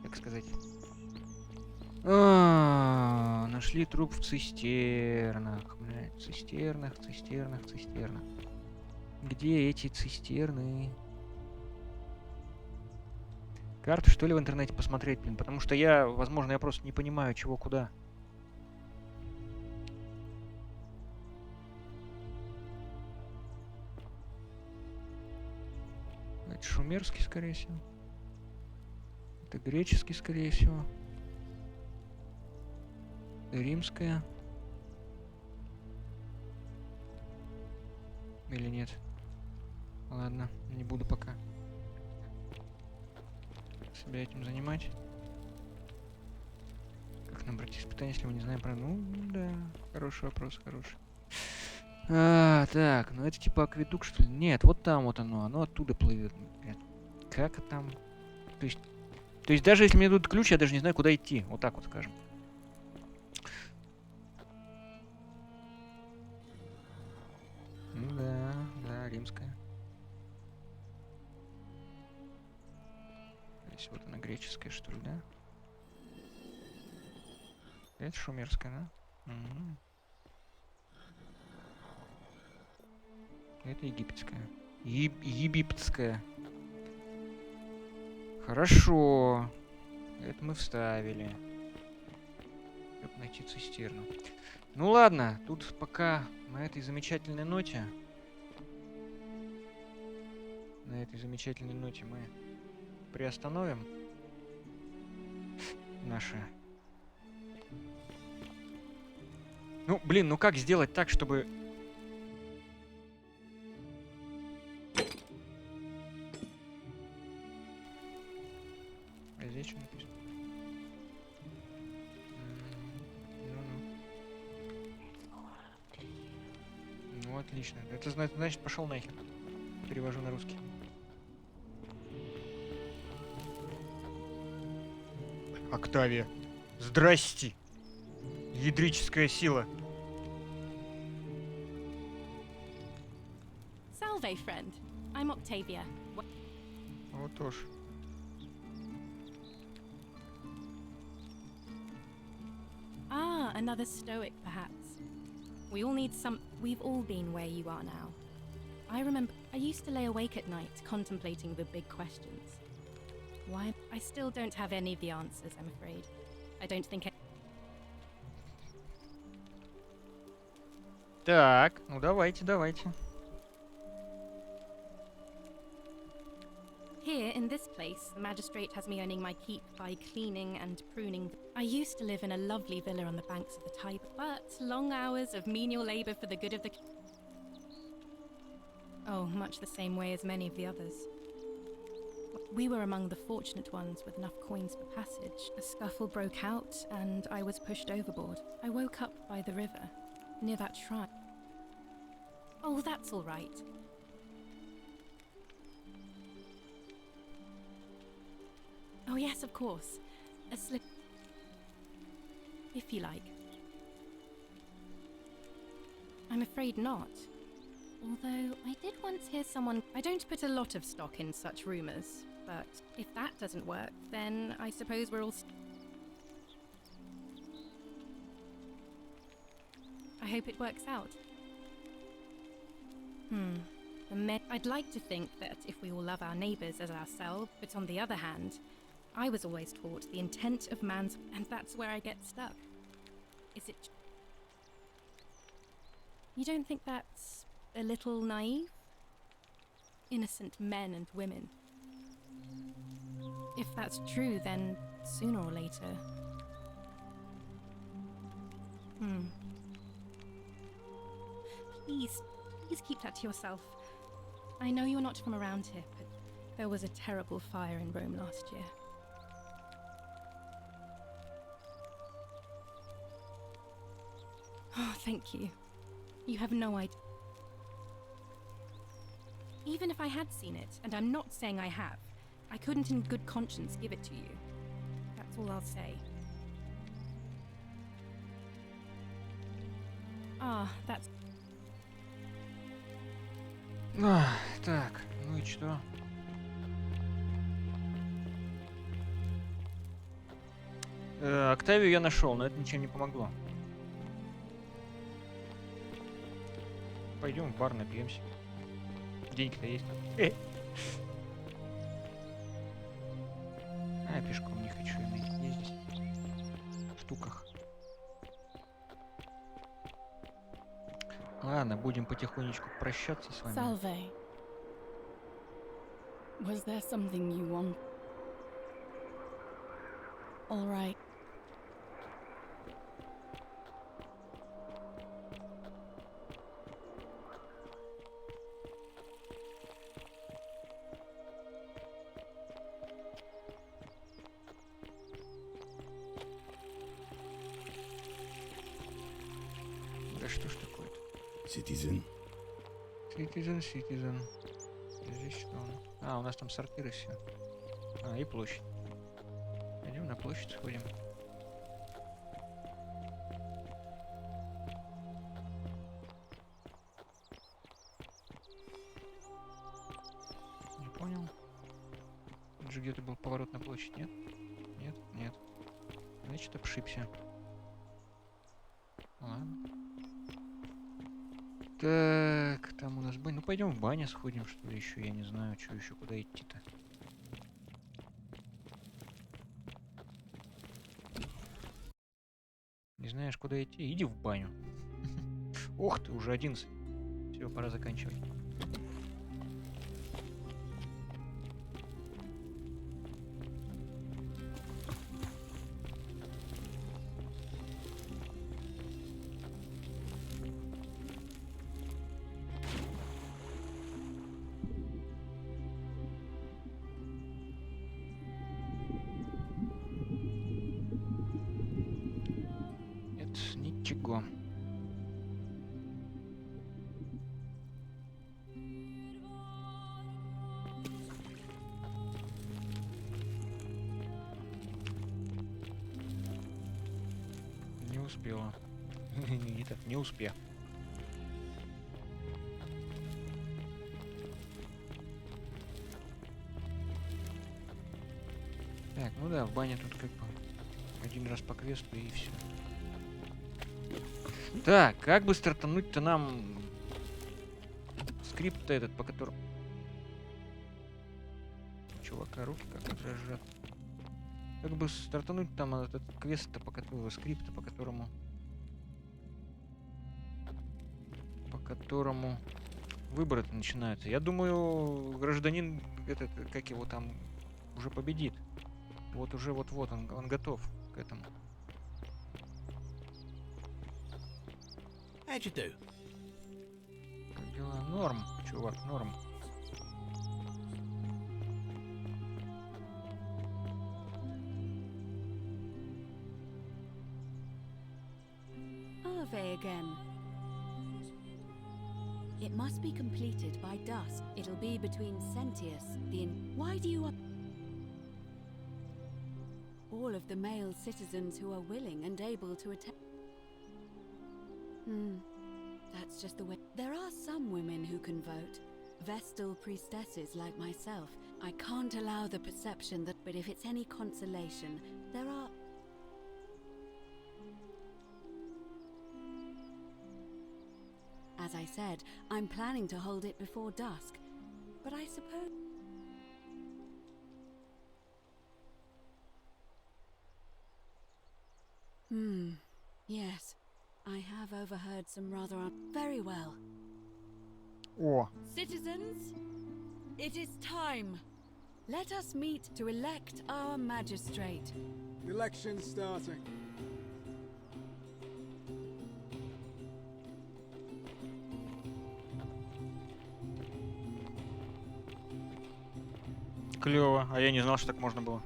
так сказать. Нашли труп в цистернах. Блядь, цистернах. Где эти цистерны? Карту, что ли, в интернете посмотреть, блин? Потому что возможно, я просто не понимаю, чего куда. Это шумерский, скорее всего. Это греческий, скорее всего. Римская. Или нет? Ладно, не буду пока себя этим занимать. Как нам пройти испытание, если мы не знаем про... Ну, да, хороший вопрос, хороший. Так, ну это типа акведук, что ли? Нет, вот там вот оно оттуда плывет. Как там? То есть даже если мне дадут ключ, я даже не знаю, куда идти. Вот так вот скажем. Ну да, римская. Здесь вот она греческая, что ли, да? Это шумерская, да? Угу. Это египетская. Египетская. Хорошо. Это мы вставили. Чтобы найти цистерну. Ну ладно, тут пока на этой замечательной ноте. Мы приостановим наши... Ну, блин, ну как сделать так, чтобы... А здесь что написано? Ну, отлично. Это значит, пошел нахер. Перевожу на русский. Октавия. Здрасте. Ядрическая сила. Salve, friend. I'm Octavia. Вот уж. Ah, another stoic, perhaps. We've all been where you are now. I remember I used to lay awake at night contemplating the big questions. Why? I still don't have any of the answers, I'm afraid. I don't think Так, ну давайте. Here, in this place, the magistrate has me earning my keep by cleaning and pruning. I used to live in a lovely villa on the banks of the Tiber, but long hours of menial labor for the good of the... Oh, much the same way as many of the others. We were among the fortunate ones with enough coins for passage. A scuffle broke out, and I was pushed overboard. I woke up by the river, near that shrine. Oh, that's all right. Oh, yes, of course. A slip. If you like. I'm afraid not. Although, I did once hear someone... I don't put a lot of stock in such rumours, but if that doesn't work, then I suppose we're all... I hope it works out. I'd like to think that if we all love our neighbours as ourselves, but on the other hand, I was always taught the intent of man's... and that's where I get stuck. Is it... You don't think that's a little naive? Innocent men and women. If that's true, then sooner or later... Please keep that to yourself. I know you're not from around here, but there was a terrible fire in Rome last year. Oh, thank you. You have no idea. Even if I had seen it, and I'm not saying I have, I couldn't in good conscience give it to you. That's all I'll say. That's... Так, ну и что? Октавию я нашел, но это ничем не помогло. Пойдем в бар, напьемся. Деньги-то есть. А, пешком не хочу ездить. В штуках. Ладно, будем потихонечку прощаться с вами. Salve. Was there something you want? All right. Да что ж такое-то? Citizen. Citizen. Здесь что у нас? А, у нас там сортиры все. А, и площадь. Пойдем на площадь сходим. Не понял. Тут же где-то был поворот на площадь, нет? Нет. Значит, обшибся. Ладно. Так, там у нас баня. Ну, пойдем в баню сходим, что ли, еще. Я не знаю, что еще, куда идти-то. Не знаешь, куда идти? Иди в баню. Ох ты, уже 11. Все, пора заканчивать. Ничего. Не успела. Не успех. Так, ну да, в бане тут как бы один раз по квесту и все. Так, как бы стартануть-то нам скрипт этот, по которому... Чувака, руки как дрожат. Как бы стартануть там этот квест-то, по которому... скрипта, по которому выборы-то начинаются. Я думаю, гражданин этот, как его там, уже победит. Вот уже вот-вот он готов к этому. How'd you do? Как дела? Норм, чувак, норм. survey again. It must be completed by dusk. It'll be between Sentius, Why do you... All of the male citizens who are willing and able to attend... That's just the way... There are some women who can vote. Vestal priestesses like myself. I can't allow the perception that... But if it's any consolation, there are... As I said, I'm planning to hold it before dusk. But I suppose... Yes. I have overheard some rather very well. О. Citizens, it is time. Let us meet to elect our magistrate. Election starting. Клево, а я не знал, что так можно было.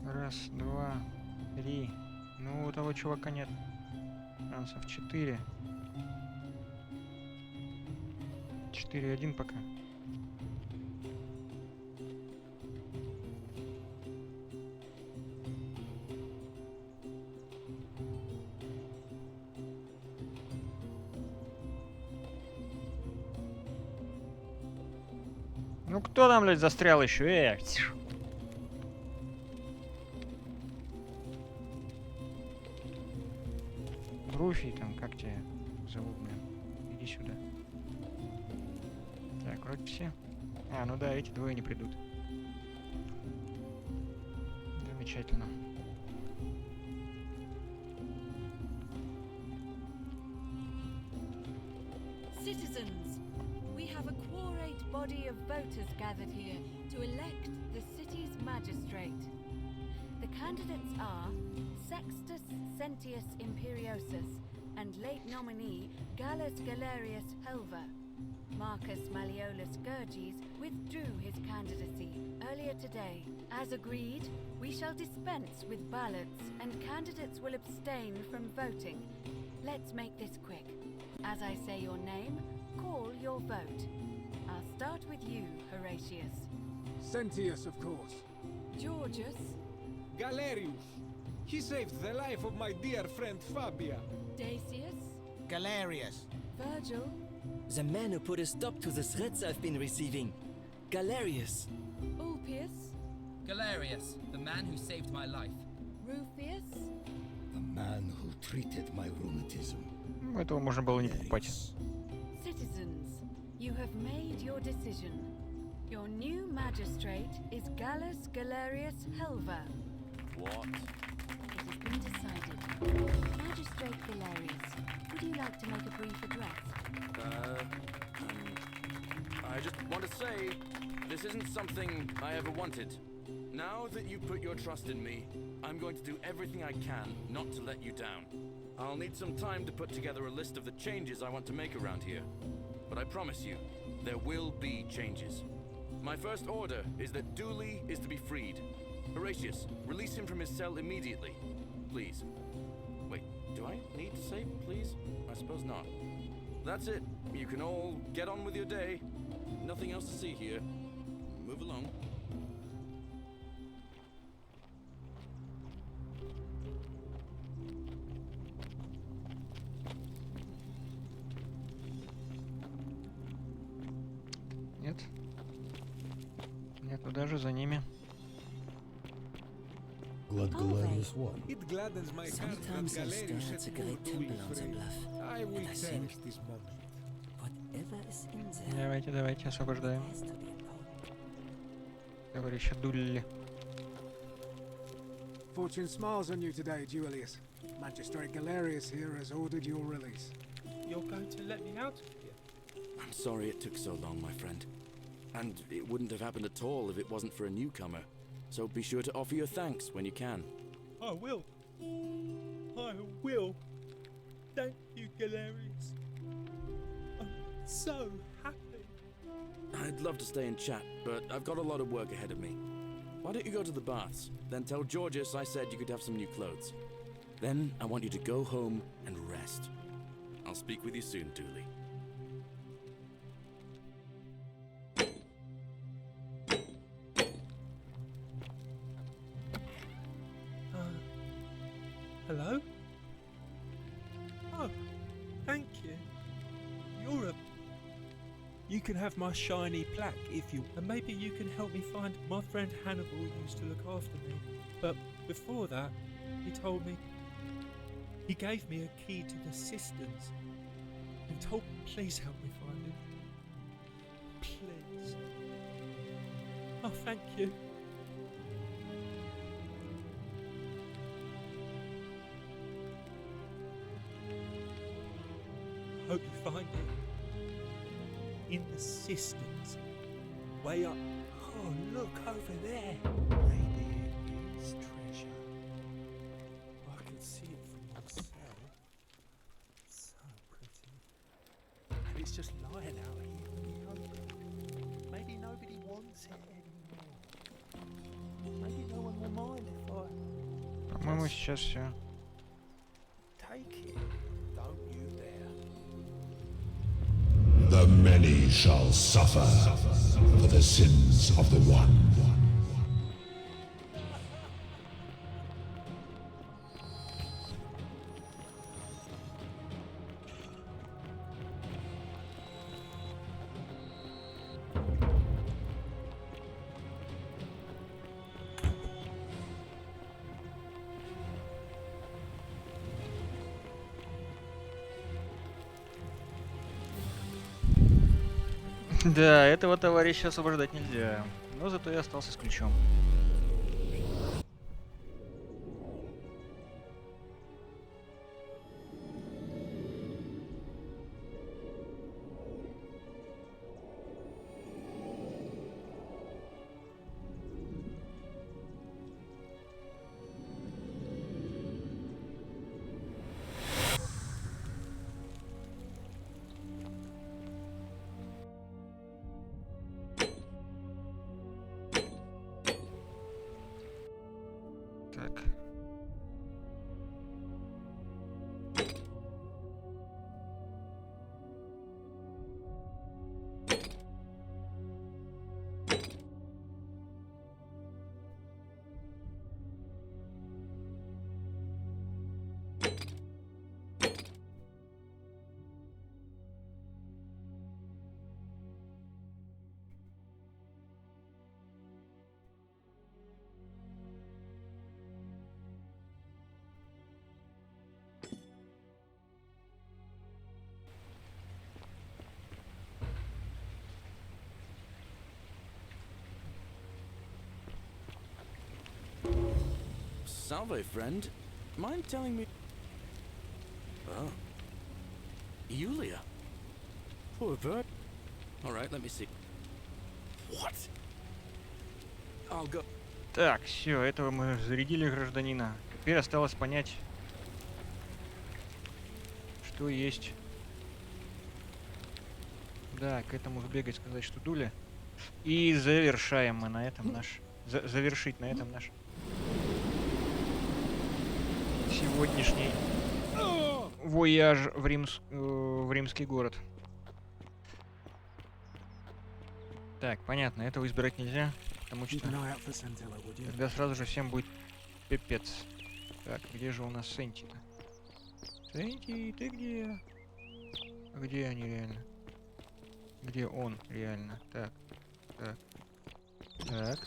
Раз, два, три. Ну, у того чувака нет шансов. 4. 4-1 пока. Ну кто там, блядь, застрял еще? Руфи, там, как тебя зовут, блин? Иди сюда. Так, вроде все. А, ну да, эти двое не придут. Замечательно. Citizens, we have a quorate body of voters gathered here to elect the city's magistrate. The candidates are Sextus Sentius Imperiosus and late nominee Gallus Galerius Helva. Marcus Malleolus Gurges withdrew his candidacy earlier today. As agreed, we shall dispense with ballots and candidates will abstain from voting. Let's make this quick. As I say your name, call your vote. I'll start with you, Horatius. Sentius, of course. Georgius. Galerius. He saved the life of my dear friend Fabia. Dacius. Galerius. Virgil. The man who put a stop to the threats I've been receiving. Galerius. Ulpius. Galerius, the man who saved my life. Rufius. The man who treated my rheumatism. Этого можно было не покупать. Citizens, you have made your decision. Your new magistrate is Gallus Galerius Helva. What? It has been decided. Magistrate Galerius, would you like to make a brief address? I just want to say, this isn't something I ever wanted. Now that you've put your trust in me, I'm going to do everything I can not to let you down. I'll need some time to put together a list of the changes I want to make around here. But I promise you, there will be changes. My first order is that Dooley is to be freed. Horatius, release him from his cell immediately. Please. Wait, do I need to say please? I suppose not. That's it. You can all get on with your day. Nothing else to see here. Move along. Нет. Нету даже за ними. It gladdens my heart that Sometimes I stare Galerius at a had great Dooley temple on the free. bluff, I will and I cherish think, this moment. whatever is in there Давайте, давайте, освобождаем. has to be important. Товарища Дулли. Fortune smiles on you today, Julius. Magistrate Galerius here has ordered your release. You're going to let me out of here? I'm sorry it took so long, my friend. And it wouldn't have happened at all if it wasn't for a newcomer. So be sure to offer your thanks when you can. I will. I will. Thank you, Galerius. I'm so happy. I'd love to stay and chat, but I've got a lot of work ahead of me. Why don't you go to the baths? Then tell Georgius I said you could have some new clothes. Then I want you to go home and rest. I'll speak with you soon, Dooley. Hello? Oh, thank you. You're a... You can have my shiny plaque if you... And maybe you can help me find... My friend Hannibal used to look after me. But before that, he told me... He gave me a key to the cisterns. And told me, please help me find him. Please. Oh, thank you. Hope you find it. In the cisterns. Way up. Oh, look over there. Maybe it is treasure. I can see it from myself. So pretty. And it's just lying out here for me open. Maybe nobody wants it anymore. Maybe no one will mind if I... По-моему, сейчас все. Take it. Don't you dare. The many shall suffer for the sins of the one. Да, этого товарища освобождать нельзя. Но зато я остался с ключом. Так. Salve, friend. Mind telling me... Oh. Yulia. Poor bird. Alright, let me see. What? I'll go... Так, все, этого мы зарядили гражданина. Теперь осталось понять, что есть. Да, к этому сбегать, сказать, что дуля. И завершаем мы на этом наш... завершить на этом наш... сегодняшний вояж в римский город. Так, понятно, этого избирать нельзя, потому что тогда сразу же всем будет пипец. Так, где же у нас Сенти-то? Сенти, ты где? А где они реально? Где он реально? Так, так, так.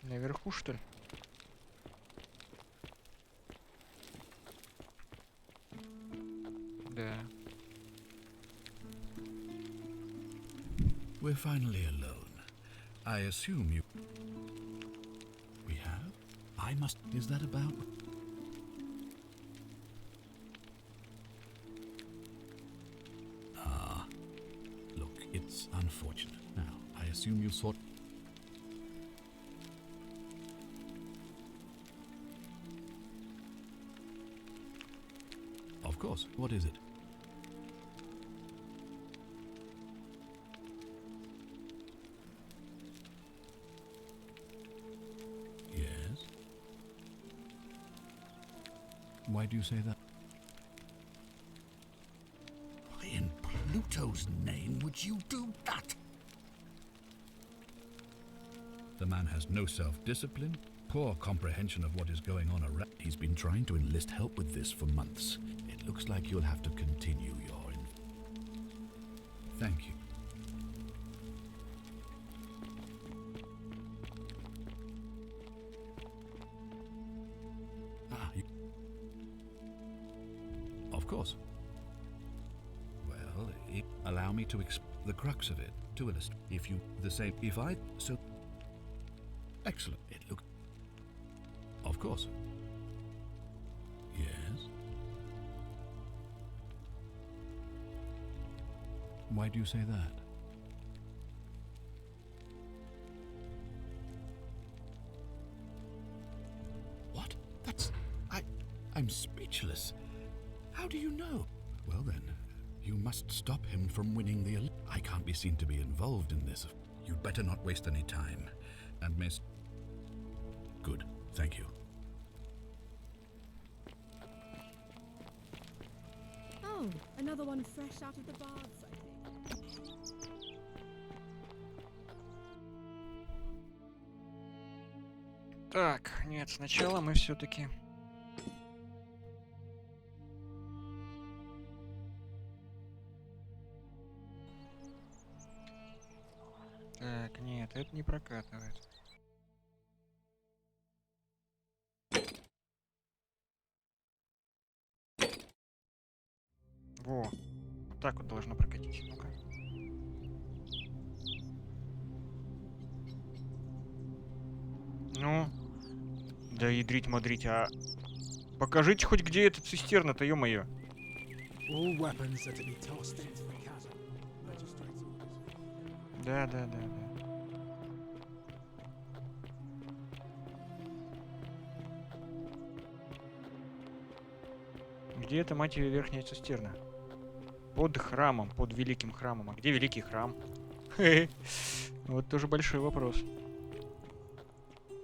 Наверху, что ли? Да. We're finally alone. I assume you... We have? I must... Is that about... Ah, look, it's unfortunate. Now, I assume you sought... Of course. What is it? Yes? Why do you say that? Why in Pluto's name would you do that? The man has no self-discipline, poor comprehension of what is going on around. He's been trying to enlist help with this for months. It looks like you'll have to continue your... Thank you. Of course. Well, allow me to the crux of it, to illustrate. If you... the same... If I... So... Excellent. It looks... Of course. Yes? Why do you say that? What? That's... I'm speechless. How do you know? Well then, you must stop him from winning the... I can't be seen to be involved in this. You'd better not waste any time. And Miss... Good. Thank you. Oh, another one fresh out of the baths, I think. Так, нет, сначала мы все-таки... Так, нет, это не прокатывает. Во, вот так вот должно прокатить. Ну-ка. Ну, да ядрить мадрить, а покажите хоть где эта цистерна-то, ё-моё. Да. Где эта, мать её, верхняя цистерна? Под храмом, под великим храмом. А где великий храм? Вот тоже большой вопрос.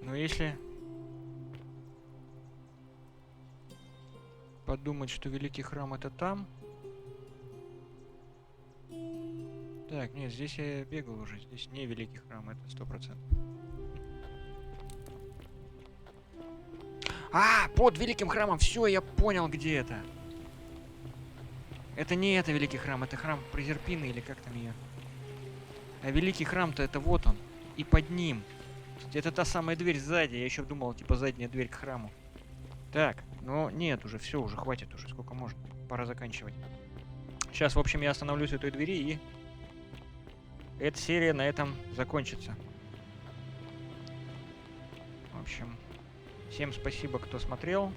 Но если подумать, что великий храм это там... Так, нет, здесь я бегал уже. Здесь не великий храм, это 100%. А, под великим храмом, все, я понял, где это. Это не это великий храм, это храм Прозерпины или как там ее. А великий храм-то это вот он. И под ним. Это та самая дверь сзади. Я еще думал, типа задняя дверь к храму. Так, ну нет, уже все, уже хватит уже, сколько можно. Пора заканчивать. Сейчас, в общем, я остановлюсь у этой двери и... эта серия на этом закончится. В общем, всем спасибо, кто смотрел.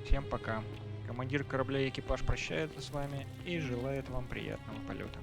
Всем пока. Командир корабля и экипаж прощается с вами и желает вам приятного полета.